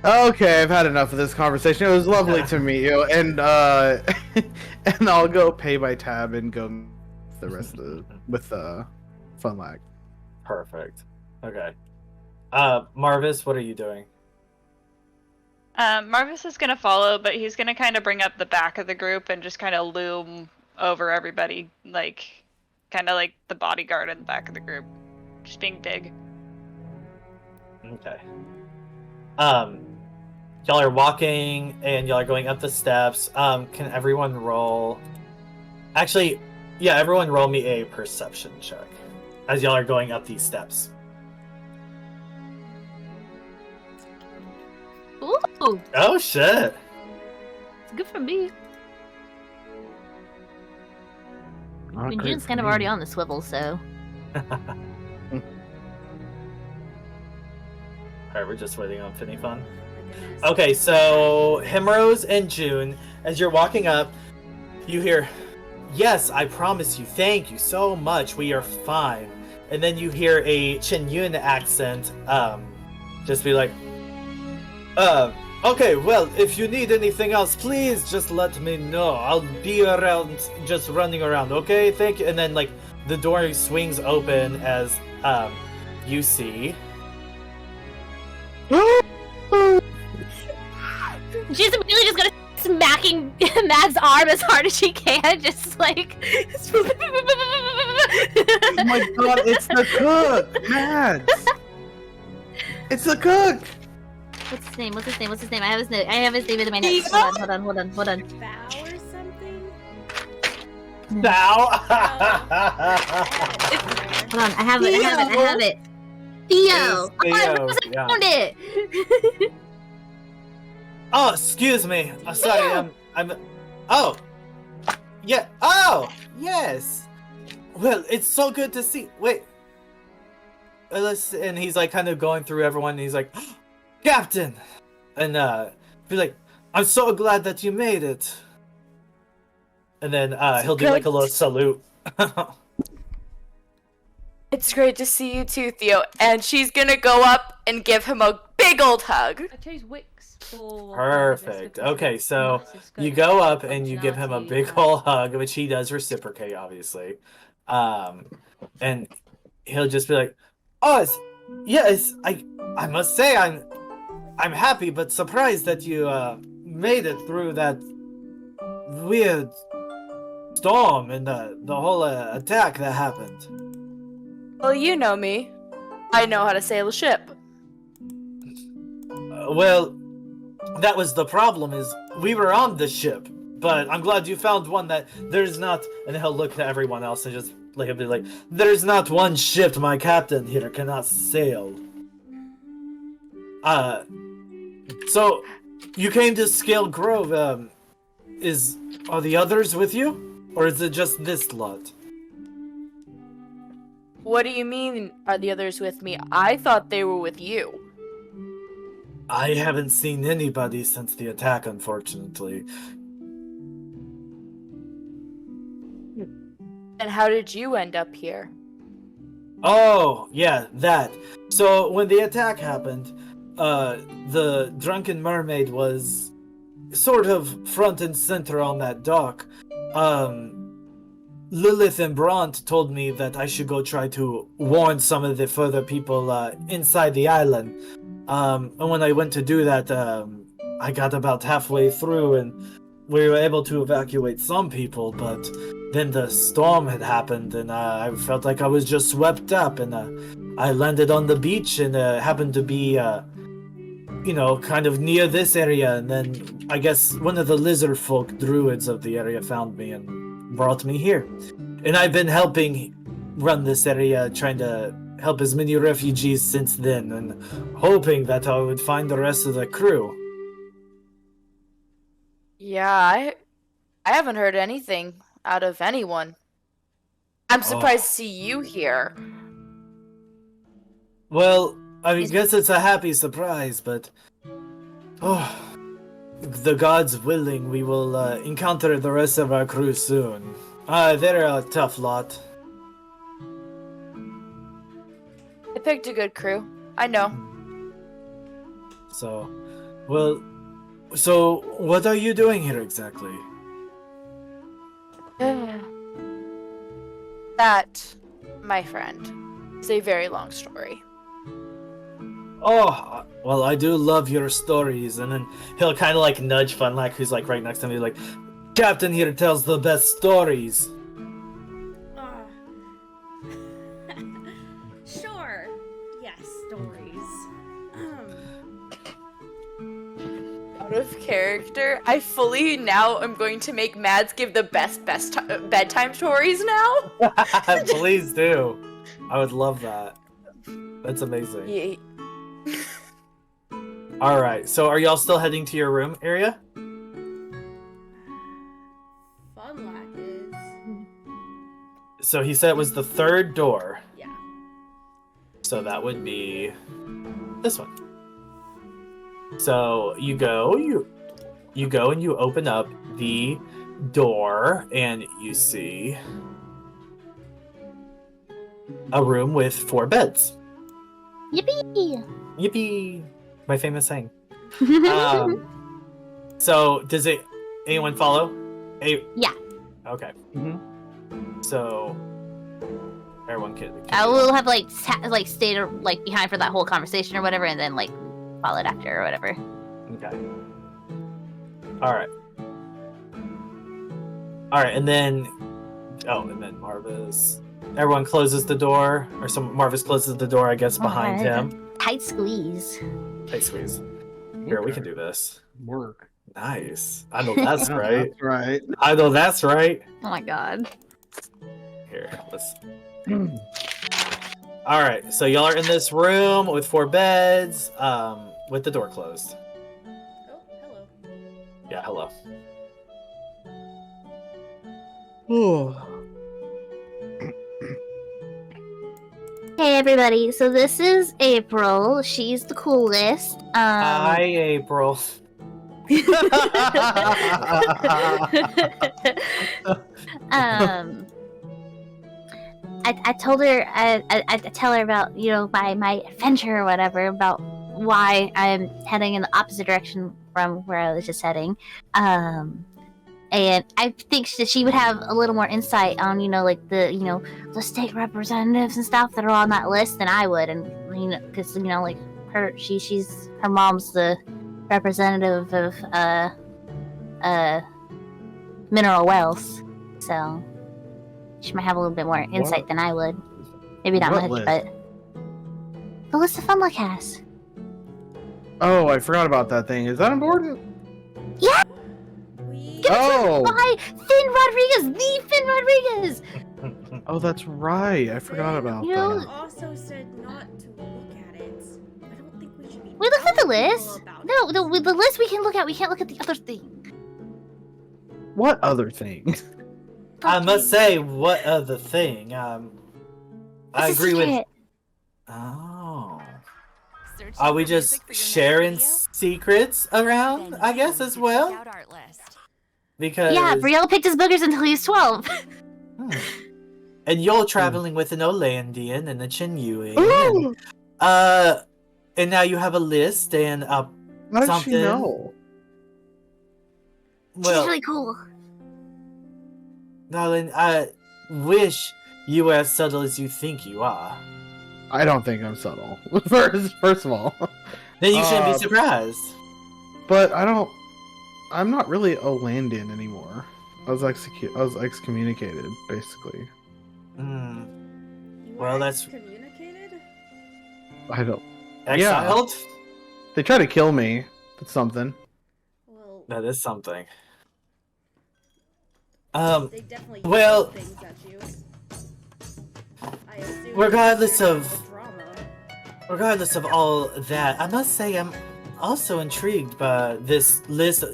Okay, I've had enough of this conversation. It was lovely to meet you, and and I'll go pay by tab and go the rest of with Funlack. Perfect. Okay. Marvas, what are you doing? Marvas is gonna follow, but he's gonna kind of bring up the back of the group and just kind of loom over everybody, like kind of like the bodyguard in the back of the group, just being big. Okay. Y'all are walking and y'all are going up the steps. Can everyone roll? Actually, yeah, everyone roll me a perception check as y'all are going up these steps. Ooh, Oh shit! it's good for me. Not I mean, great June's for kind of me. already on the swivel, so. Alright, we're just waiting on Finny Fun. My goodness. Okay, so Himeros and June, as you're walking up, you hear, "Yes, I promise you, thank you so much, we are fine." And then you hear a Qinyun accent, just be like, okay, well, if you need anything else, please just let me know. I'll be around, just running around, okay? Thank you. And then, like, the door swings open as, you see... She's immediately just gonna smacking Mad's arm as hard as she can, just like. Oh my god, it's the cook! Mads! It's the cook! What's his name? I have his name in my notes. Hold on. Bow or something? Now. Hold on, I have it. Theo! Theo, I yeah. found it! Oh, excuse me. I'm sorry. I'm. Oh. Yeah. Oh, yes. Well, it's so good to see. Wait. And he's like kind of going through everyone. And he's like, Captain, and be like, I'm so glad that you made it. And then he'll do like a little salute. It's great to see you too, Theo. And she's gonna go up and give him a big old hug. I chose Wix for Perfect. Okay, so you go up and you give him a big old hug, which he does reciprocate, obviously. And he'll just be like, "Oh, yes, I must say I'm happy but surprised that you made it through that weird storm and the whole attack that happened." Well, you know me. I know how to sail a ship. Well, that was the problem, is we were on the ship, but I'm glad you found one that there's not, and he'll look at everyone else and just he'll be like, there's not one ship my captain here cannot sail. So you came to Scale Grove, are the others with you? Or is it just this lot? What do you mean, are the others with me? I thought they were with you. I haven't seen anybody since the attack, unfortunately. And how did you end up here? Oh, yeah, that. So, when the attack happened, the drunken mermaid was sort of front and center on that dock. Lilith and Bront told me that I should go try to warn some of the further people inside the island. And when I went to do that, I got about halfway through and we were able to evacuate some people, but then the storm had happened and I felt like I was just swept up, and I landed on the beach and happened to be, kind of near this area, and then I guess one of the lizard folk druids of the area found me and brought me here. And I've been helping run this area, trying to help as many refugees since then, and hoping that I would find the rest of the crew. Yeah, I haven't heard anything out of anyone. I'm surprised to see you here. Well, I guess it's a happy surprise, but the gods willing, we will encounter the rest of our crew soon. They're a tough lot. I picked a good crew. I know. So what are you doing here exactly? That, my friend, is a very long story. Oh, well, I do love your stories. And then he'll kind of like nudge Funlack, who's like right next to me, like, Captain here tells the best stories. Sure. Yes, stories. Out of character, I fully now am going to make Mads give the best bedtime stories now. Please do. I would love that. That's amazing. Yeah. All right. So, are y'all still heading to your room area? Funlack is. So he said it was the third door. Yeah. So that would be this one. So you go and you open up the door and you see a room with 4 beds. Yippee! Yippee! My famous saying. So does anyone follow? Yeah. Okay. So everyone can. I will have stayed behind for that whole conversation or whatever, and then followed after or whatever. Okay. All right, and then Marvas. Everyone closes the door, or Marvas closes the door, I guess, behind him. Tight squeeze. Tight squeeze. Here, we can do this. Work. Nice. I know that's right. That's right. I know that's right. Oh my god. Here, let's. All right, so y'all are in this room with 4 beds, with the door closed. Oh, hello. Yeah, hello. Hey everybody, so this is April. She's the coolest. Hi, April. I told her I tell her about my adventure or whatever, about why I'm heading in the opposite direction from where I was just heading, and I think that she would have a little more insight on the state representatives and stuff that are on that list than I would, and because she's her mom's the representative of mineral wealth, so she might have a little bit more insight than I would. Maybe not much, list? but the list of Funlock has. Oh, I forgot about that thing. Is that important? Yeah. Oh. By Finn Rodriguez, the Finn Rodriguez. Oh, that's right. I forgot about You know- that. Also said not to look at it. I don't think we should be. We looked at the telling people list. about No, it. the list we can look at. We can't look at the other thing. What other thing? I must say, what other thing? I It's a agree with. secret. Oh. Are we just sharing secrets around, I guess, as well? Because. Yeah, Brielle picked his boogers until he was 12. And you're traveling with an Olandian and a Chinyuing. Ooh. And now you have a list and How did something. she know? She's Well, really cool. darling, I wish you were as subtle as you think you are. I don't think I'm subtle. First of all. Then you shouldn't be surprised. But I'm not really Olandian anymore. I was excommunicated, basically. Hmm. You Well, were that's- communicated. I don't. Exiled? They tried to kill me. That's something. Well, That is something. they definitely well- throw things at you. I assume Regardless there's of- drama. Regardless of all that, I must say I'm also intrigued by this list.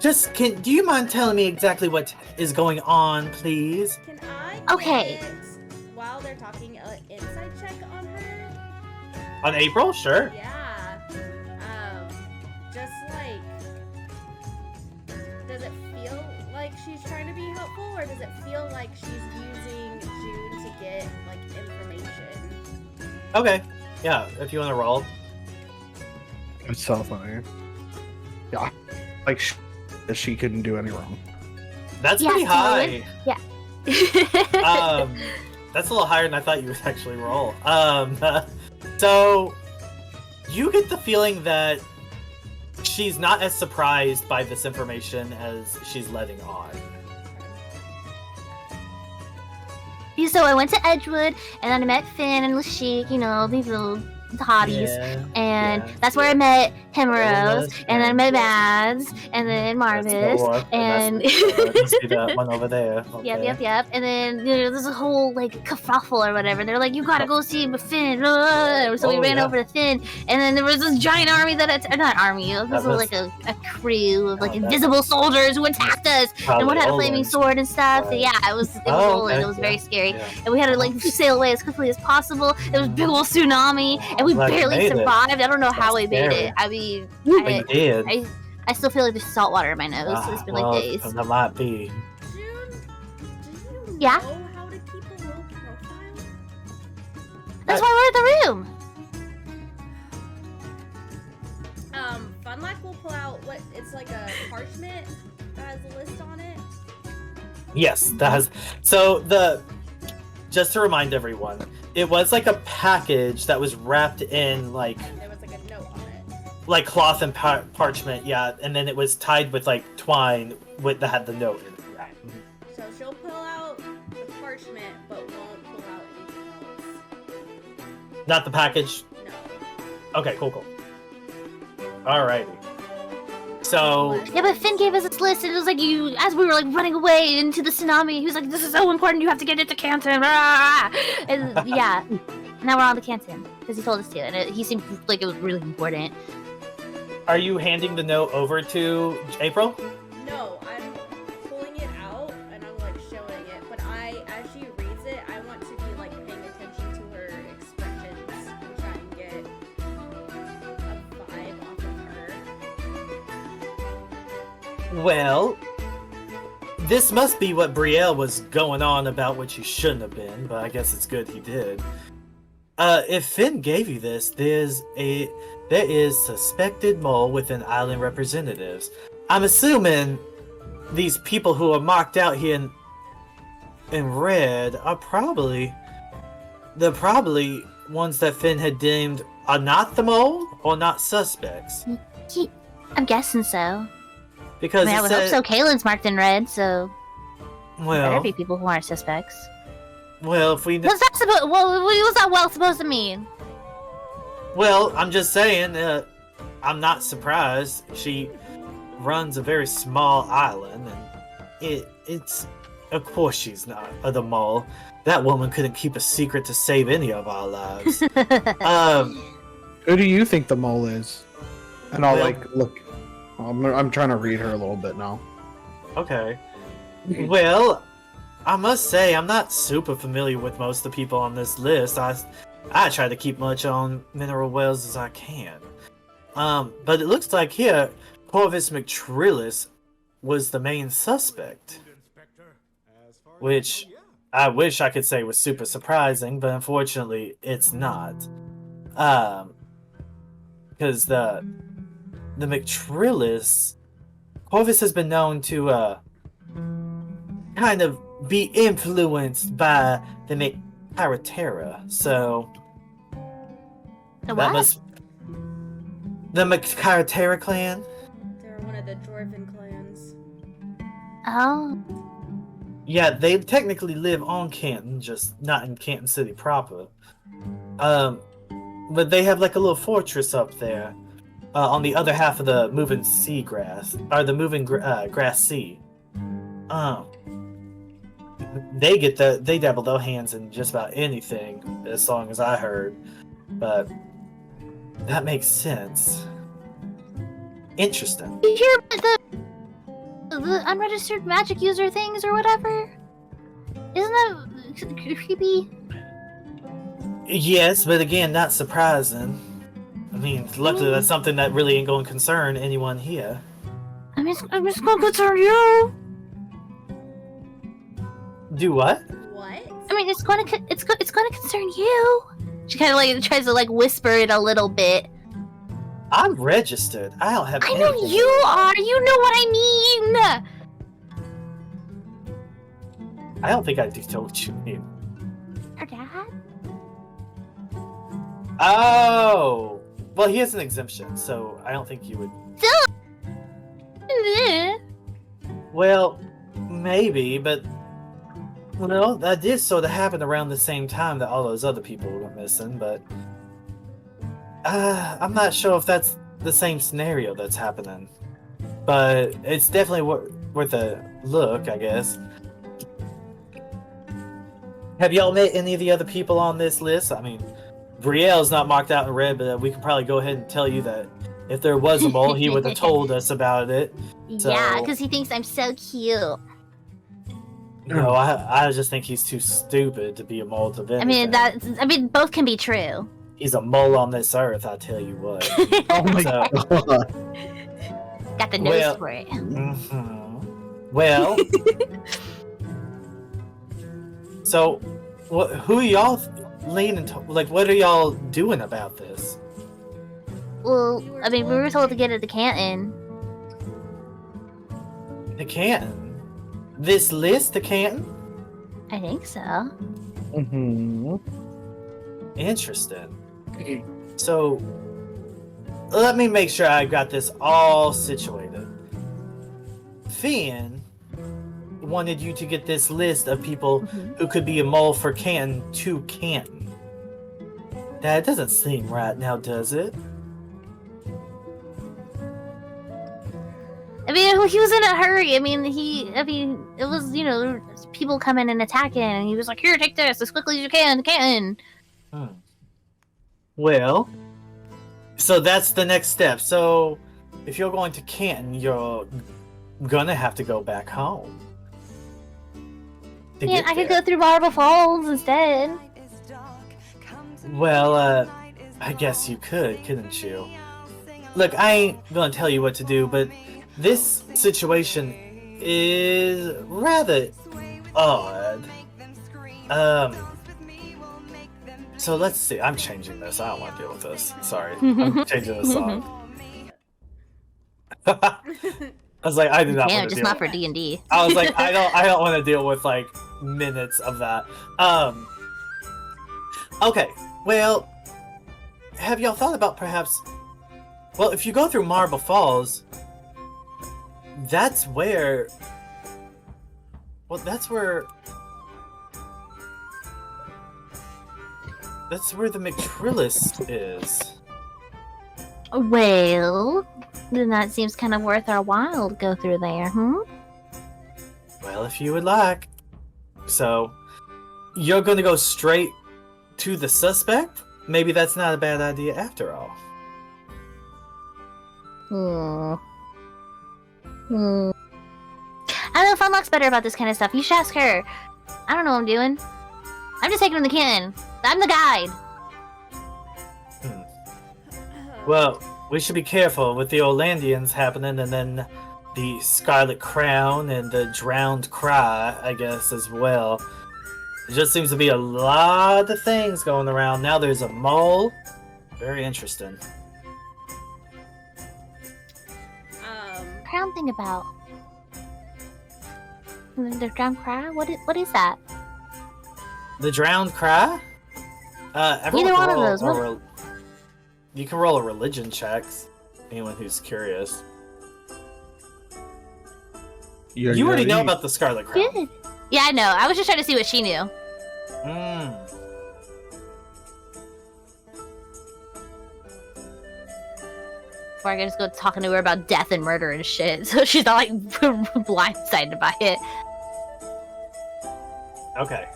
Do you mind telling me exactly what is going on, please? Can I Okay. get, while they're talking, an insight check on her? On April? Sure. Yeah. Just like, does it feel like she's trying to be helpful, or does it feel like she's using June to get like information? Okay. Yeah, if you want to roll. It's so funny. Yeah. Like, she couldn't do any wrong. That's Yeah, pretty high. Yeah. That's a little higher than I thought you would actually roll. So you get the feeling that she's not as surprised by this information as she's letting on. So I went to Edgewood, and then I met Finn and Lashik, these little hotties. And that's where I met Himeros, and then I met Mads, and then Marvas, and you see that one over there. Okay. Yep. And then there's a whole kerfuffle or whatever. They're like, "You gotta go see Finn." So we ran over to Finn, and then there was this giant army not army. It was like a crew of invisible soldiers who attacked us, and one had a flaming sword and stuff. Right. Yeah, it was rolling. It was very scary, and we had to sail away as quickly as possible. There was a big old tsunami, and we Glad you barely made it. survived. I don't know how we made scary. it. I mean, But you did. I still feel like there's salt water in my nose. It's been well, days. That might be. June, do you Yeah? know how to keep a low profile? That's why we're in the room. Funlock will pull out it's like a parchment that has a list on it. Yes, that has. So just to remind everyone, it was like a package that was wrapped in There was like a note on it. like cloth and parchment, yeah, and then it was tied with twine that had the note in it. Yeah. So she'll pull out the parchment, but won't pull out anything else. Not the package. No. Okay, cool. Alrighty. So Yeah, but Finn gave us this list, and it was like as we were like running away into the tsunami, he was like, "This is so important. You have to get it to Canton." And yeah, now we're on to Canton because he told us to, and he seemed like it was really important. are you handing the note over to April? No, I'm pulling it out and I'm like showing it, but as she reads it, I want to be like paying attention to her expressions and try and get a vibe off of her. Well, this must be what Brielle was going on about, which he shouldn't have been, but I guess it's good he did. If Finn gave you this, there is suspected mole within island representatives. I'm assuming these people who are marked out here in red are probably ones that Finn had deemed are not the mole or not suspects. I'm guessing so. Because I would hope so. Kaylin's marked in red, so better well, be people who aren't suspects. if we What's that supposed to mean? Well, I'm just saying, I'm not surprised. She runs a very small island, and it's of course she's not the mole. That woman couldn't keep a secret to save any of our lives. Who do you think the mole is? And I'll Well- look. I'm trying to read her a little bit now. Okay. Well, I must say I'm not super familiar with most of the people on this list. I try to keep much on mineral wells as I can. But it looks like here, Corvus McTrillis was the main suspect. Which I wish I could say was super surprising, but unfortunately it's not. Because the McTrillis, Corvus has been known to kind of be influenced by the McCaratera, so The that what? must the McCaratera clan. They're one of the Dwarven clans. Oh. Yeah, they technically live on Canton, just not in Canton City proper. But they have like a little fortress up there, on the other half of the moving seagrass, or the moving grass sea. They dabble their hands in just about anything, as long as I heard. But that makes sense. Interesting. You hear about the unregistered magic user things or whatever? Isn't that creepy? Yes, but again, not surprising. I mean, luckily that's something that really ain't going to concern anyone here. I'm just gonna concern you. Do what? What? I mean, it's gonna concern you. She kind of like tries to like whisper it a little bit. I'm registered. I don't have I know anything. you are. You know what I mean. I don't think I do know what you mean. Her dad? Oh! Well, he has an exemption, so I don't think you would... Well, maybe, but... Well, that did sort of happen around the same time that all those other people went missing, but... I'm not sure if that's the same scenario that's happening. But it's definitely worth a look, I guess. Have y'all met any of the other people on this list? I mean, Brielle's not marked out in red, but we can probably go ahead and tell you that if there was a mole, he would have told us about it. So, Yeah, because he thinks I'm so cute. No, I just think he's too stupid to be a mole to anything. I mean, both can be true. He's a mole on this earth, I tell you what. Oh my So- god. Got the nose Well- for it. Mhm. Well, so who are y'all leaning to? Like, what are y'all doing about this? Well, I mean, we were told to get it to Canton. The Canton? This list, the Canton? I think so. Mm-hmm. Interesting. So, let me make sure I got this all situated. Finn wanted you to get this list of people who could be a mole for Canton to Canton. That doesn't seem right now, does it? I mean, he was in a hurry. I mean, it was, people come in and attacking, and he was like, "Here, take this as quickly as you can." Well, so that's the next step. So, if you're going to Canton, you're gonna have to go back home. Yeah, I could go through Marble Falls instead. Well, I guess you could, couldn't you? Look, I ain't gonna tell you what to do, but this situation is rather odd. So let's see. I'm changing this. I don't want to deal with this. Sorry. I'm changing this song. I was like, I do not want to just deal not for with D&D. I was like, I don't want to deal with like minutes of that. Okay, well, have y'all thought about perhaps? Well, if you go through Marble Falls, that's where. Well, that's where the McTrillis is. Well, then that seems kind of worth our while to go through there, Well, if you would like. So, you're gonna go straight to the suspect? Maybe that's not a bad idea after all. I don't know if Funlock's better about this kind of stuff. You should ask her. I don't know what I'm doing. I'm just taking him to Canton. I'm the guide. Well, we should be careful with the Orlandians happening, and then the Scarlet Crown and the Drowned Cry, I guess, as well. It just seems to be a lot of things going around. Now there's a mole. Very interesting. Crown thing about the Drowned Cry? What is that? The Drowned Cry? Either one of those. You can roll a religion check. Anyone who's curious. You already know about the Scarlet Crown. Good. Yeah, I know. I was just trying to see what she knew. Before I can just go talking to her about death and murder and shit, so she's not like blindsided by it. Okay.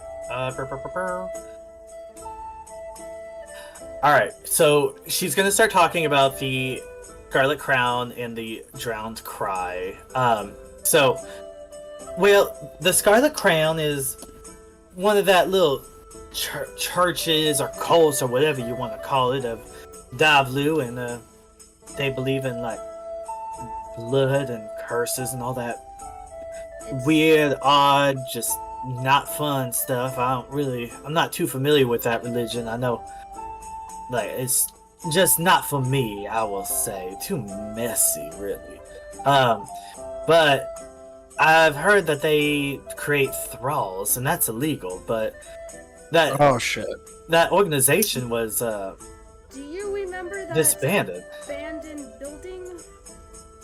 Alright, so she's gonna start talking about the Scarlet Crown and the Drowned Cry. Well, the Scarlet Crown is one of that little churches or cults or whatever you want to call it of Davlu, and they believe in like blood and curses and all that weird, odd, just not fun stuff. I'm not too familiar with that religion. I know, like, it's just not for me, I will say. Too messy, really. But I've heard that they create thralls, and that's illegal, but that... Oh, shit. That organization was, Do you remember that disbanded. abandoned building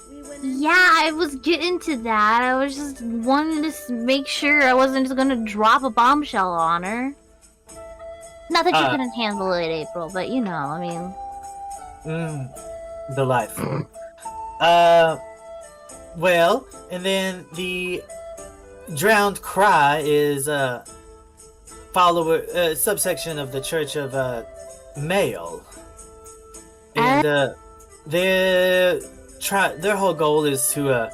we went in? Yeah, I was getting to that. I was just wanting to make sure I wasn't just gonna drop a bombshell on her. Not that you couldn't handle it, April, but you know, I mean... Delightful. Well, and then the Drowned Cry is a subsection of the Church of Male. And their whole goal is to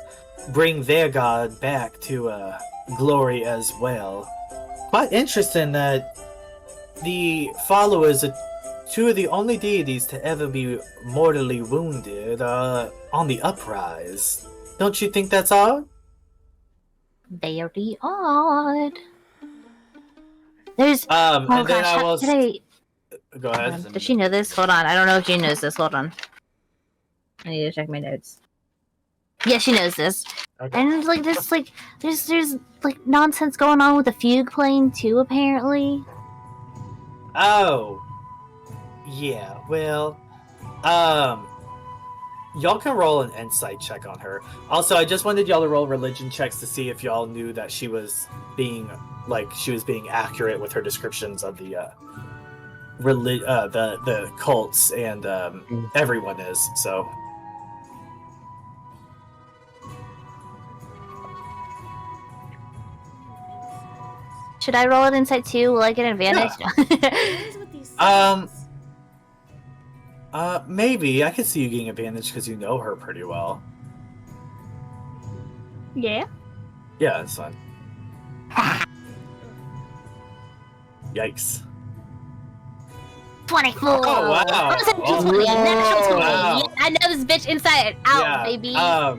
bring their god back to glory as well. Quite interesting that the followers of two of the only deities to ever be mortally wounded are on the uprise. Don't you think that's odd? Very odd. There's... and then gosh, I was... today... Go ahead. Does she know this? Hold on. I don't know if she knows this. Hold on. I need to check my notes. Yeah, she knows this. Okay. And there's nonsense going on with the fugue playing too, apparently. Oh. Yeah, well, y'all can roll an insight check on her. Also, I just wanted y'all to roll religion checks to see if y'all knew that she was being accurate with her descriptions of the the cults, and everyone is. So Should I roll an insight too? Will I get an advantage? What is with these signs? Maybe I could see you getting advantage because you know her pretty well. Yeah. Yeah, that's fine. Yikes. 24. Oh, wow. What was that? Oh, 20. Natural 20. wow. Yeah, I know this bitch inside and out, baby. Yeah,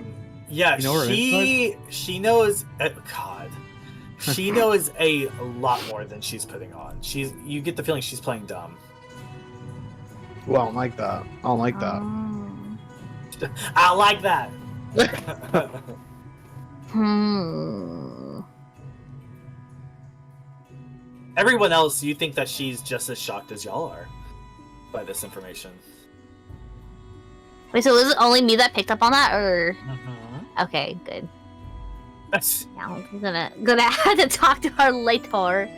You know her she knows. God, she knows a lot more than she's putting on. You get the feeling she's playing dumb. Well, I don't like that. I don't like that. I like that. Everyone else, you think that she's just as shocked as y'all are by this information. Wait, so was it only me that picked up on that, or? Mm-hmm. Okay, good. Now I'm gonna have to talk to her later.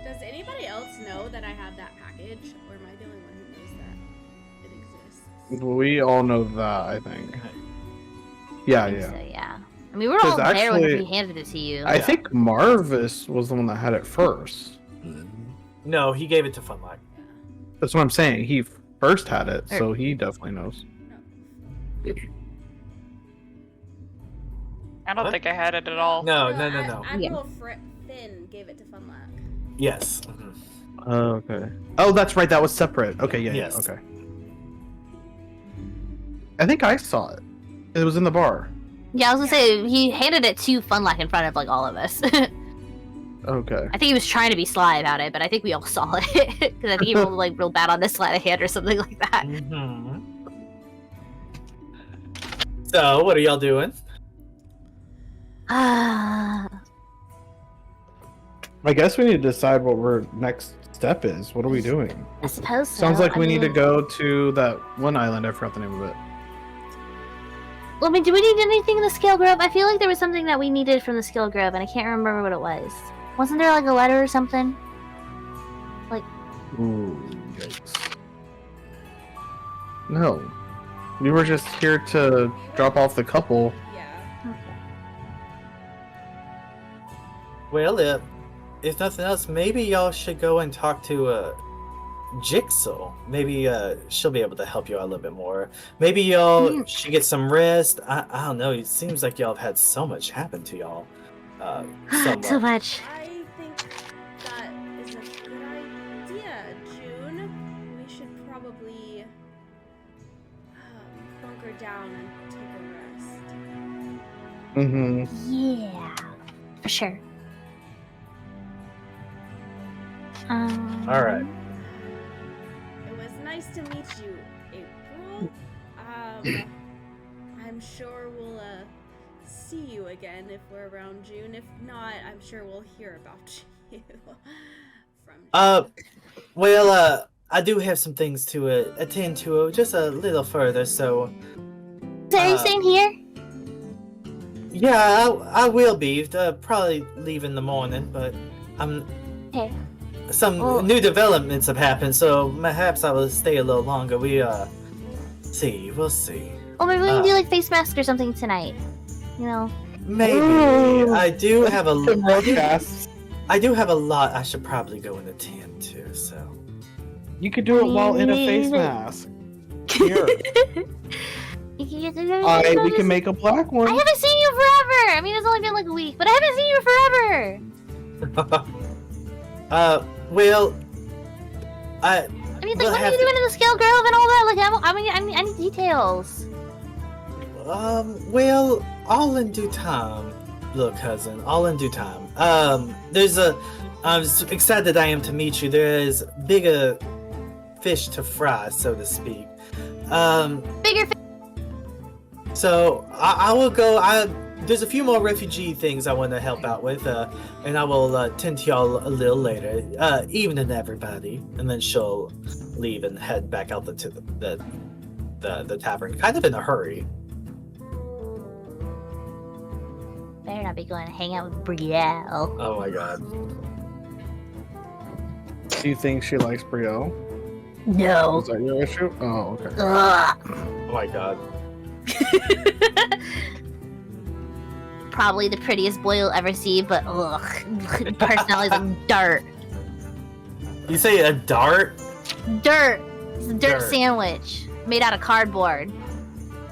Does anybody else know that I have that package, or am I the only one who knows that it exists? We all know that, I think. Yeah, So, yeah. yeah. I mean, we were all 'Cause there when actually, he handed it to you. I think Marvas was the one that had it first. No, he gave it to Funlock. That's what I'm saying. He first had it, so he definitely knows. I don't think I had it at all. No. Admiral Finn gave it to Funlock. Yes. Oh, okay. Oh, that's right. That was separate. Okay, yeah, Yes. yeah, okay. I think I saw it. It was in the bar. Yeah, I was gonna say he handed it to Funlock in front of like all of us. Okay. I think he was trying to be sly about it, but I think we all saw it because I think he rolled like real bad on this sleight of hand or something like that. Mm-hmm. So, what are y'all doing? I guess we need to decide what our next step is. What are we doing? I suppose so. Sounds like I we need to mean- go to that one island. I forgot the name of it. Well, I mean, do we need anything in the Scale Grove? I feel like there was something that we needed from the Scale Grove, and I can't remember what it was. Wasn't there like a letter or something? Ooh, yikes. No. We were just here to drop off the couple. Yeah. Well, if nothing else, maybe y'all should go and talk to Jigsaw. Maybe she'll be able to help you out a little bit more. Maybe y'all should get some rest. I don't know. It seems like y'all have had so much happen to y'all. Too much. I think that is a good idea, June. We should probably bunker down and take a rest. Mm-hmm. Yeah, for sure. All right. It was nice to meet you, April. I'm sure we'll see you again if we're around June. If not, I'm sure we'll hear about you from June. Well, I do have some things to attend to just a little further, so... So are you staying here? Yeah, I will be. Probably leave in the morning, but Okay. some Well- new developments have happened, so perhaps I will stay a little longer. We'll see. Well, maybe we can do like face mask or something tonight. You know. Maybe. Ooh. I do have a Podcast. I do have a lot I should probably go and attend to, so... You could do it while in a face mask. Here. We can make a black I one. haven't seen you forever. I mean, it's only been like a week, but I haven't seen you forever. Well, I mean, We'll like, what are have you to- doing in the Scale Grove and all that? Like, I need details. well, all in due time, little cousin. All in due time. I'm excited I am to meet you. There is bigger fish to fry, so to speak. Bigger. So I will go. There's a few more refugee things I want to help out with, and I will tend to y'all a little later. Evening, everybody. And then she'll leave and head back out to the tavern, kind of in a hurry. Better not be going to hang out with Brielle. Oh my god. Do you think she likes Brielle? No. Is that your issue? Oh, okay. Ugh. Oh my god. probably the prettiest boy you'll ever see, but ugh, personality's like dirt. You say a dart? Dirt. It's a dirt sandwich made out of cardboard.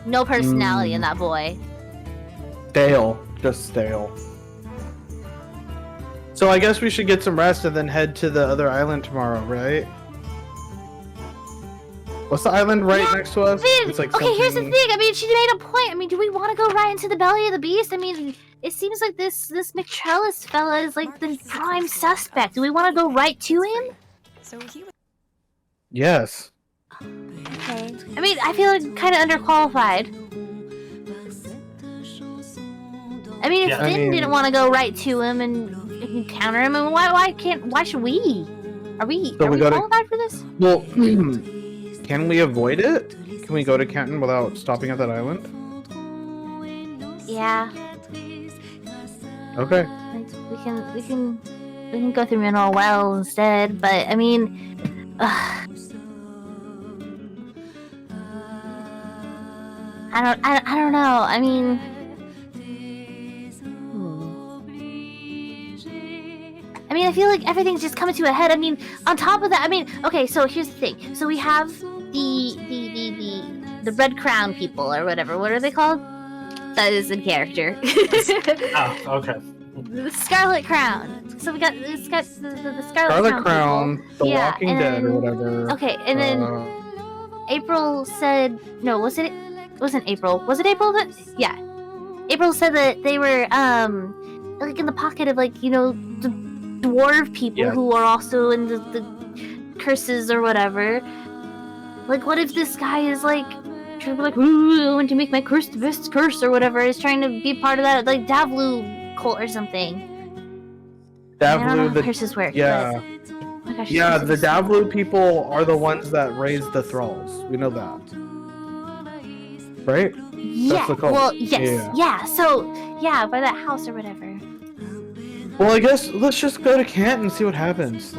No personality in that boy. Stale. Just stale. So I guess we should get some rest and then head to the other island tomorrow, right? What's the island right next to us? It's like okay, here's the something- thing. I mean, she made a point. I mean, do we want to go right into the belly of the beast? I mean, it seems like this McTrellis fella is like the prime suspect. Do we want to go right to him? Yes. Okay. I mean, I feel like kind of underqualified. I mean, if Finn didn't want to go right to him and encounter him, and why should we? Are we qualified for this? Well, can we avoid it? Can we go to Canton without stopping at that island? Yeah. Okay. Like, we can go through Mineral Well instead, but I mean, I don't know. I mean, I feel like everything's just coming to a head. I mean, on top of that, I mean, okay, so here's the thing. So we have the Red Crown people or whatever. What are they called? That is in character. Oh, okay. The Scarlet Crown. So we got the Scarlet Crown, people. The Yeah, Walking and Dead then- or whatever. Okay, and then April said, no, wasn't April? Was it April that? Yeah. April said that they were like in the pocket of like, you know, the dwarf people who are also in the curses or whatever. Like, what if this guy is like trying to be like, ooh, I want to make my curse the best curse or whatever, is trying to be part of that like Davlu cult or something. I don't know how curses work. Yeah. But, oh my gosh, Yeah, this the is- Davlu people are the ones that raise the thralls. We know that. Right? Yeah. the cult. Well, yes. Yeah. Yeah. So, yeah, by that house or whatever. Well, I guess let's just go to Canton and see what happens.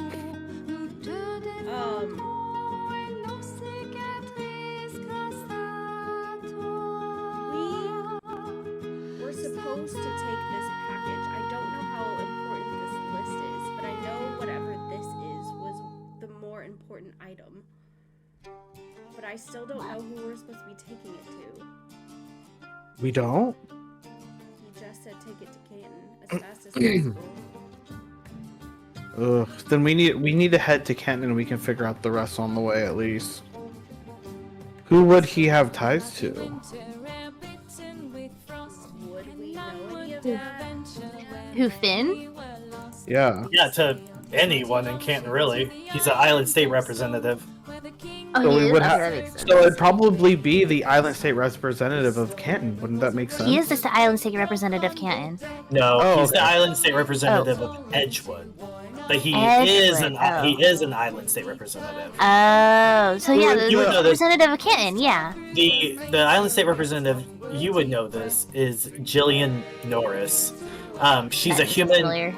We were supposed to take this package. I don't know how important this list is, but I know whatever this is was the more important item. But I still don't know who we're supposed to be taking it to. We don't? He just said take it to Canton as fast as possible. Ugh. Then we need to head to Canton and we can figure out the rest on the way at least. Who would he have ties to? Would we know any of that? Who, Finn? Yeah. Yeah, to anyone in Canton, really. He's an island state representative. Oh, So he we is? would Okay, have. that makes sense. So it'd probably be the island state representative of Canton. Wouldn't that make sense? He is just the island state representative of Canton. No, Oh, he's the okay. island state representative of Edgewood. But he is an island state representative. Oh, so yeah, the You would know this. representative of Canton, yeah. The island state representative, you would know this, is Jillian Norris. She's a That's human. familiar.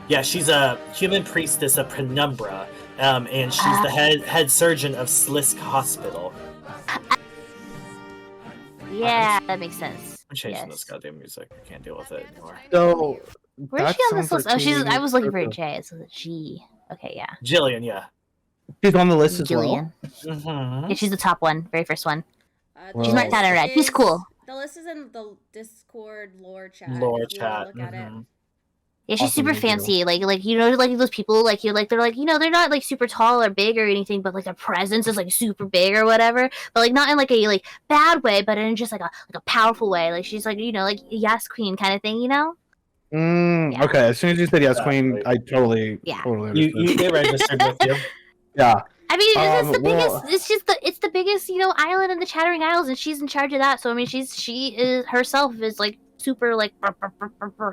Yeah, she's a human priestess of Penumbra, and she's the head surgeon of Slisk Hospital. Yeah, that makes sense. I'm changing Yes. this goddamn music. I can't deal with it anymore. So Where's that she on this sounds list? like Oh, she's. we I was looking for a need to- J. So it's a G. Okay, yeah. Jillian, yeah. She's on the list as Jillian. well. Mm-hmm. Yeah, she's the top one, very first one. Well- She's marked down in red. She's cool. The list is in the Discord lore chat. Lore if you wanna chat. Look at it. mhm. Yeah, she's Awesome, super thank you. fancy. Like you know, like those people, like you're like they're like, you know, they're not like super tall or big or anything, but like their presence is like super big or whatever. But like not in like a like bad way, but in just like a powerful way. Like she's like, you know, like yes queen kind of thing, you know? Yeah. Okay, as soon as you said yes, Queen, Exactly. I totally Yeah. understood. You get registered with you. Yeah. I mean, it's the well- biggest. It's just it's the biggest, you know, island in the Chattering Isles, and she's in charge of that. So I mean, she is herself is like super like,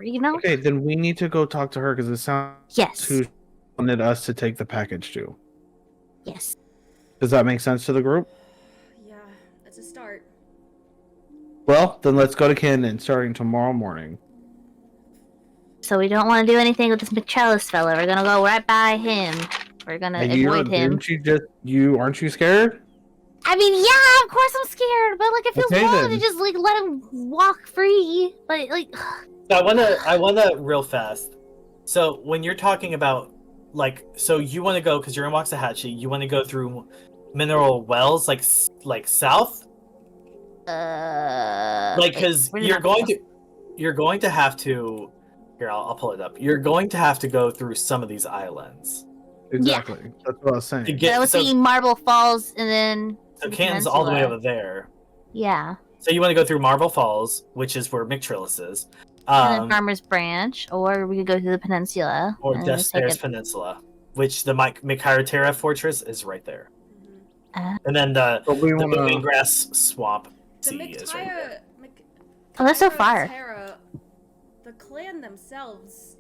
you know? Okay, then we need to go talk to her because it sounds Yes. who wanted us to take the package to. Yes. Does that make sense to the group? Yeah, that's a start. Well, then let's go to Canton starting tomorrow morning. So we don't want to do anything with this McChellis fella. We're gonna go right by him. We're gonna avoid him. Didn't aren't you scared? I mean, yeah, of course I'm scared, but like it feels Okay, wrong then. to just like let him walk free. But like, I wanna real fast. So when you're talking about so you want to go because you're in Waxahachie, you want to go through mineral wells like south, because where's you're that going to have to. Here, I'll pull it up. You're going to have to go through some of these islands. Exactly. That's what I was saying. To get, I was thinking Marble Falls and then so Canton's all the way over there. Yeah. So you want to go through Marble Falls, which is where Mictrillis is. And then Farmer's Branch, or we could go to the peninsula. Or and just take Despairs Peninsula, which the Mikharatera Fortress is right there. And then the Moving Grass Swamp The Sea is right there. Oh, that's so far. Terra, the clan themselves.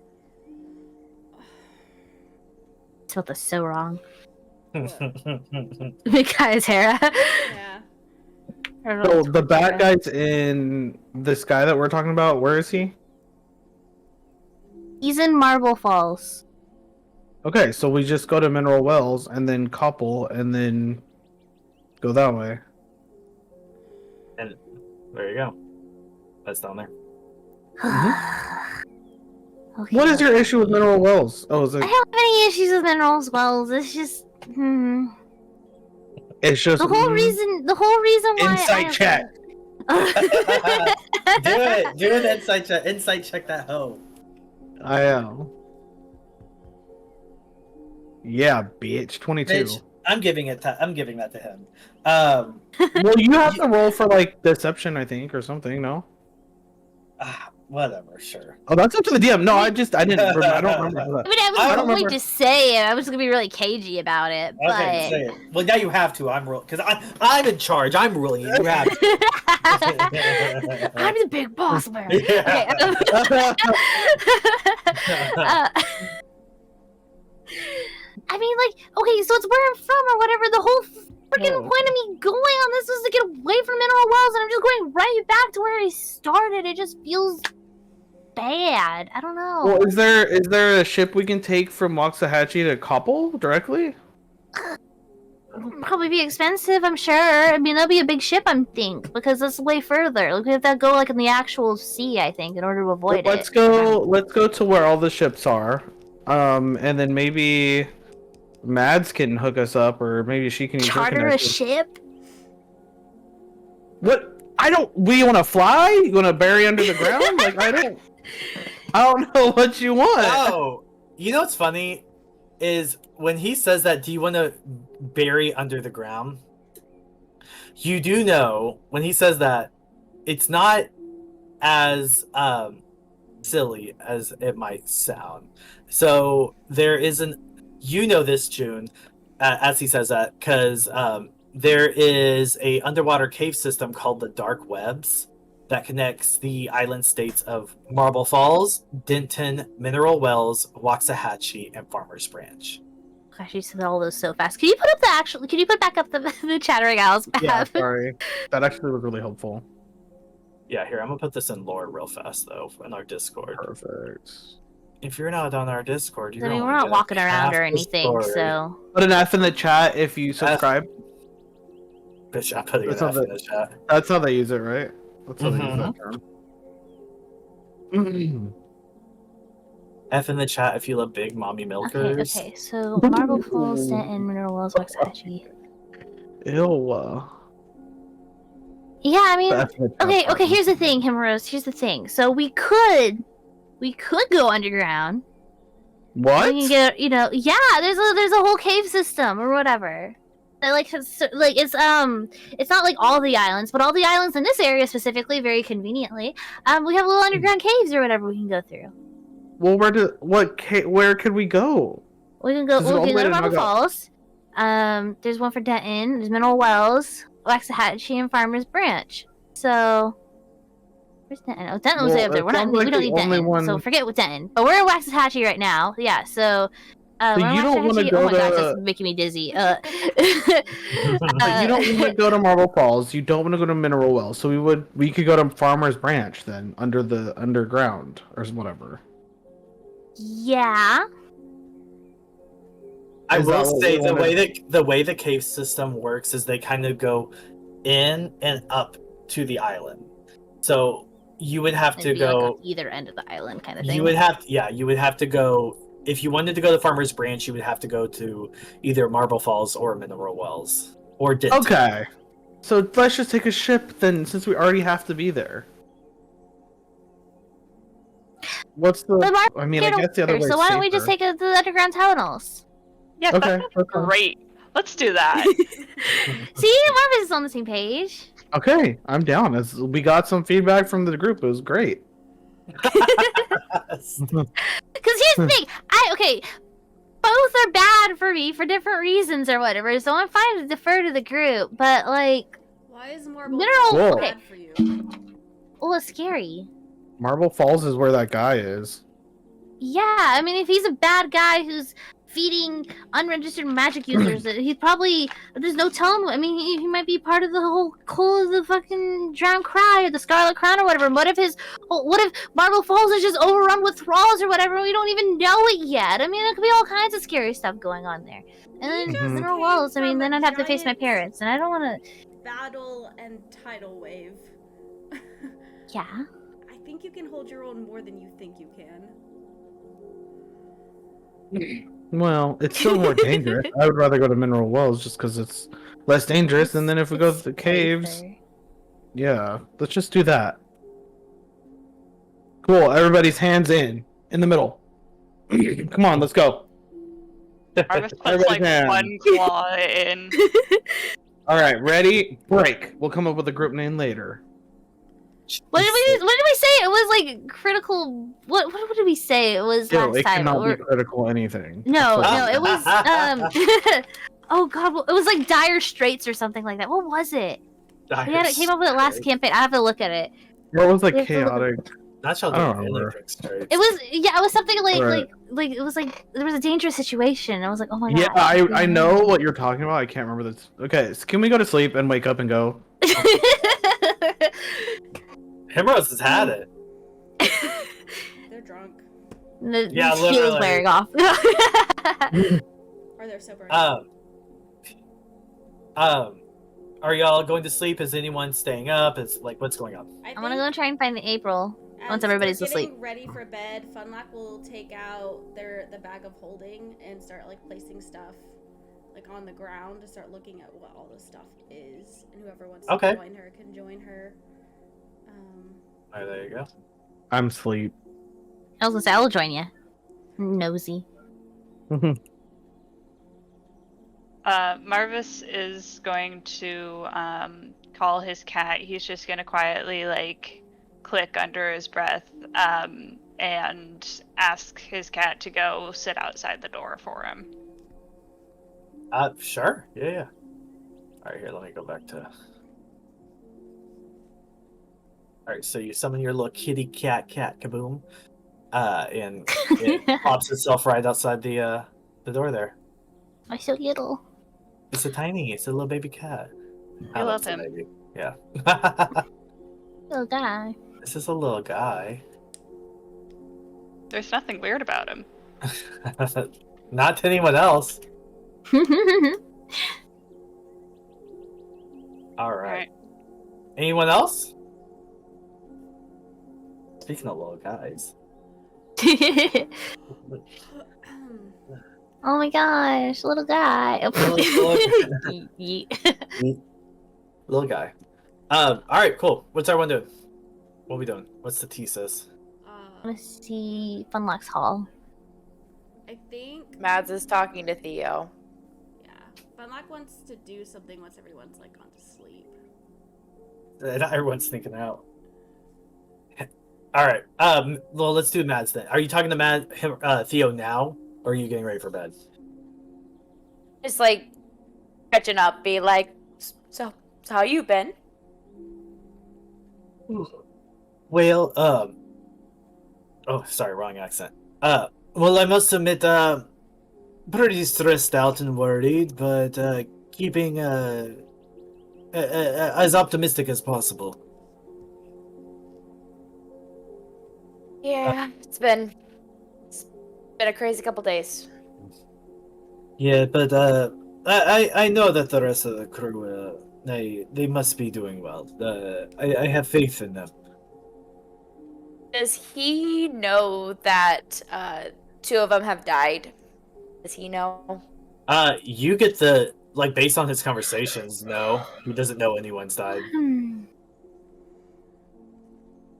Spelled this so wrong. What? Because Hera. Yeah. So the bad guy's in this guy that we're talking about. Where is he? He's in Marble Falls. Okay, so we just go to Mineral Wells and then couple and then go that way. And there you go. That's down there. Okay. What is your issue with Mineral Wells? Oh, is I it? don't have any issues with Mineral Wells. It's just It's just the whole reason. The whole reason why. Insight chat. Do an insight check. Insight check that hoe. I am. Yeah, bitch. 22. Bitch, I'm giving that to him. Well, you have to roll for like deception, I think, or something. No. Whatever, sure. Oh, that's up to the DM. No, I didn't. Remember, I don't remember that. I mean, I was I don't going remember. to say it. I was going to be really cagey about it, but Okay, say it. Well, now you have to. Because I'm in charge. I'm ruling it. You have to. I'm the big boss bear. Yeah. Okay. I mean, okay, so it's where I'm from or whatever. The whole freaking point of me going on this was to get away from Mineral Wells, and I'm just going right back to where I started. It just feels bad. I don't know. Well, is there a ship we can take from Waxahachie to Koppel directly? Probably be expensive, I'm sure. I mean, that'll be a big ship, I think, because that's way further. Like, we have to go in the actual sea, I think, in order to avoid Well, it. let's go to where all the ships are, and then maybe Mads can hook us up, or maybe she can use her Charter a connection. ship. What? We want to fly? You want to bury under the ground? Like I don't know what you want. Oh, you know what's funny is when he says that, do you want to bury under the ground? You do know when he says that, it's not as silly as it might sound. So there isn't. You know this, June, as he says that, because there is a underwater cave system called the Dark Webs that connects the island states of Marble Falls, Denton, Mineral Wells, Waxahachie, and Farmers Branch. Gosh, you said all those so fast. Can you put back up the chattering owls map? Yeah, sorry. That actually was really helpful. Yeah, here, I'm gonna put this in lore real fast though in our Discord. Perfect. If you're not on our Discord, you're I mean, only we're not gonna walking get around half or the anything, story. so. Put an F in the chat if you subscribe. Bitch, I'm putting That's an how F in the chat. That's how they use it, right? That's how they use Mhm. that term. F in the chat if you love big mommy milkers. Okay, so Marble Falls, Denton, Mineral Wells, Waxahachie. Ew. Yeah, I mean, That's the chat okay, part. here's the thing, Himeros, here's the thing. So we could go underground. What? We can get, yeah, there's a whole cave system or whatever. It's not like all the islands, but all the islands in this area specifically, very conveniently, we have little underground caves or whatever we can go through. Well, where could we go? We can go. This is all We the can way go to to Marble Naga. Falls. There's one for Denton. There's Mineral Wells, Waxahachie, and Farmers Branch. So, where's Denton? Oh, Denton was Well, way up there. it We sounds like don't the need only Denton. one- So forget with Denton. But we're in Waxahachie right now. Yeah. So. So we're in you don't wanna Waxahachie. go Oh my gosh, to- that's making me dizzy. But you don't want to go to Marble Falls. You don't want to go to Mineral Wells. So we could go to Farmers Branch then, under the underground or whatever. Yeah. I Is that will what say we wanna- the way the cave system works is they kind of go in and up to the island. So You would have to It'd be like go. on either end of the island, kind of thing. You would have to go. If you wanted to go to Farmer's Branch, you would have to go to either Marble Falls or Mineral Wells or Denton. Okay. So let's just take a ship then, since we already have to be there. What's the? But Mark, I mean, I guess the other way. so why don't we just take it to the underground tunnels? Yeah, Okay, that's that's fine. great. Let's do that. See, Marvas is on the same page. Okay, I'm down. We got some feedback from the group. It was great. Because here's the thing, both are bad for me for different reasons or whatever. So I'm fine to defer to the group, but like, Why is Marble Mineral- Falls Whoa. bad for you? well, it's scary. Marble Falls is where that guy is. Yeah, I mean, if he's a bad guy who's feeding unregistered magic users, he's probably, there's no telling. I mean, he might be part of the whole cult of the fucking Drowned Cry or the Scarlet Crown or whatever. What if Marble Falls is just overrun with thralls or whatever? And we don't even know it yet. I mean, there could be all kinds of scary stuff going on there. And then Mineral Wells, I mean, then I'd have to face my parents, and I don't want to. Battle and tidal wave. Yeah. I think you can hold your own more than you think you can. Well, it's still more dangerous. I would rather go to Mineral Wells just because it's less dangerous. And then if we go to the caves, yeah, let's just do that. Cool. Everybody's hands in the middle. Come on, let's go. Marvas puts Everybody's like hands. one claw in. All right, ready? Break. We'll come up with a group name later. What did we say? It was like critical. What did we say? It was Still, last it time. cannot be critical anything. No, That's no, what- it was oh god, it was like Dire Straits or something like that. What was it? We had it came up with it last campaign. I have to look at it. What was like We have to look at- chaotic? Not sure. I don't remember. It was it was something like Right. like it was like there was a dangerous situation. I was like, oh my god. Yeah, I know what you're talking about. I can't remember this. Okay, so can we go to sleep and wake up and go? Himeros has had it. They're drunk. The Yeah, feel's literally. wearing off. Or they're sober. Are y'all going to sleep? Is anyone staying up? Is like what's going on? I I'm gonna go try and find April. once as everybody's they're asleep. getting ready for bed, Funlock will take out the bag of holding and start like placing stuff like on the ground to start looking at what all this stuff is, and whoever wants to Okay. join her can join her. Alright, there you go. I'm asleep. I was gonna say I'll join you. Nosy. Marvas is going to call his cat. He's just gonna quietly like click under his breath and ask his cat to go sit outside the door for him. Sure. Yeah. Alright, here, let me go back to... Alright, so you summon your little kitty cat kaboom. And it pops itself right outside the door there. I'm so little. It's a little baby cat. I love it's a him. baby. Yeah. Little guy. This is a little guy. There's nothing weird about him. Not to anyone else. Alright. Anyone else? Speaking of little guys. Oh my gosh, little guy. Little guy. Alright, cool. What's everyone doing? What are we doing? What's the thesis? I want to see Funlock's Hall. I think Mads is talking to Theo. yeah, Funlock wants to do something once everyone's like gone to sleep. Not everyone's thinking out. Alright, well, let's do Mads then. Are you talking to Theo now? Or are you getting ready for bed? Just like catching up, be like, so how you been? Well, oh, sorry, wrong accent. Well, I must admit, pretty stressed out and worried, but, keeping, as optimistic as possible. Yeah, it's been a crazy couple days. Yeah, but, I know that the rest of the crew, they must be doing well. I have faith in them. Does he know that two of them have died? Does he know? You get the like based on his conversations. No, he doesn't know anyone's died.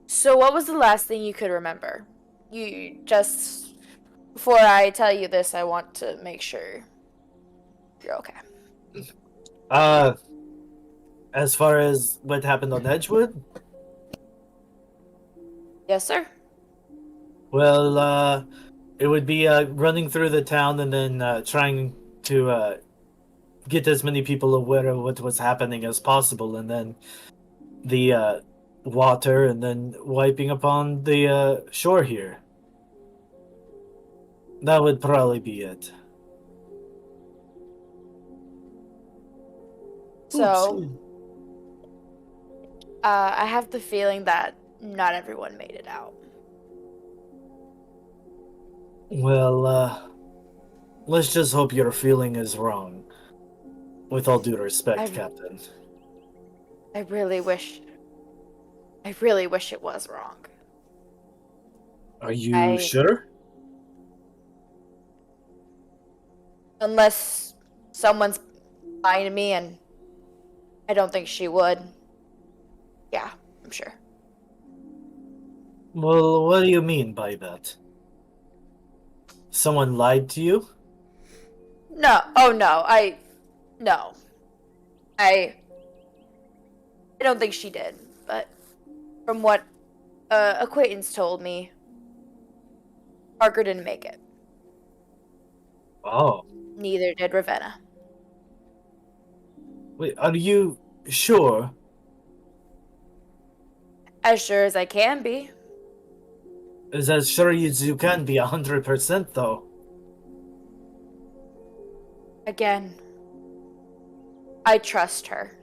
So what was the last thing you could remember? You just before I tell you this, I want to make sure you're okay. As far as what happened on Edgewood, Yes, sir. well, it would be running through the town and then trying to get as many people aware of what was happening as possible, and then the water, and then wiping upon the shore here. That would probably be it. So, I have the feeling that not everyone made it out. Well, let's just hope your feeling is wrong. With all due respect, Captain. I really wish it was wrong. Are you sure? Unless someone's lying to me, and I don't think she would. Yeah, I'm sure. Well, what do you mean by that? Someone lied to you? No. Oh no. No. I don't think she did, but from what acquaintance told me, Parker didn't make it. Oh. Neither did Ravenna. Wait, are you sure? As sure as I can be. Is as sure as you can be 100% though? Again, I trust her.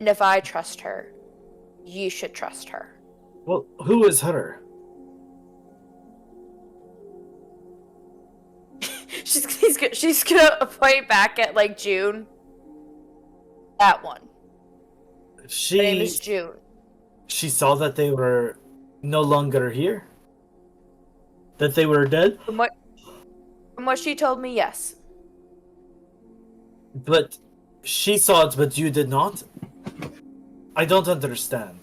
And if I trust her, you should trust her. Well, who is her? She's gonna point back at like June. That one. Her name is June. She saw that they were no longer here? That they were dead? From what she told me, yes. But she saw it, but you did not? I don't understand.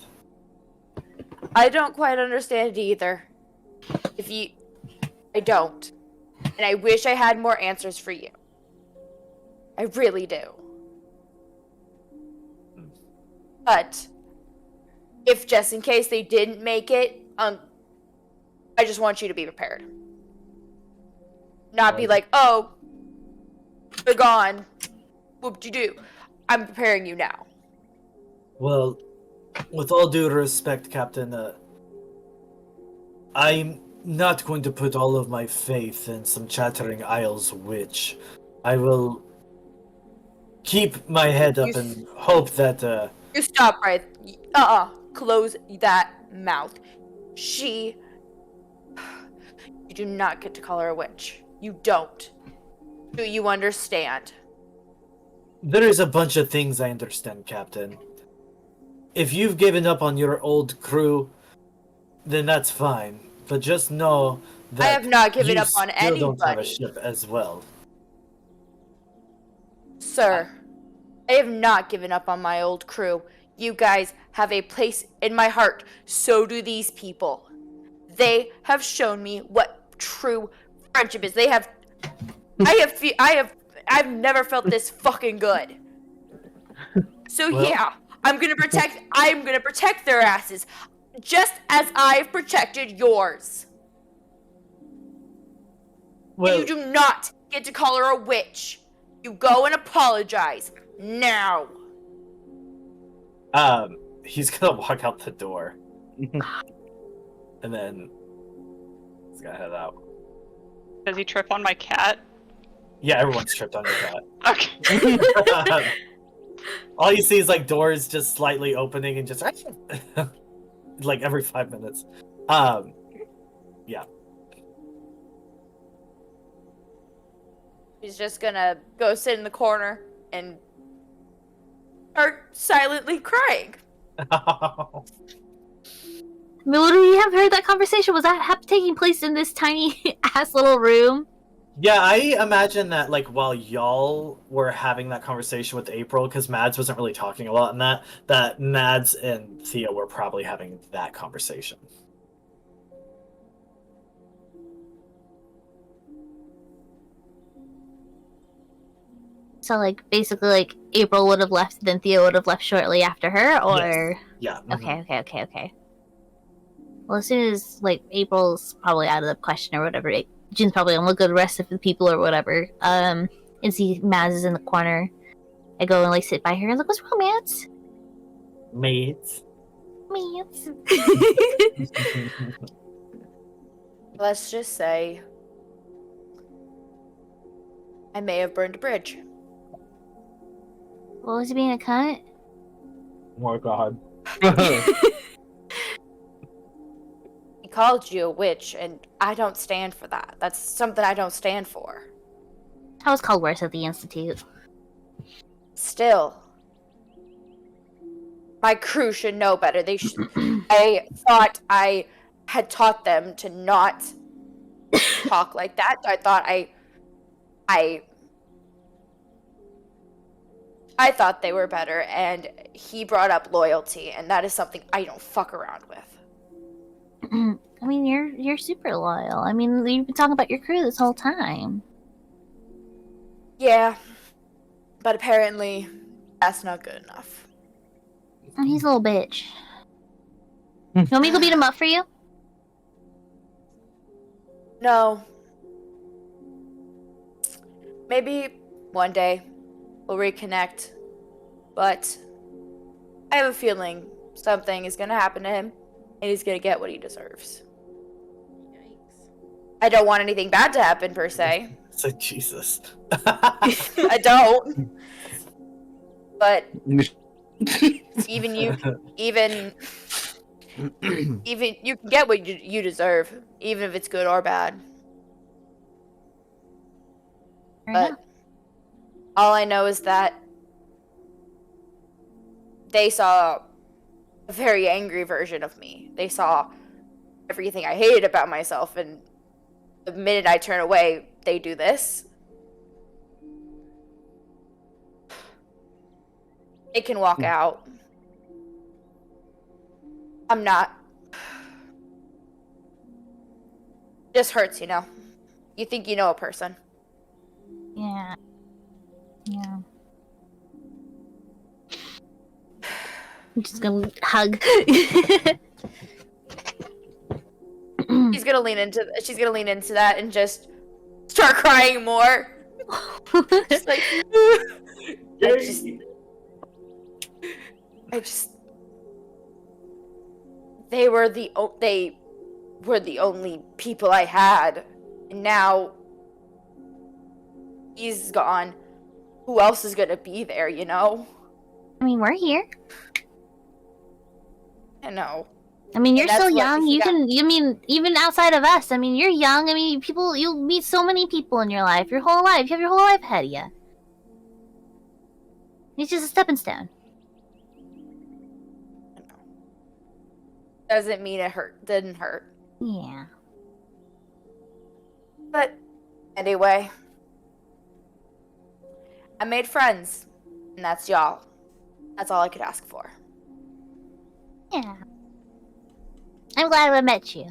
I don't quite understand it either. I don't. And I wish I had more answers for you. I really do. But, if just in case they didn't make it, I just want you to be prepared. Not be like, oh, they're gone. Whoop-de-doo. I'm preparing you now. Well, with all due respect, Captain, I'm not going to put all of my faith in some Chattering Isles witch. I will keep my head up and hope that, You stop right. Close that mouth. You do not get to call her a witch. You don't. Do you understand? There is a bunch of things I understand, Captain. If you've given up on your old crew, then that's fine. But just know that I have not given you up on still don't have a anybody. ship as well. Sir, I have not given up on my old crew. You guys have a place in my heart. So do these people. They have shown me what true friendship is. I've never felt this fucking good. So Well, yeah, I'm gonna protect their asses, just as I've protected yours. Well, And you do not get to call her a witch. You go and apologize now. he's gonna walk out the door. And then he's gonna head out. Does he trip on my cat? Yeah, everyone's tripped on your cat. Okay. All you see is like doors just slightly opening and just like every 5 minutes. Yeah. He's just gonna go sit in the corner and start silently crying. Would we have heard that conversation? Was that taking place in this tiny ass little room? Yeah, I imagine that, like, while y'all were having that conversation with April, because Mads wasn't really talking a lot in that Mads and Thea were probably having that conversation. So, like, basically, like, April would have left, then Thea would have left shortly after her, or... Yes. Yeah. Okay. Well, as soon as, like, April's probably out of the question or whatever, June's probably gonna look at the rest of the people or whatever, and see Maz is in the corner. I go and, like, sit by her and look, what's wrong, Maz? Mates. Let's just say I may have burned a bridge. What was he being a cunt? Oh God. He called you a witch, and I don't stand for that. That's something I don't stand for. I was called worse at the Institute. Still, my crew should know better. They should. I thought I had taught them to not talk like that. I thought I thought they were better, and he brought up loyalty, and that is something I don't fuck around with. I mean, you're super loyal. I mean, you've been talking about your crew this whole time. Yeah, but apparently that's not good enough. And he's a little bitch. You want me to go beat him up for you? No. Maybe one day we'll reconnect, but I have a feeling something is gonna happen to him, and he's gonna get what he deserves. Yikes. I don't want anything bad to happen, per se. It's like, Jesus. I don't. But even you can get what you deserve, even if it's good or bad. But all I know is that they saw a very angry version of me. They saw everything I hated about myself, and the minute I turn away, they do this. They can walk out. I'm not. Just hurts, you know. You think you know a person. Yeah. I'm just gonna hug. She's gonna lean into that and just start crying more. Just like I just they were the only people I had, and now he's gone. Who else is gonna be there, you know? I mean, we're here. I know. I mean, you're And that's still what young. he got. You mean, even outside of us, I mean, you're young. I mean, you'll meet so many people in your life, your whole life. You have your whole life ahead of you. It's just a stepping stone. I know. Doesn't mean it didn't hurt. Yeah. But anyway, I made friends, and that's y'all. That's all I could ask for. Yeah. I'm glad I met you.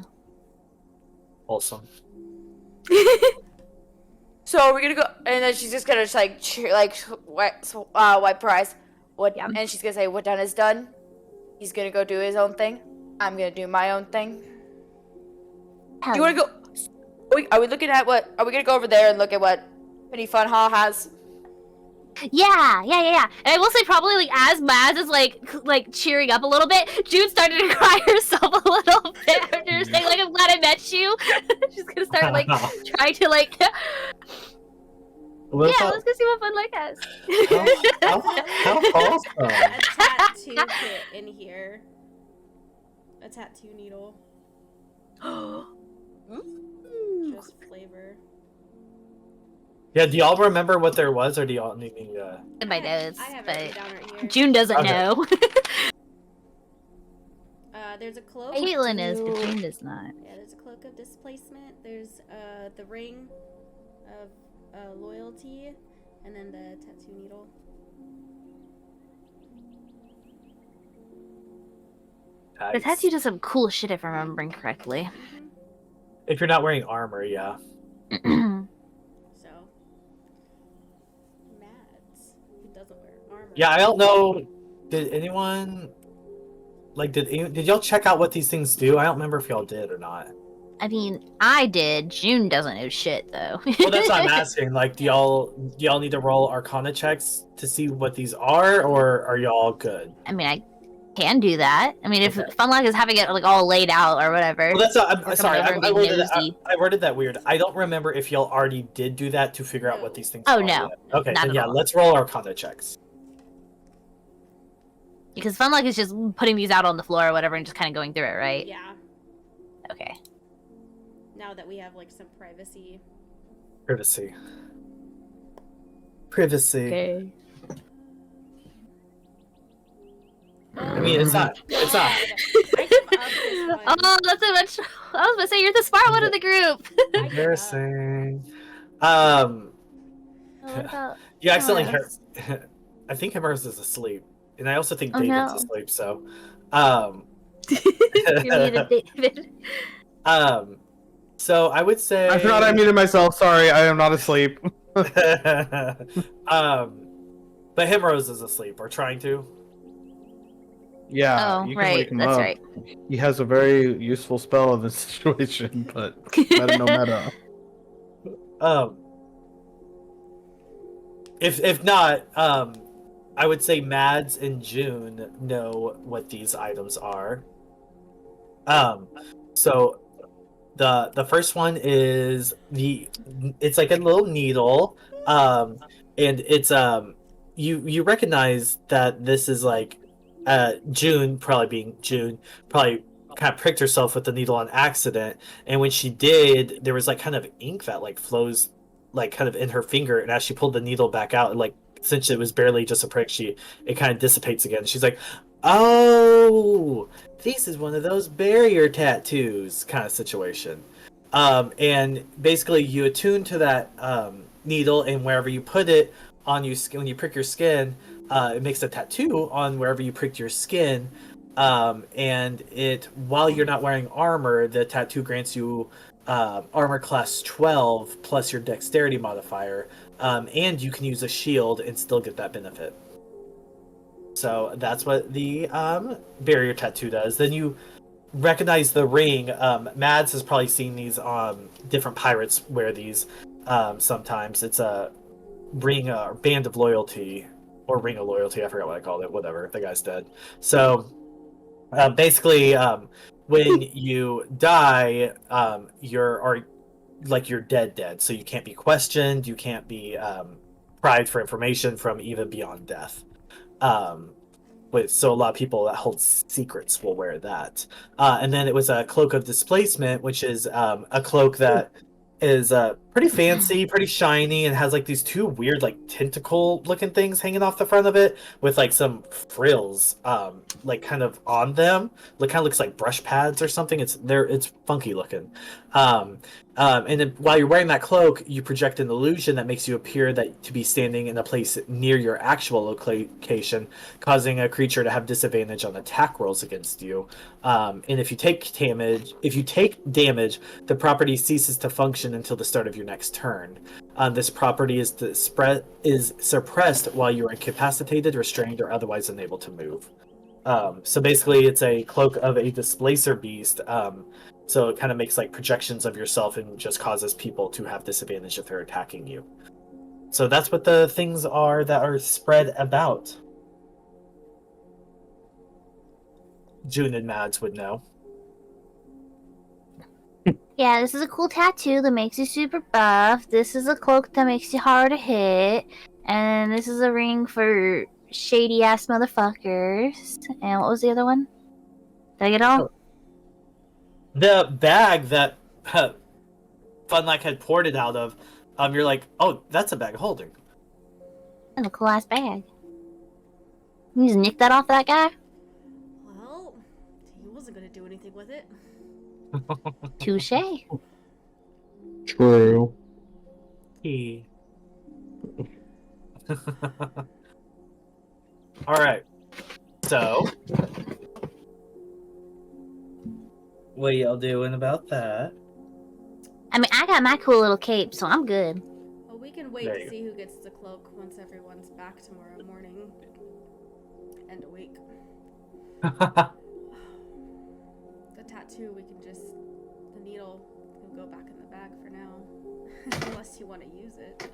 Awesome. So we're gonna go, and then she's just gonna just like wipe her eyes. And she's gonna say, "What done is done." He's gonna go do his own thing. I'm gonna do my own thing. Do you wanna go? Are we looking at what? Are we gonna go over there and look at what Penny Fun Hall has? Yeah. And I will say, probably, like, as Maz is like cheering up a little bit, June started to cry herself a little bit after saying, like, I'm glad I met you. She's gonna start, like, trying to, like, let's go see what Fun Like has. How awesome. A tattoo kit in here. A tattoo needle. Just flavor. Yeah, do y'all remember what there was, or do y'all need me In my notes, I have it but written down right here. June doesn't Okay. know. there's a cloak. Caitlin is, but June does not. Yeah, there's a cloak of displacement. There's the ring of loyalty, and then the tattoo needle. The Nice. tattoo does some cool shit if I'm remembering correctly. If you're not wearing armor, yeah. So, Mads, who doesn't wear armor. Yeah, I don't know. Did anyone did y'all check out what these things do? I don't remember if y'all did or not. I mean, I did. June doesn't know shit though. Well, that's what I'm asking. Like, do y'all need to roll Arcana checks to see what these are, or are y'all good? I mean, I can do that. I mean, if Okay. Funlock is having it like all laid out or whatever. Well, that's not, I'm Or sorry. coming over I and being worded nosy. I worded that weird. I don't remember if y'all already did do that to figure out what these things Oh, are. no. yet. Okay, Not then at yeah, all. let's roll Arcana checks. Because Funlock is just putting these out on the floor or whatever and just kind of going through it, right? Yeah. Okay. Now that we have like some privacy. Privacy. Okay. I mean, it's not. It's not. I give up this one. Oh, that's so much. I was gonna say you're the smart one in the group. I give up. Embarrassing. What about- You accidentally Himeros? heard. I think Himeros is asleep, and I also think Oh, David's no. asleep. So, You muted David. so I would say. I forgot I muted myself. Sorry, I am not asleep. But Himeros is asleep or trying to. Yeah, Oh, you can right. wake him That's up. right. He has a very useful spell in this situation, but meta no meta. If not, I would say Mads and June know what these items are. So the first one is it's like a little needle, and it's you recognize that this is like June, probably being June, probably kind of pricked herself with the needle on accident, and when she did, there was like kind of ink that like flows like kind of in her finger, and as she pulled the needle back out, like since it was barely just a prick, it kind of dissipates again. She's like, oh, this is one of those barrier tattoos kind of situation. And basically you attune to that needle, and wherever you put it on you, when you prick your skin, it makes a tattoo on wherever you pricked your skin. And while you're not wearing armor, the tattoo grants you armor class 12 plus your dexterity modifier, and you can use a shield and still get that benefit. So that's what the barrier tattoo does. Then you recognize the ring. Mads has probably seen these different pirates wear these sometimes. It's a ring, band of loyalty, or ring of loyalty. I forgot what I called it. Whatever. The guy's dead. So basically, when you die, you're dead. So you can't be questioned. You can't be pried for information from even beyond death. So a lot of people that hold secrets will wear that. And then it was a cloak of displacement, which is a cloak that is pretty fancy, pretty shiny, and has like these two weird like tentacle looking things hanging off the front of it with like some frills like kind of on them. It kind of looks like brush pads or something. It's funky looking. And then while you're wearing that cloak, you project an illusion that makes you appear to be standing in a place near your actual location, causing a creature to have disadvantage on attack rolls against you. And if you take damage, the property ceases to function until the start of your next turn. This property is suppressed while you are incapacitated, restrained, or otherwise unable to move. So basically, it's a cloak of a displacer beast. So it kind of makes like projections of yourself and just causes people to have disadvantage if they're attacking you. So that's what the things are that are spread about. June and Mads would know. Yeah, this is a cool tattoo that makes you super buff. This is a cloak that makes you hard to hit. And this is a ring for shady ass motherfuckers. And what was the other one? Did I get it all? The bag that Funlike had poured it out of, you're like, oh, that's a bag of holding. That's a cool ass bag. You just nick that off that guy? Well, he wasn't gonna do with it. Touche. True. He. All right. So, what y'all doing about that? I mean, I got my cool little cape, so I'm good. Well, we can wait There to you see who gets the cloak once everyone's back tomorrow morning. And awake. The tattoo, we can just... The needle will go back in the bag for now. Unless you want to use it.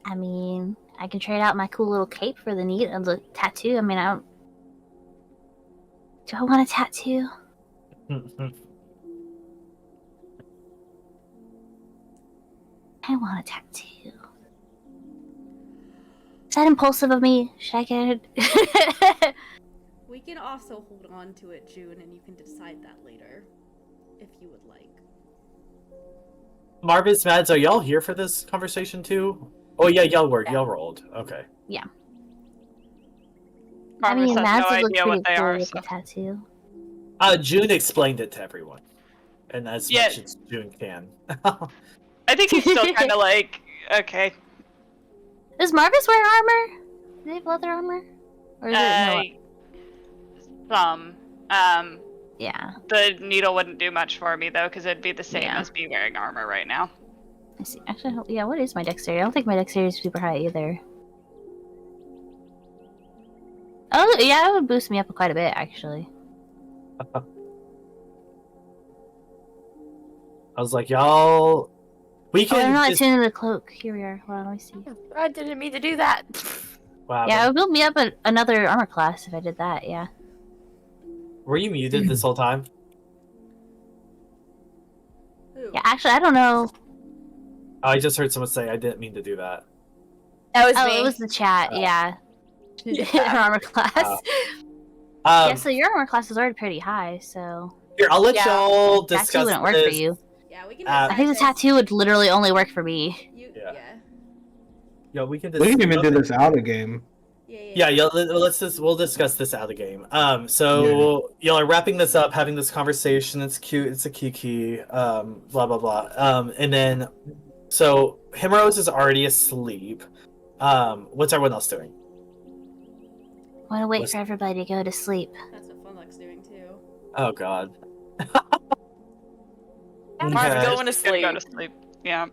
I mean, I can trade out my cool little cape for the the tattoo. I mean, I don't... Do I want a tattoo? I want a tattoo. Is that impulsive of me? Should I get it? We can also hold on to it, June, and you can decide that later. If you would like. Marvas, Mads, are y'all here for this conversation too? Oh yeah, y'all rolled. Okay. I Marvas mean, has Mads no would look idea pretty what they cool are. with So. the tattoo. June explained it to everyone, and as Yeah. much as June can. I think he's still kind of like, okay. Does Marvas wear armor? Do they have leather armor? Or is it Some. Yeah. The needle wouldn't do much for me though, because it'd be the same Yeah. as me wearing armor right now. I see. Actually, yeah, what is my dexterity? I don't think my dexterity is super high either. Oh, yeah, it would boost me up quite a bit, actually. I was like, y'all, we Oh, I'm can not just... attuned to the cloak. Here we are. Hold on, let me see. I didn't mean to do that. Wow, Yeah, it would build me up another armor class if I did that, yeah. were you muted this whole time? Ooh. Yeah, actually, I don't know. Oh, I just heard someone say I didn't mean to do that. That was Oh, me. it was the chat, yeah. Her armor class. Oh. Yeah, so your armor class is already pretty high, so... Here, I'll let Yeah. y'all Tattoo discuss wouldn't work this. for you. Yeah, we can I I think the decide this. tattoo would literally only work for me. Yeah. Yeah. Yo, we can. We can even do this out of game. Yeah, we'll discuss this out of game. So y'all are wrapping this up, having this conversation. It's cute. It's a kiki. Blah blah blah. And then, so Himeros is already asleep. What's everyone else doing? I want to wait Listen. for everybody to go to sleep. That's what Funluck's doing too. Oh God. Marv's Okay. going to He's gonna sleep. go to sleep. Yeah.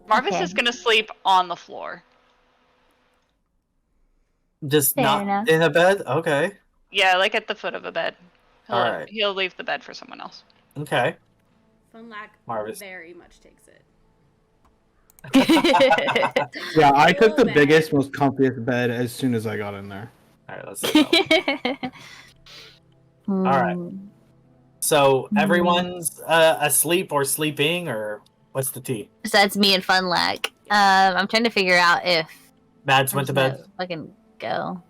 Marvas Okay. is gonna sleep on the floor. Just Fair not enough. in a bed. Okay. Yeah, like at the foot of a bed. Alright. He'll leave the bed for someone else. Okay. Funlack Marvas. very much takes it. Yeah, I took the Full bed. biggest, most comfiest bed as soon as I got in there. All right. Let's go. right. Hmm. So everyone's asleep or sleeping, or what's the tea? So that's me and Funlack. I'm trying to figure out if Mads went to bed. I can go.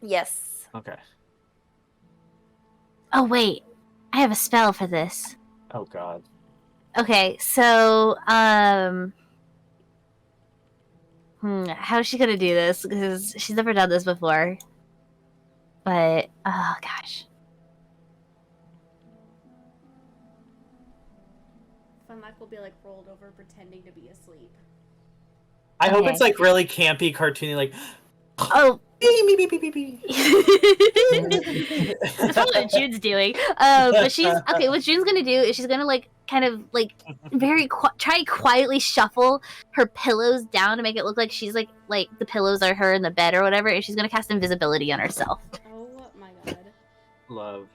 Yes. Okay. Oh wait, I have a spell for this. Oh God. Okay, so how's she gonna do this? Because she's never done this before. But oh gosh. Funlack will be like rolled over pretending to be asleep. I hope Okay. it's like really campy, cartoony, like. Oh. Beep. That's probably what June's doing. But she's okay. What June's gonna do is she's gonna like kind of like try quietly shuffle her pillows down to make it look like she's like the pillows are her in the bed or whatever, and she's gonna cast invisibility on herself. Oh my god. Love.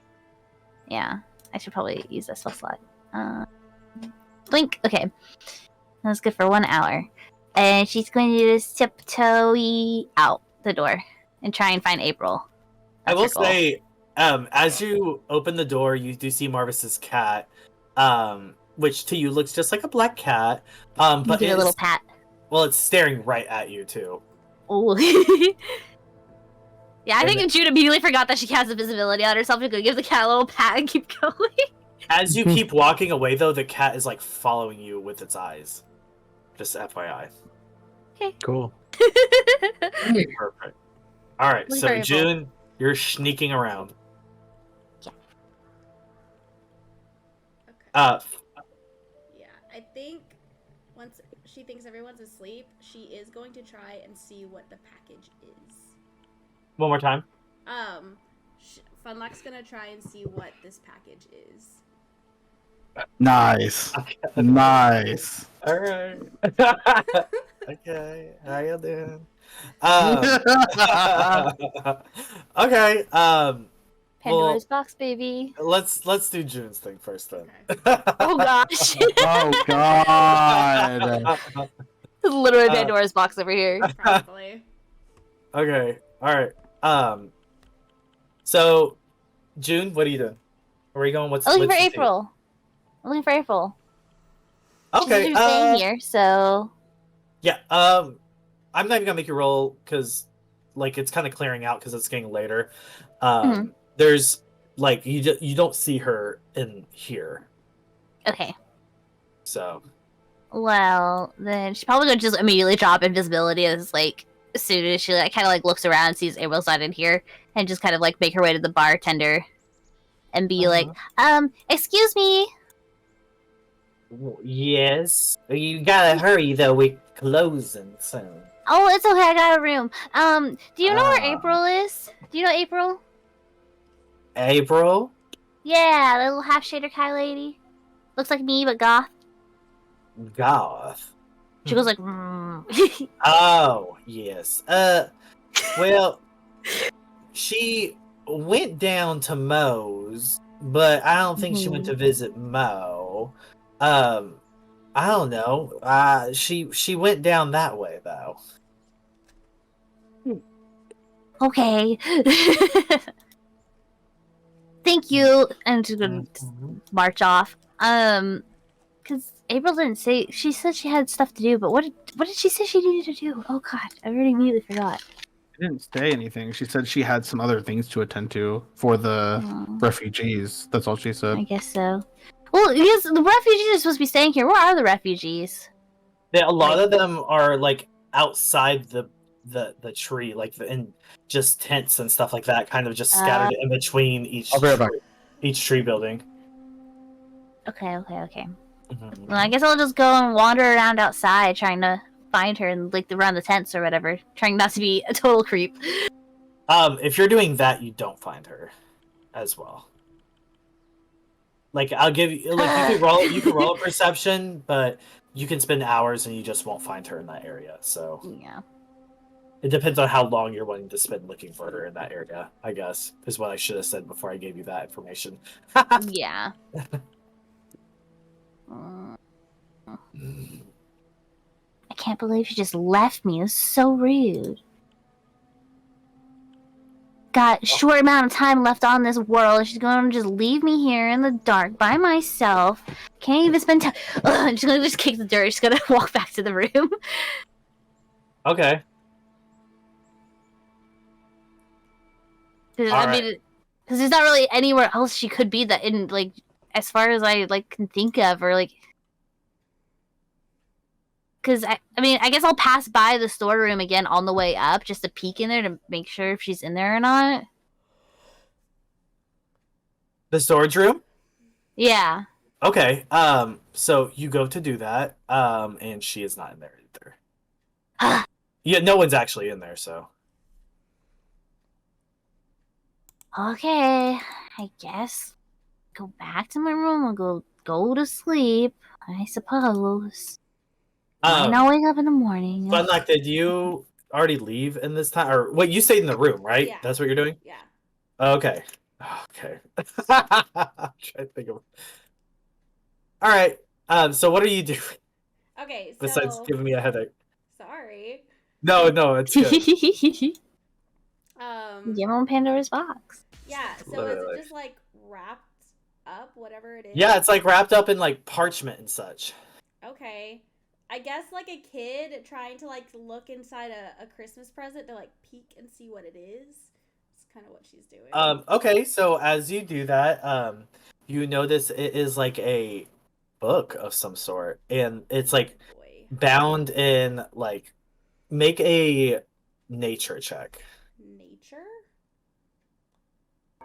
Yeah, I should probably use that spell slot. Blink. Okay, that's good for 1 hour, and she's going to just tiptoe out the door and try and find April. I will That's her goal. say, as you open the door, you do see Marvas's cat, which to you looks just like a black cat. You But give it a little pat. well, it's staring right at you too. Oh. Yeah, I And think if June immediately forgot that she cast invisibility on herself, she could give the cat a little pat and keep going. As you keep walking away, though, the cat is like following you with its eyes. Just FYI. Cool. Perfect. All right, Looking so for April. June, you're sneaking around. Okay. Uh, Yeah, I think once she thinks everyone's asleep, she is going to try and see what the package is. one more time. Funlock's gonna try and see what this package is. Nice. Okay. Nice. All right. Okay. How you doing? Okay. Pandora's box, baby. Let's do June's thing first then. Oh gosh. Oh god. Literally Pandora's box over here. Probably. Okay. All right. So, June, what are you doing? Where are you going? I'm looking for the thing? April. I'm looking for April. Okay. She's staying here, so Yeah. I'm not even gonna make you roll because, like, it's kind of clearing out because it's getting later. There's like you don't see her in here. okay. So. Well, then she's probably gonna just immediately drop invisibility as soon as she kind of looks around and sees April's not in here, and just kind of make her way to the bartender, and be like, excuse me. Yes. You gotta hurry though. We're closing soon. Oh, it's okay. I got a room. Do you know where April is? Do you know April? April? Yeah, the little half shader Kai lady. Looks like me, but goth. Goth. She goes like, Oh, yes. Well, she went down to Moe's, but I don't think she went to visit Mo. I don't know. She went down that way though. okay. Thank you. I'm just gonna march off. Because April didn't say. She said she had stuff to do, but what did she say she needed to do? Oh God, I already immediately forgot. She didn't say anything. She said she had some other things to attend to for the refugees. That's all she said. I guess so. Well, yes, the refugees are supposed to be staying here. Where are the refugees? Yeah, a lot of them are outside the tree, in just tents and stuff like that, kind of just scattered in between each tree building. Okay. Well, I guess I'll just go and wander around outside, trying to find her and around the tents or whatever, trying not to be a total creep. If you're doing that, you don't find her, as well. I'll give you you can roll a perception, but you can spend hours and you just won't find her in that area. So yeah, it depends on how long you're wanting to spend looking for her in that area, I guess, is what I should have said before I gave you that information. yeah. I can't believe she just left me. It was so rude. Got a short amount of time left on this world. She's going to just leave me here in the dark by myself. Can't even spend time. She's going to just kick the dirt. She's going to walk back to the room. Okay. Because there's not really anywhere else she could be that in as far as I can think of, or because I guess I'll pass by the storeroom again on the way up just to peek in there to make sure if she's in there or not. The storage room? Yeah. Okay. So you go to do that, and she is not in there either. Yeah, no one's actually in there, so. Okay, I guess go back to my room and go to sleep, I suppose. I know wake up in the morning. Funlock, did you already leave in this time? Or wait, you stayed in the room, right? Yeah. That's what you're doing? Yeah. Okay. Okay. I'm trying to think of. All right. So what are you doing? Okay, so Besides giving me a headache. sorry. No, it's good. Give him Pandora's box. Yeah, so is it just wrapped up, whatever it is? Yeah, it's wrapped up in parchment and such. Okay. I guess a kid trying to look inside a Christmas present to peek and see what it is. It's kind of what she's doing. Okay, so as you do that, you notice it is a book of some sort, and it's bound in make a nature check. Nature nature?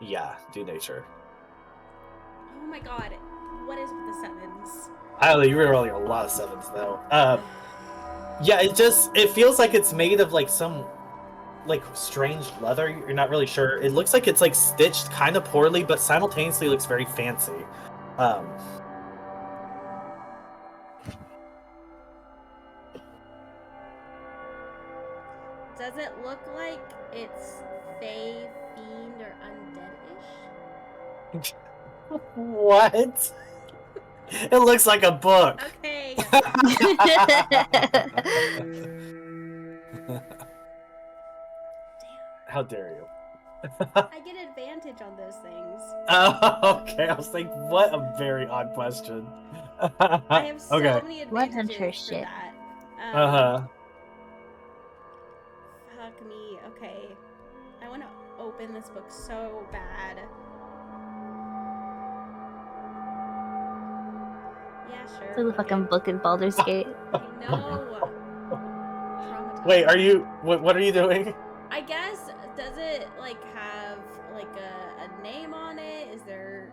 Yeah, do nature. Oh my god. What is with the 7s? I don't know, you were rolling a lot of 7s though. Yeah, it feels like it's made of like some like strange leather. You're not really sure. It looks like it's like stitched kind of poorly, but simultaneously looks very fancy. Does it look like it's fae, fiend, or undead-ish? What? It looks like a book. Okay. How dare you? I get advantage on those things. Oh, okay. I was like, what a very odd question. I have so Okay. many Wasn't advantages her for shit. that. Fuck me. Okay. I want to open this book so bad. Yeah, sure. It's like the fuck fucking it. book in Baldur's Gate. I know. Traumatized. Wait, are you? What are you doing? I guess, does it, like, have, like, a name on it? Is there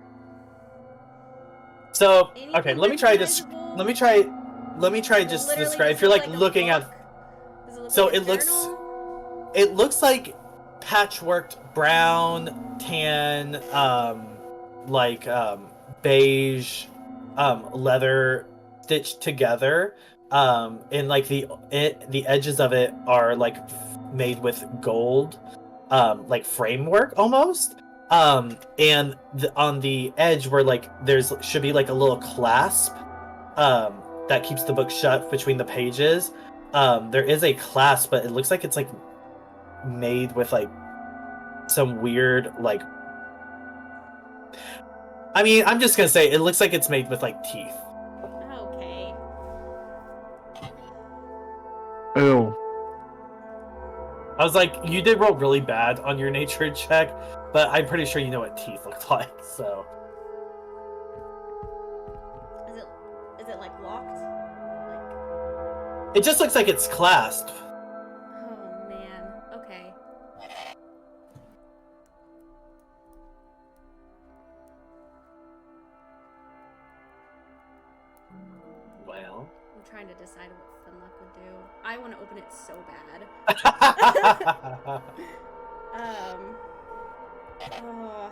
So, anything okay, let me try just. recognizable? Let me try Does it just literally describe. just If you're look like like a looking at, book? Does it look so like a it looks. journal? It looks like patchworked brown, tan, beige, leather stitched together. And like the edges of it are like made with gold, like framework almost. And on the edge where like should be like a little clasp, that keeps the book shut between the pages. There is a clasp, but it looks like it's like made with like some weird like. I mean, I'm just gonna say it looks like it's made with like teeth. Okay. Ew. I was like, you did roll really bad on your nature check, but I'm pretty sure you know what teeth look like. So Is it like locked? Like, it just looks like it's clasped. oh man. Okay. Well. I'm trying to decide what Funluck would do. I want to open it so bad. Oh,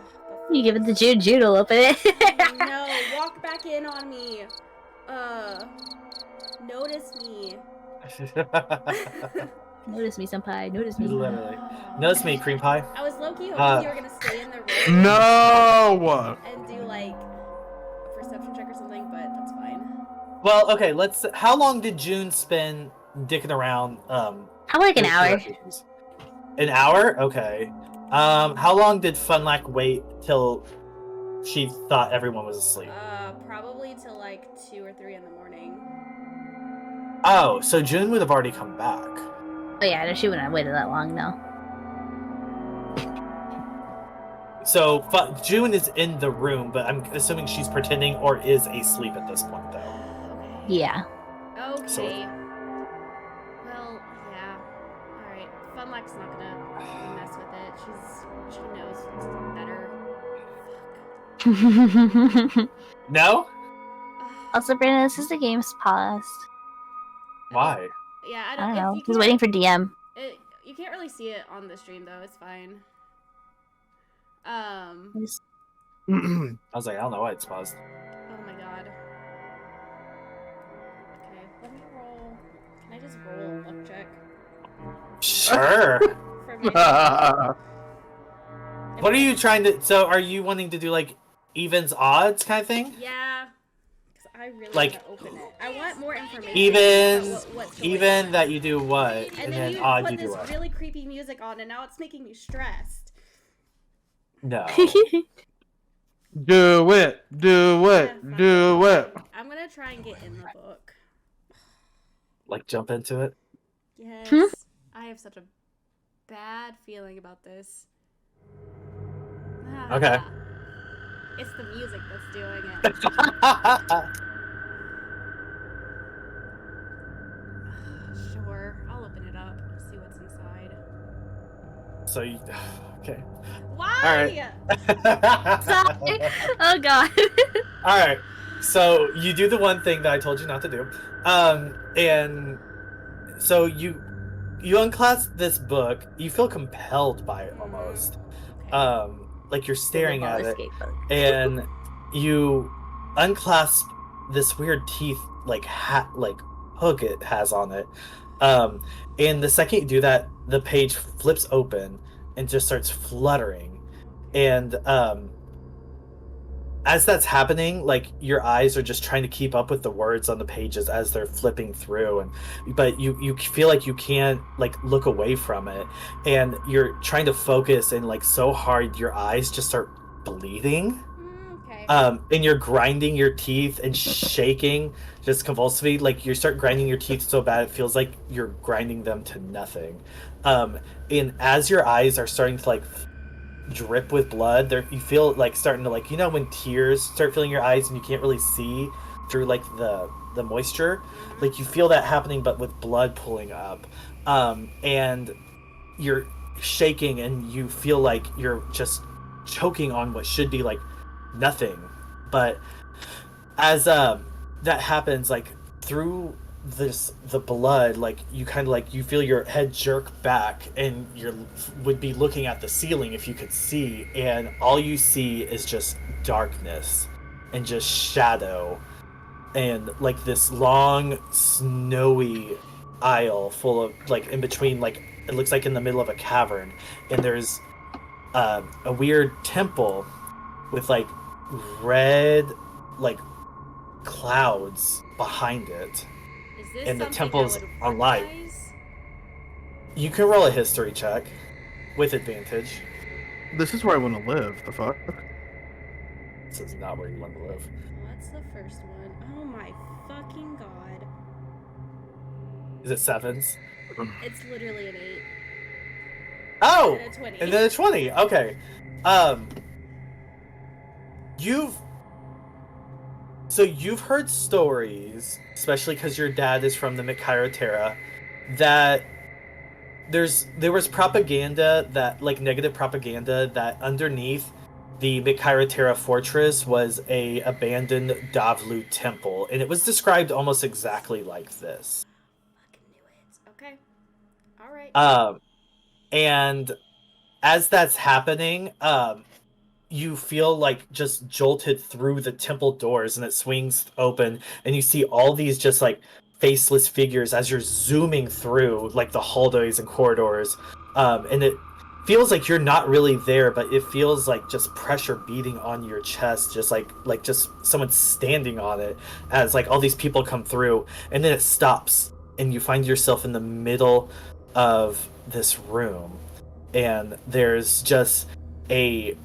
You give it to Jude. Jude will open it. no, walk back in on me. Notice me. Notice me, senpai. Notice me. Literally. Notice me, cream pie. I was low-key hoping you were gonna stay in the room No. and do like a perception check or something, but that's fine. Well, okay. How long did June spend dicking around? Probably like an hour. refugees? An hour? Okay. How long did Funlack wait till she thought everyone was asleep? Probably till like 2 or 3 in the morning. Oh, so June would have already come back. Oh yeah, no, she wouldn't have waited that long, no. So June is in the room, but I'm assuming she's pretending or is asleep at this point, though. Okay. Yeah. Okay. So- Well, yeah. Alright. Funlack's not gonna mess with it. She knows better. No? Also, Brandon, this is the game's paused. Why? Yeah, I don't know. you He's waiting for DM. You can't really see it on the stream though. It's fine. I was like, I don't know why it's paused. Oh my god. Okay, let me roll. Can I just roll a luck check? Sure. For my... What are you trying to? So, are you wanting to do like evens odds kind of thing? Yeah. Because I really Like, want to open it. I want more information. Even about what's going even on. that you do what, And then you odd put you do this what? really creepy music on, and now it's making me stressed. No. Do it. Do it. Yeah, fine. Do it. I'm gonna try and get in the book. Like jump into it. Yes. I have such a bad feeling about this. Okay. It's the music that's doing it. Sure, I'll open it up. See what's inside. So you, okay. Why? Oh god. All right. So you do the one thing that I told you not to do, and so you unclasp this book. You feel compelled by it almost, Okay. like you're staring at it, Escape book. and you unclasp this weird teeth like hook it has on it. And the second you do that, the page flips open and just starts fluttering, and as that's happening, like your eyes are just trying to keep up with the words on the pages as they're flipping through, but you feel like you can't like look away from it, and you're trying to focus, and like so hard your eyes just start bleeding. Okay. And you're grinding your teeth and shaking just convulsively, like you start grinding your teeth so bad it feels like you're grinding them to nothing. And as your eyes are starting to like drip with blood, there you feel like starting to like, you know, when tears start filling your eyes and you can't really see through like the moisture, like you feel that happening but with blood pulling up. And you're shaking and you feel like you're just choking on what should be like nothing. But as that happens, like through the blood, like you kind of like you feel your head jerk back and you would be looking at the ceiling if you could see, and all you see is just darkness and just shadow and like this long snowy aisle full of like in between, like it looks like in the middle of a cavern, and there's a weird temple with like red like clouds behind it. Is this and the something temple's I would on light. recognize? You can roll a history check with advantage. This is where I want to live. The fuck? This is not where you want to live. What's the first one? Oh my fucking god. Is it sevens? It's literally an 8. Oh! And a 20. And then a 20. Okay. You've heard stories, especially because your dad is from the Mikhairotera, that there was propaganda that, like negative propaganda, that underneath the Mikhairotera fortress was a abandoned Davlu temple, and it was described almost exactly like this. Fucking knew it. Okay. Alright. And as that's happening, you feel like just jolted through the temple doors, and it swings open and you see all these just like faceless figures as you're zooming through like the hallways and corridors, and it feels like you're not really there, but it feels like just pressure beating on your chest, just like just someone standing on it as like all these people come through, and then it stops and you find yourself in the middle of this room, and there's just a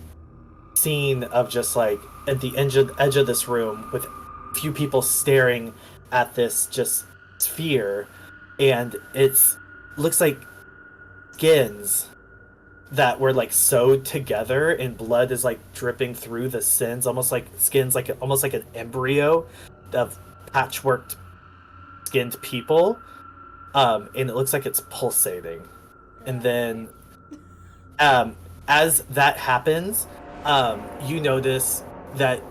scene of just like at the edge of this room with a few people staring at this just sphere, and it's looks like skins that were like sewed together, and blood is like dripping through the skins, almost like skins, like almost like an embryo of patchworked skinned people, and it looks like it's pulsating. And then as that happens, you notice that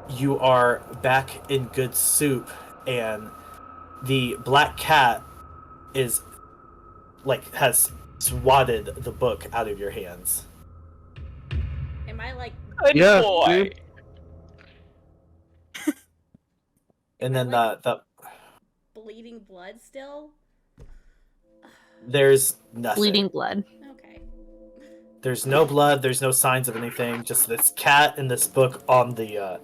you are back in good soup, and the black cat is like has swatted the book out of your hands. Am I like Good Yeah, boy. And then like- the bleeding blood still? there's nothing. Bleeding blood. Okay. There's no blood. There's no signs of anything. Just this cat and this book on the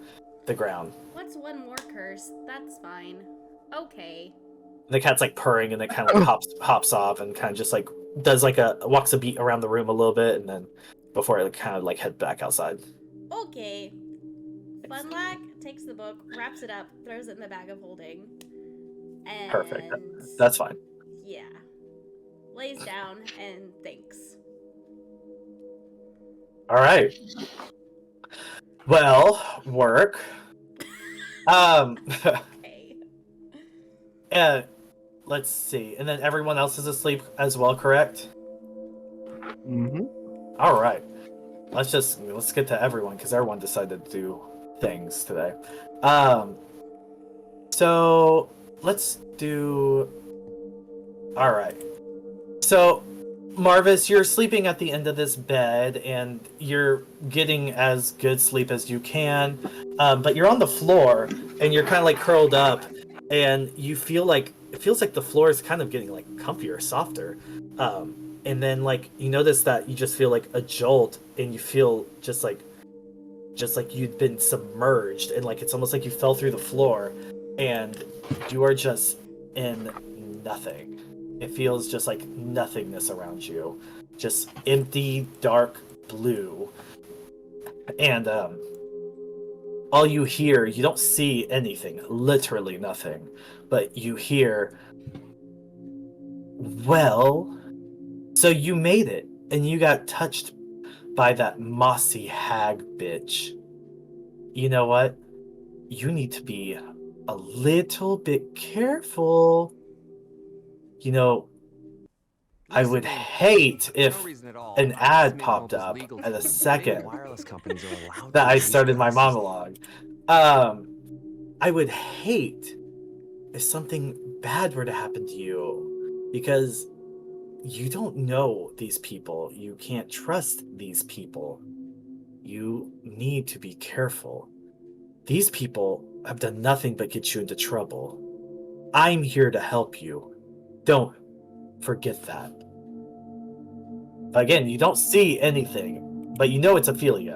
ground. What's one more curse? That's fine. Okay. The cat's like purring, and it kind of like hops off, and kind of just like does like walks a beat around the room a little bit, and then before it kind of like head back outside. Okay. Funlack takes the book, wraps it up, throws it in the bag of holding. And Perfect. That's fine. yeah. Lays down and thinks. All right. Well, work. Okay. And let's see. And then everyone else is asleep as well, correct? Mm-hmm. All right. Let's get to everyone because everyone decided to do things today. So let's do. All right. So, Marvas, you're sleeping at the end of this bed, and you're getting as good sleep as you can. But you're on the floor, and you're kind of like curled up, and you feel like it feels like the floor is kind of getting like comfier, softer. And then like you notice that you just feel like a jolt, and you feel just like you'd been submerged, and like it's almost like you fell through the floor, and you are just in nothing. It feels just like nothingness around you, just empty, dark blue, and all you hear, you don't see anything, literally nothing, but you hear, well, so you made it, and you got touched by that mossy hag bitch. You know what? You need to be a little bit careful. You know, I would hate if an ad popped up at a second that I started my monologue. I would hate if something bad were to happen to you, because you don't know these people. You can't trust these people. You need to be careful. These people have done nothing but get you into trouble. I'm here to help you. Don't forget that. Again, you don't see anything, but you know it's Ophelia.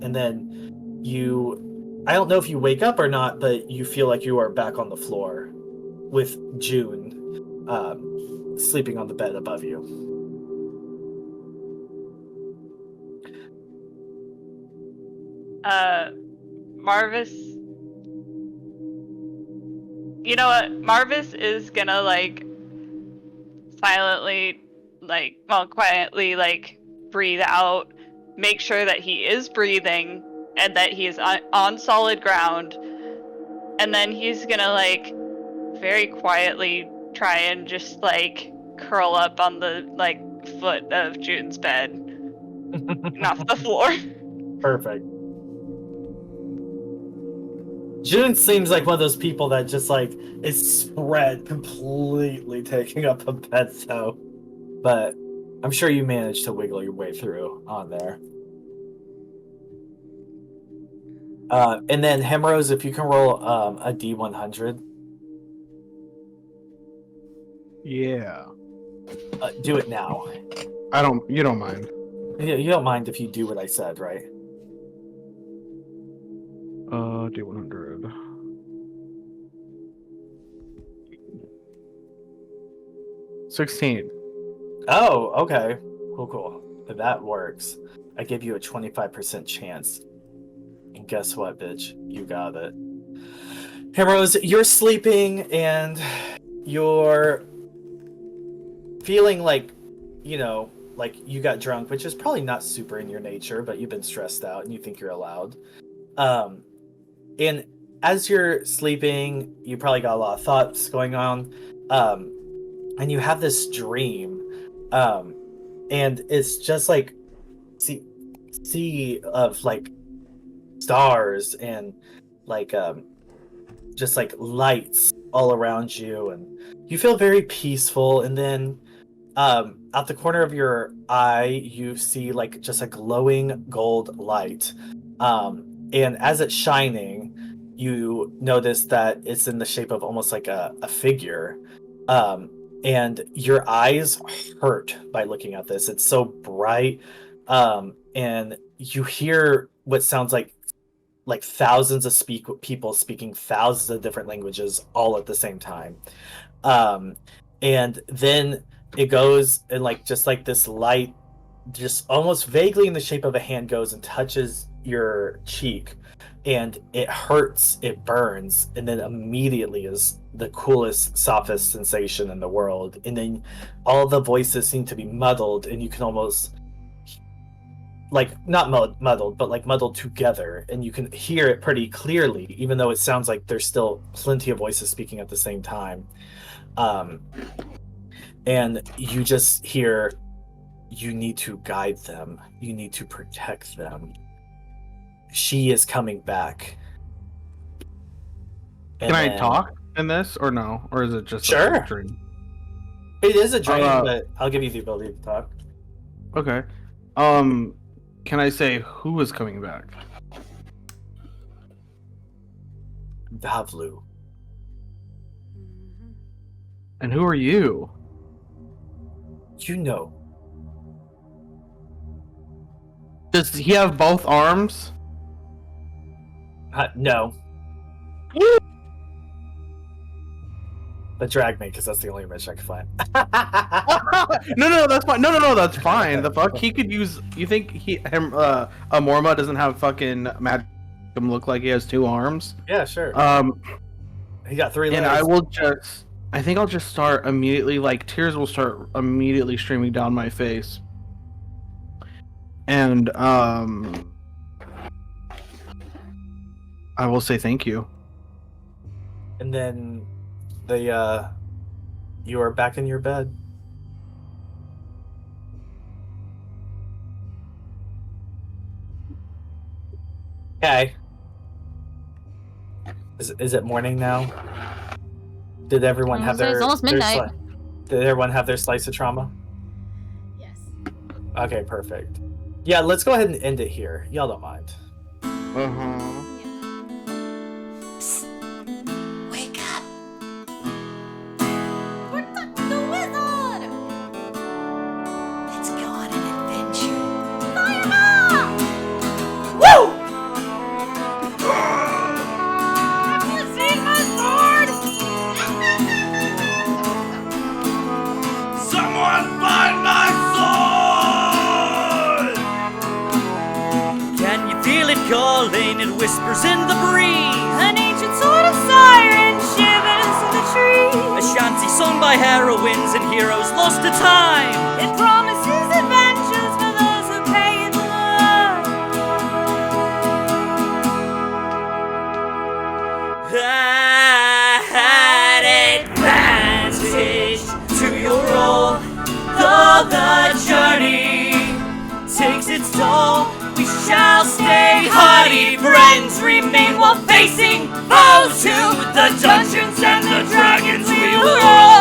And then I don't know if you wake up or not, but you feel like you are back on the floor with June sleeping on the bed above you. Marvas. You know what? Marvas is gonna like silently, quietly, breathe out, make sure that he is breathing and that he is on solid ground, and then he's gonna very quietly try and just curl up on the foot of June's bed, and off the floor. Perfect. June seems like one of those people that just is spread completely, taking up a bed though. But I'm sure you managed to wiggle your way through on there. And then Himeros, if you can roll a D100. Yeah. Do it now. You don't mind. Yeah, you don't mind if you do what I said, right? D100. $16. Oh, okay. Cool. That works. I give you a 25% chance. And guess what, bitch? You got it. Himeros, you're sleeping and you're feeling like you got drunk, which is probably not super in your nature, but you've been stressed out and you think you're allowed. And as you're sleeping, you probably got a lot of thoughts going on. And you have this dream. And it's just sea of stars and just lights all around you, and you feel very peaceful. And then out the corner of your eye, you see just a glowing gold light. And as it's shining, you notice that it's in the shape of almost like a figure. And your eyes hurt by looking at this. It's so bright. And you hear what sounds like thousands of people speaking thousands of different languages all at the same time. And then it goes and just this light, just almost vaguely in the shape of a hand, goes and touches your cheek, and it hurts, it burns, and then immediately is the coolest, softest sensation in the world. And then all the voices seem to be muddled, and you can almost not muddled, but muddled together, and you can hear it pretty clearly, even though it sounds like there's still plenty of voices speaking at the same time. And you just hear, You need to guide them. You need to protect them. She is coming back. And Can I then- talk in this or no? Or is it just Sure. like a dream? It is a dream, Uh, but I'll give you the ability to talk. Okay. Can I say who is coming back? Davlu. And who are you? You know. Does he have both arms? No. But drag me, because that's the only image I can find. No, that's fine. No, that's fine. The fuck? He could use. You think Amorma doesn't have fucking magic? Him look like he has 2 arms. Yeah, sure. He got 3 legs. And I will just. I think I'll just start immediately. Like tears will start immediately streaming down my face. And I will say thank you. And then you are back in your bed. Okay. Is it morning now? Did everyone have It's their almost midnight. Did everyone have their slice of trauma? Yes. Okay, perfect. Yeah, let's go ahead and end it here. Y'all don't mind. Wake up! The wizard! Let's go on an adventure. Woo! Have you seen my sword? Someone find my sword! Can you feel it calling? It whispers in the breeze. An ancient sword of siren shivers in the trees. A shanty sung by heroines and heroes lost to time. It promises adventures for those who pay its love. At advantage to your role, though the journey takes its toll, we shall stay hardy. Friends remain while facing foes to the dungeons and the dragons we will roll.